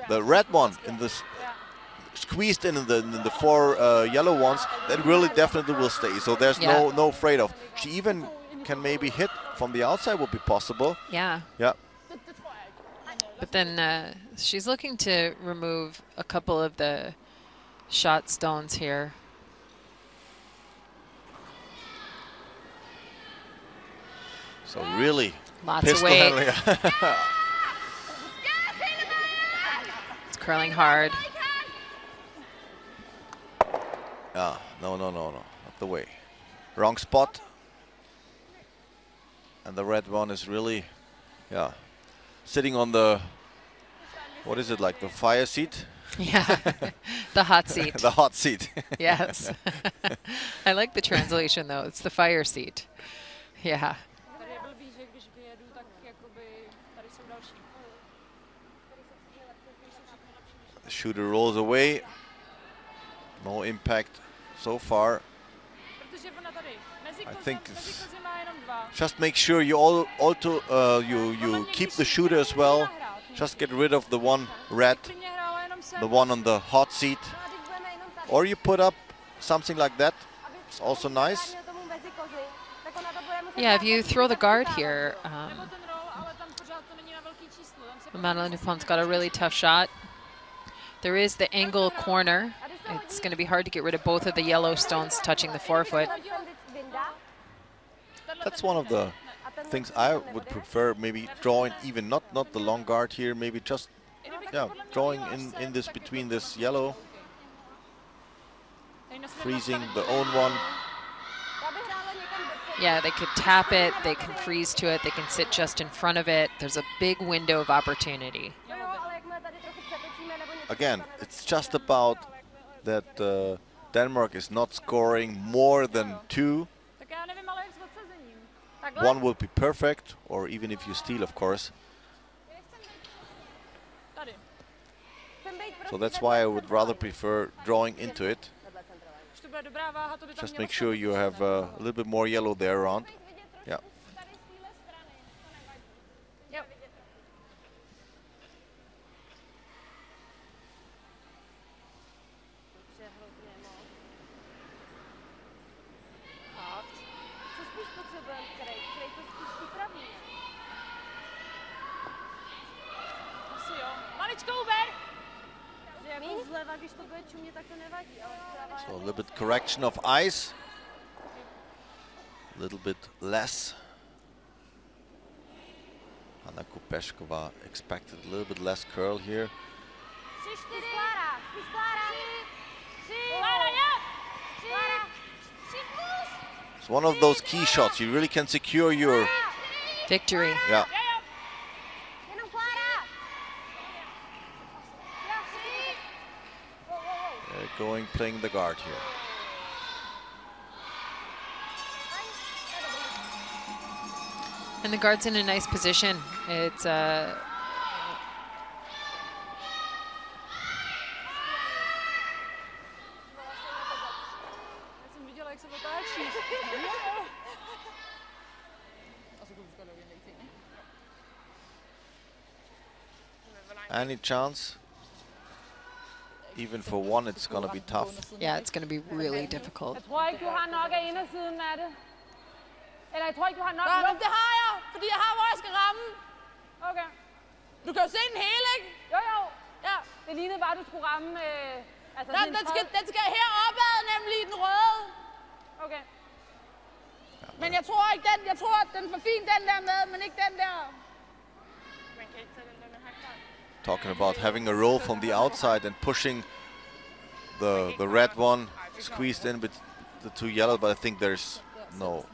The red one in this squeezed in the 4 yellow ones, that really definitely will stay. So there's no afraid of. She even can maybe hit from the outside, would be possible. Yeah. Yeah. But then she's looking to remove a couple of the shot stones here. So really, lots of weight. It's curling hard. No, not the way. Wrong spot. And the red one is really, sitting on the, what is it, like the fire seat? Yeah, the hot seat. The hot seat. Yes. I like the translation though, it's the fire seat. Yeah. The shooter rolls away. No impact so far. I think just make sure you you keep the shooter as well. Just get rid of the one red, the one on the hot seat, or you put up something like that. It's also nice. Yeah, if you throw the guard here, Madeleine Dupont's got a really tough shot. There is the angle corner. It's going to be hard to get rid of both of the yellow stones touching the 4-foot. That's one of the things I would prefer, maybe drawing even not the long guard here, maybe just drawing in this between this yellow, freezing the own one. Yeah, they could tap it, they can freeze to it, they can sit just in front of it. There's a big window of opportunity. Again, it's just about that Denmark is not scoring more than 2. 1 will be perfect, or even if you steal, of course. So that's why I would rather prefer drawing into it. Just make sure you have a little bit more yellow there around. Yeah. So a little bit correction of ice, a little bit less. Anna Kupeshkova expected a little bit less curl here. It's one of those key shots. You really can secure your victory. Yeah. Playing the guard here. And the guard's in a nice position. It's Any chance? Even for one, it's going to be tough. Yeah, it's going to be really difficult. Jeg tror ikke, du har nok af indersiden af det. Eller jeg tror ikke, du har nok. Nå, det har jeg, fordi jeg har, hvor jeg skal ramme. Okay. Du kan jo se den hele, ikke? Jo, jo. Ja. Det lignede bare, du skulle ramme... altså nej, den skal heropad, nemlig den røde. Okay. Men jeg tror ikke den. Jeg tror, den er for fin, den der med, men ikke den der. Man kan ikke tage den der med hakklart. Talking about having a roll from the outside and pushing the red one squeezed in with the two yellow, but I think there's no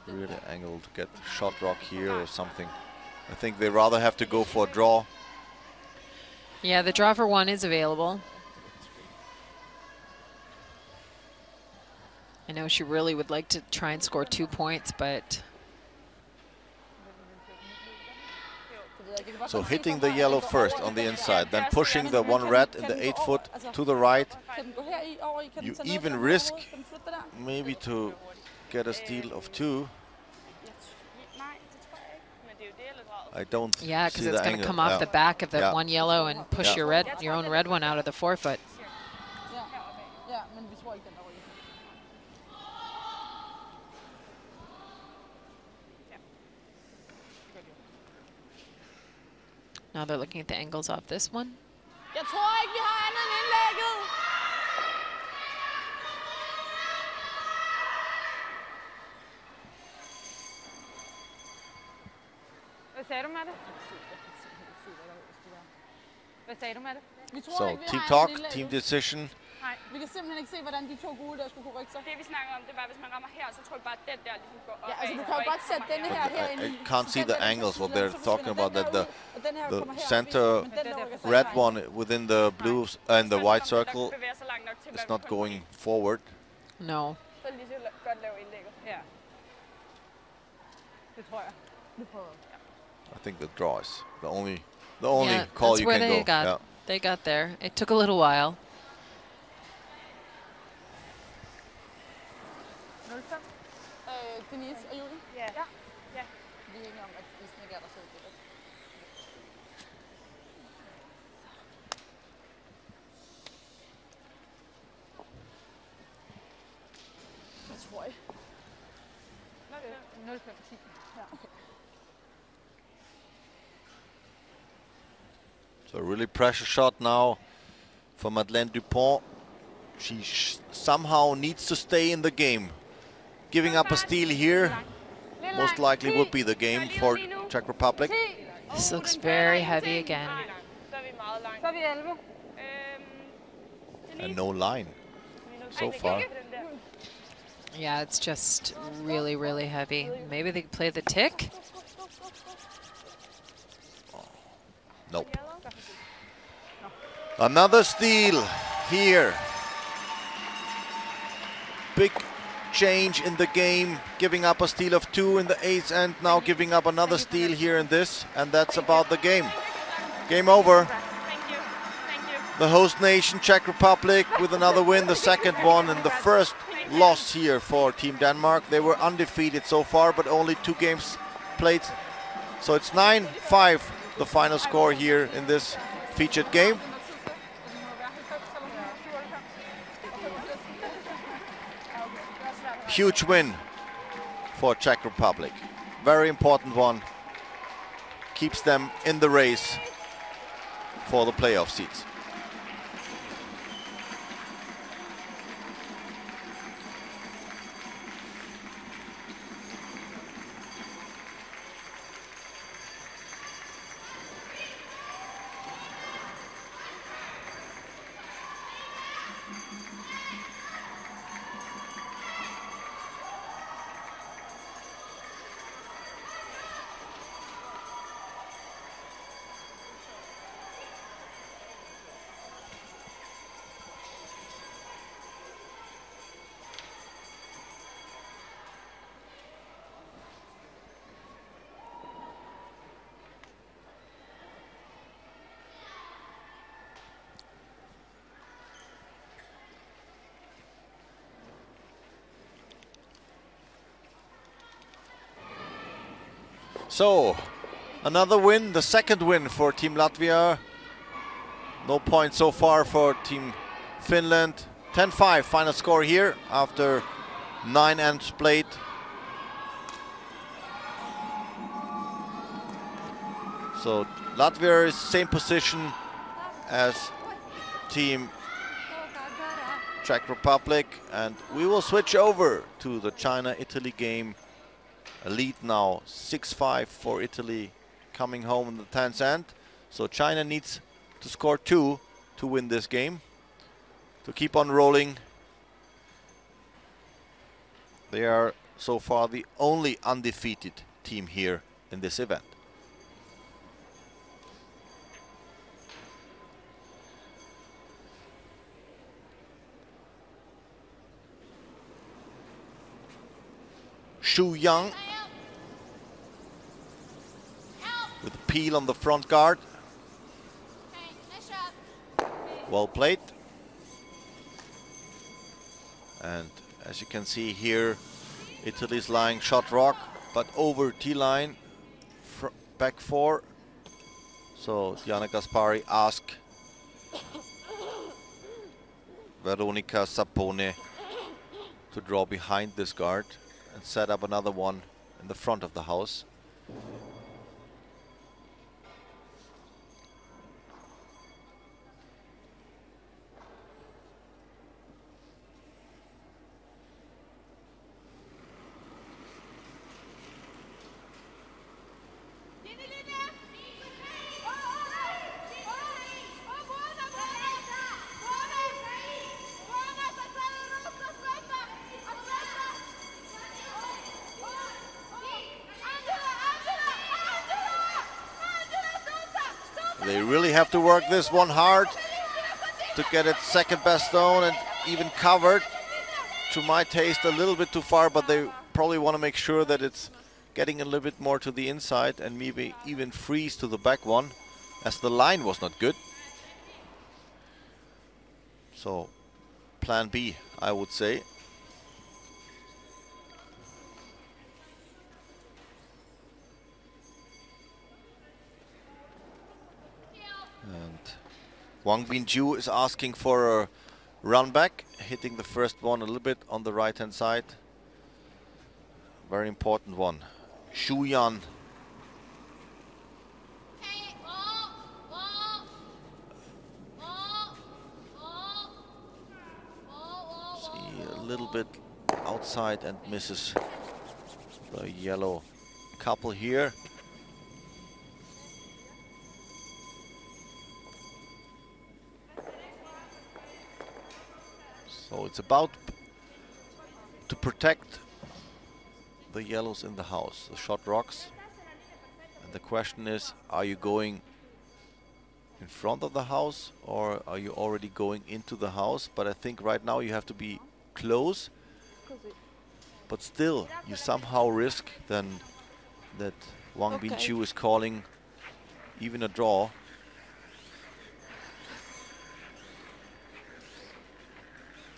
really angle to get shot rock here or something. I think they rather have to go for a draw. Yeah, the draw for one is available. I know she really would like to try and score 2 points, but... So hitting the yellow first on the inside, then pushing the one red in the 8-foot to the right. You even risk maybe to get a steal of 2. I don't Yeah, because see it's the going to angle. come off the back of the one yellow and push Yeah. your own red one out of the 4-foot. Now they're looking at the angles off this one. Jeg tror ikke, vi har andet end indlægget. Hvad sagde du med det? Hvad sagde du med det? Vi tror So ikke, vi team har talk, andet end team indlægget. decision. Nej, vi kan simpelthen ikke se, hvordan de to gule der skulle kunne rykke sig. Det vi snakker om, det var, hvis man rammer her, så tror jeg bare, at den der ligesom går op. Ja, altså du kan jo godt sætte denne her herinde. I can't see the angles. What they're talking about, that the center red one within the blue and the white circle is not going forward. No. Så lige så godt lave indlægget. Ja. Det tror jeg. Nu prøver jeg. I think the draw is the only Yeah, call that's you where can they go. got. Yeah. They got there. It took a little while. Denise og Julie? Ja. Ja. Vi er enige om, at hvis den ikke er der, så er det det. Hvad tror I? 0,5-10. Ja, okay. So a really pressure shot now for Madeleine Dupont. She somehow needs to stay in the game. Giving up a steal here most likely would be the game for Czech Republic. This looks very heavy again. Så er vi meget langt. Så er vi 11. And no line so far. Yeah, it's just really, really heavy. Maybe they could play the tick? Nope. Another steal here. Big change in the game, giving up a steal of 2 in the 8th and now giving up another steal here in this, and that's about the game. Game over. Thank you. Thank you. The host nation, Czech Republic, with another win, the second one and the first loss here for Team Denmark. They were undefeated so far, but only 2 games played. So it's 9-5, the final score here in this featured game. Huge win for Czech Republic. Very important one. Keeps them in the race for the playoff seats. So, another win, the second win for Team Latvia. No points so far for Team Finland. 10-5 final score here after 9 ends played. So Latvia is same position as Team Czech Republic, and we will switch over to the China-Italy game. A lead now, 6-5 for Italy, coming home in the 10th end. So China needs to score 2 to win this game, to keep on rolling. They are so far the only undefeated team here in this event. Xu Yang with a peel on the front guard. Well played. And as you can see here, Italy's lying shot rock, but over T-line, back 4. So Diana Gaspari asked Veronica Sapone to draw behind this guard and set up another one in the front of the house. They really have to work this one hard to get it second best zone and even covered. To my taste, a little bit too far, but they probably want to make sure that it's getting a little bit more to the inside and maybe even freeze to the back one, as the line was not good. So, plan B, I would say. And Wang Binju is asking for a run back, hitting the first one a little bit on the right hand side. Very important one. Xu Yan. See a little bit outside and misses the yellow couple here. So it's about to protect the yellows in the house, the shot rocks. And the question is, are you going in front of the house or are you already going into the house? But I think right now you have to be close. But still, you somehow risk then that Wang Binchu is calling even a draw.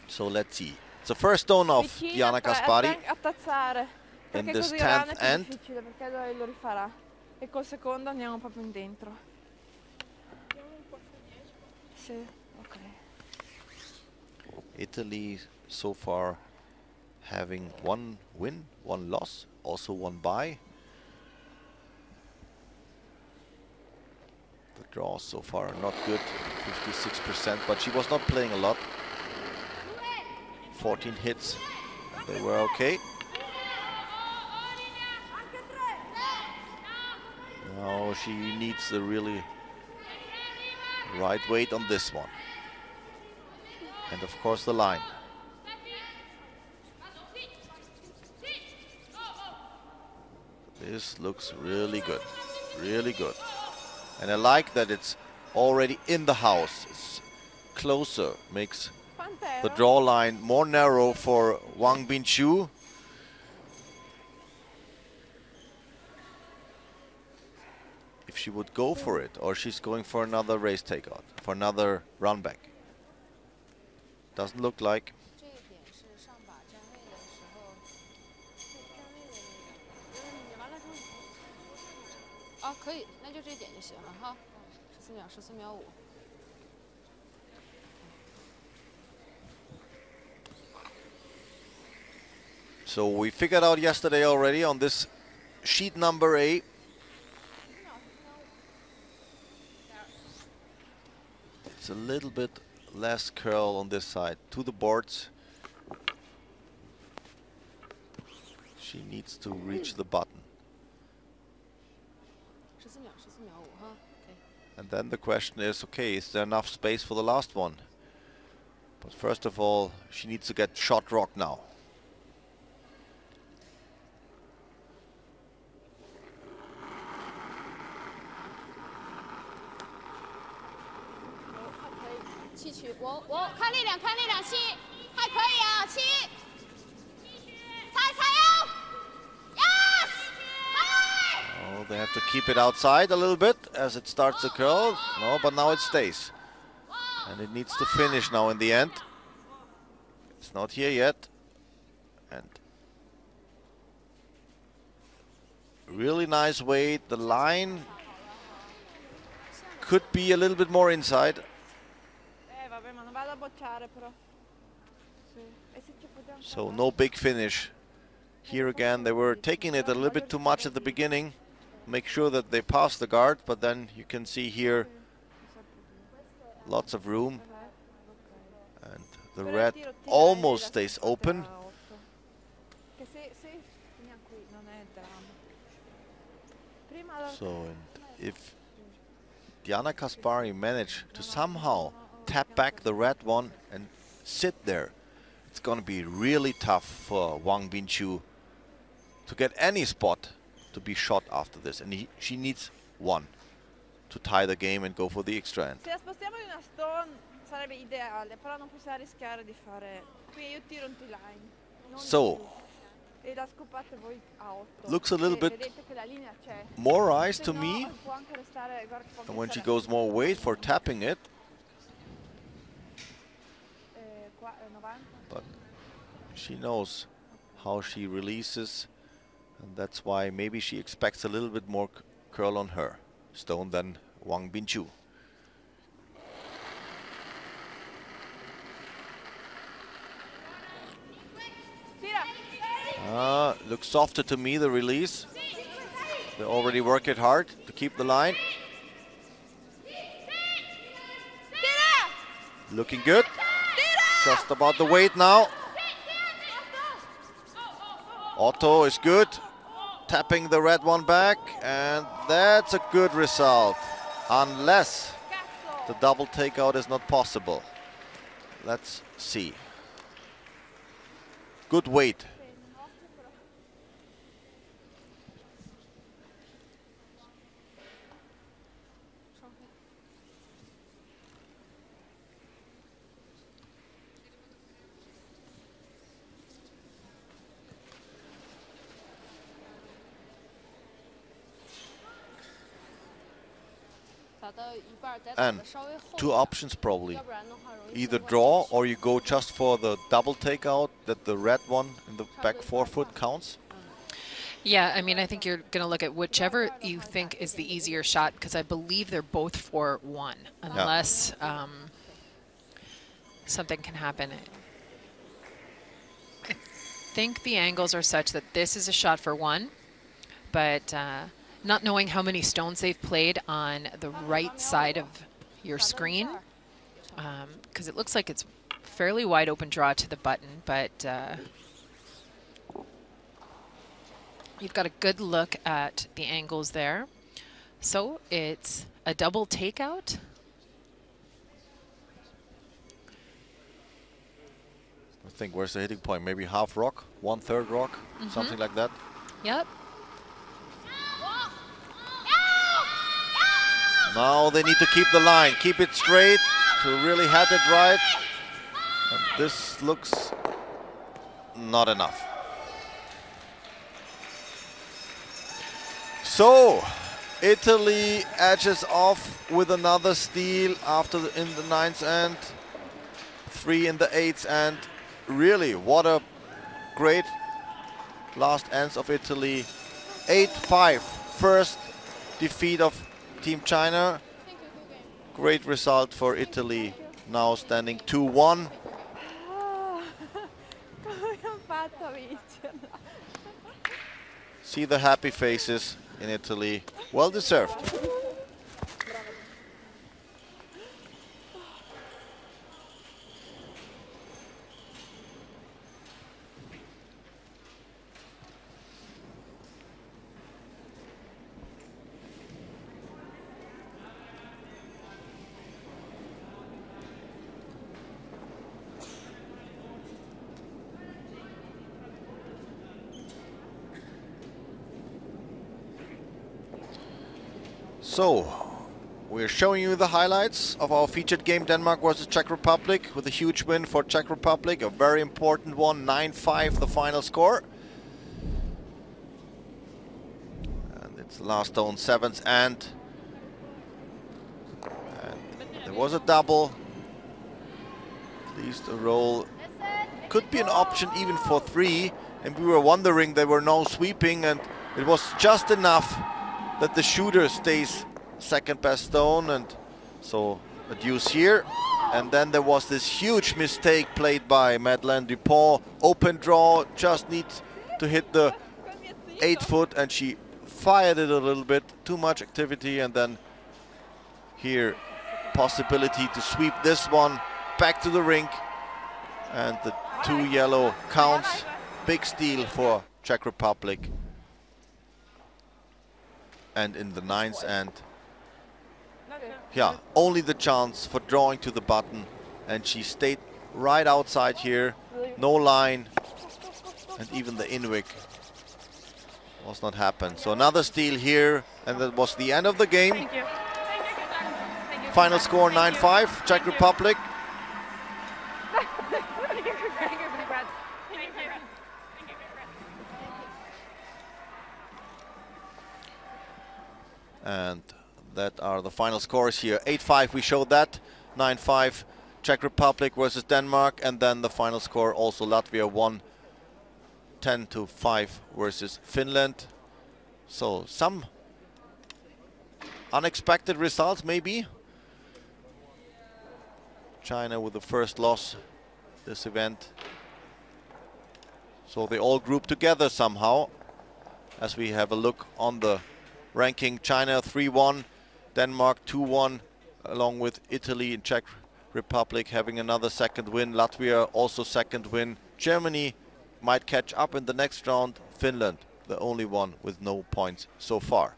So let's see. It's the first stone of Diana Gaspari in this 10th end. Perché lui lo rifarà. E col secondo andiamo proprio in dentro. Sì, ok. Italy so far having 1 win, 1 loss, also 1 bye. The draws so far are not good, 56%, but she was not playing a lot. 14 hits, they were okay. Now she needs the really right weight on this one. And of course the line. This looks really good, really good. And I like that it's already in the house. It's closer, makes the draw line more narrow for Wang Binchu. If she would go for it, or she's going for another race takeout, for another run back. Doesn't look like. 好，可以，那就这点就行了哈。14秒，14秒5。So we figured out yesterday already on this sheet number A. It's a little bit less curl on this side to the boards. She needs to reach the button. 14秒，14秒5哈。And then the question is, okay, is there enough space for the last one? But first of all, she needs to get shot rock now. Oh, they have to keep it outside a little bit as it starts to curl. No, but now it stays. And it needs to finish now in the end. It's not here yet. And really nice weight. The line could be a little bit more inside. Vabbè, ma non vado a bocciare però. So no big finish. Here again, they were taking it a little bit too much at the beginning. Make sure that they pass the guard, but then you can see here lots of room. And the red almost stays open. So and if Diana Kaspari managed to somehow tap back the red one and sit there, it's going to be really tough for Wang Binchu to get any spot to be shot after this. And she needs one to tie the game and go for the extra end. Se la spostiamo di una stone sarebbe ideale, però non possiamo rischiare di fare. Qui io tiro un T-line. So, e la scopate voi a 8. Looks a little bit more ice to me. And when she goes more weight for tapping it. But she knows how she releases, and that's why maybe she expects a little bit more curl on her stone than Wang Binchu. Looks softer to me, the release. They already work it hard to keep the line. Looking good. Just about the weight now. Otto is good. Tapping the red one back, and that's a good result. Unless the double takeout is not possible. Let's see. Good weight. And two options probably. Either draw or you go just for the double takeout that the red one in the back forefoot counts. Yeah, I mean, I think you're going to look at whichever you think is the easier shot, because I believe they're both for 1, unless something can happen. I think the angles are such that this is a shot for 1, but not knowing how many stones they've played on the right side of your screen, because it looks like it's fairly wide open draw to the button, but you've got a good look at the angles there. So it's a double takeout. I think where's the hitting point? Maybe half rock, 1/3 rock, something like that. Yep. Now they need to keep the line, keep it straight to really hit it right. And this looks not enough. So Italy edges off with another steal after in the 9th end, 3 in the 8th end. Really, what a great last ends of Italy. 8-5, first defeat of Team China. Great result for Italy, now standing 2-1. See the happy faces in Italy, well deserved. So, we're showing you the highlights of our featured game, Denmark versus Czech Republic, with a huge win for Czech Republic, a very important one, 9-5 the final score. And it's last on 7th and there was a double, at least a roll. Could be an option even for 3, and we were wondering, there were no sweeping, and it was just enough that the shooter stays second best stone, and so a deuce here. And then there was this huge mistake played by Madeleine Dupont. Open draw, just needs to hit the 8-foot, and she fired it a little bit, too much activity, and then here possibility to sweep this one back to the rink, and the 2 yellow counts. Big steal for Czech Republic. And in the 9th and yeah, only the chance for drawing to the button, and she stayed right outside here, no line, and even the in-wick was not happen. So another steal here, and that was the end of the game. Thank you. Final score 9-5, Czech Republic. And that are the final scores here. 8-5, we showed that. 9-5, Czech Republic versus Denmark. And then the final score also Latvia won 10-5 versus Finland. So some unexpected results maybe. China with the first loss this event. So they all group together somehow. As we have a look on the ranking, China 3-1, Denmark 2-1, along with Italy and Czech Republic having another second win. Latvia also second win. Germany might catch up in the next round. Finland, the only one with no points so far.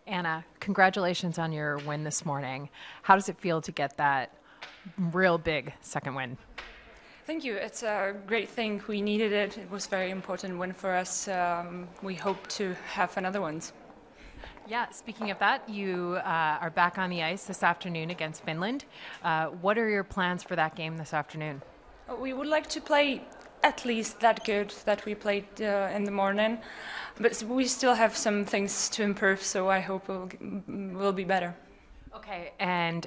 Anna, congratulations on your win this morning. How does it feel to get that real big second win? Thank you. It's a great thing. We needed it. It was a very important win for us. We hope to have another ones. Yeah, speaking of that, you are back on the ice this afternoon against Finland. What are your plans for that game this afternoon? We would like to play at least that good that we played in the morning, but we still have some things to improve, so I hope we'll be better. Okay, and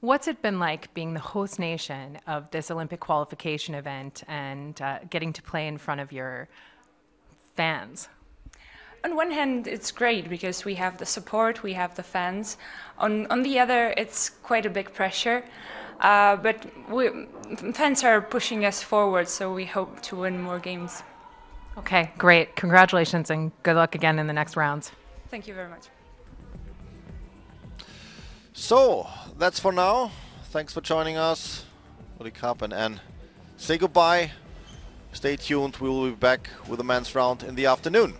what's it been like being the host nation of this Olympic qualification event and getting to play in front of your fans? On one hand, it's great because we have the support, we have the fans. On the other, it's quite a big pressure, but fans are pushing us forward, so we hope to win more games. Okay, great. Congratulations and good luck again in the next rounds. Thank you very much. So, that's for now. Thanks for joining us. World Cup and Anne. Say goodbye. Stay tuned. We will be back with the men's round in the afternoon.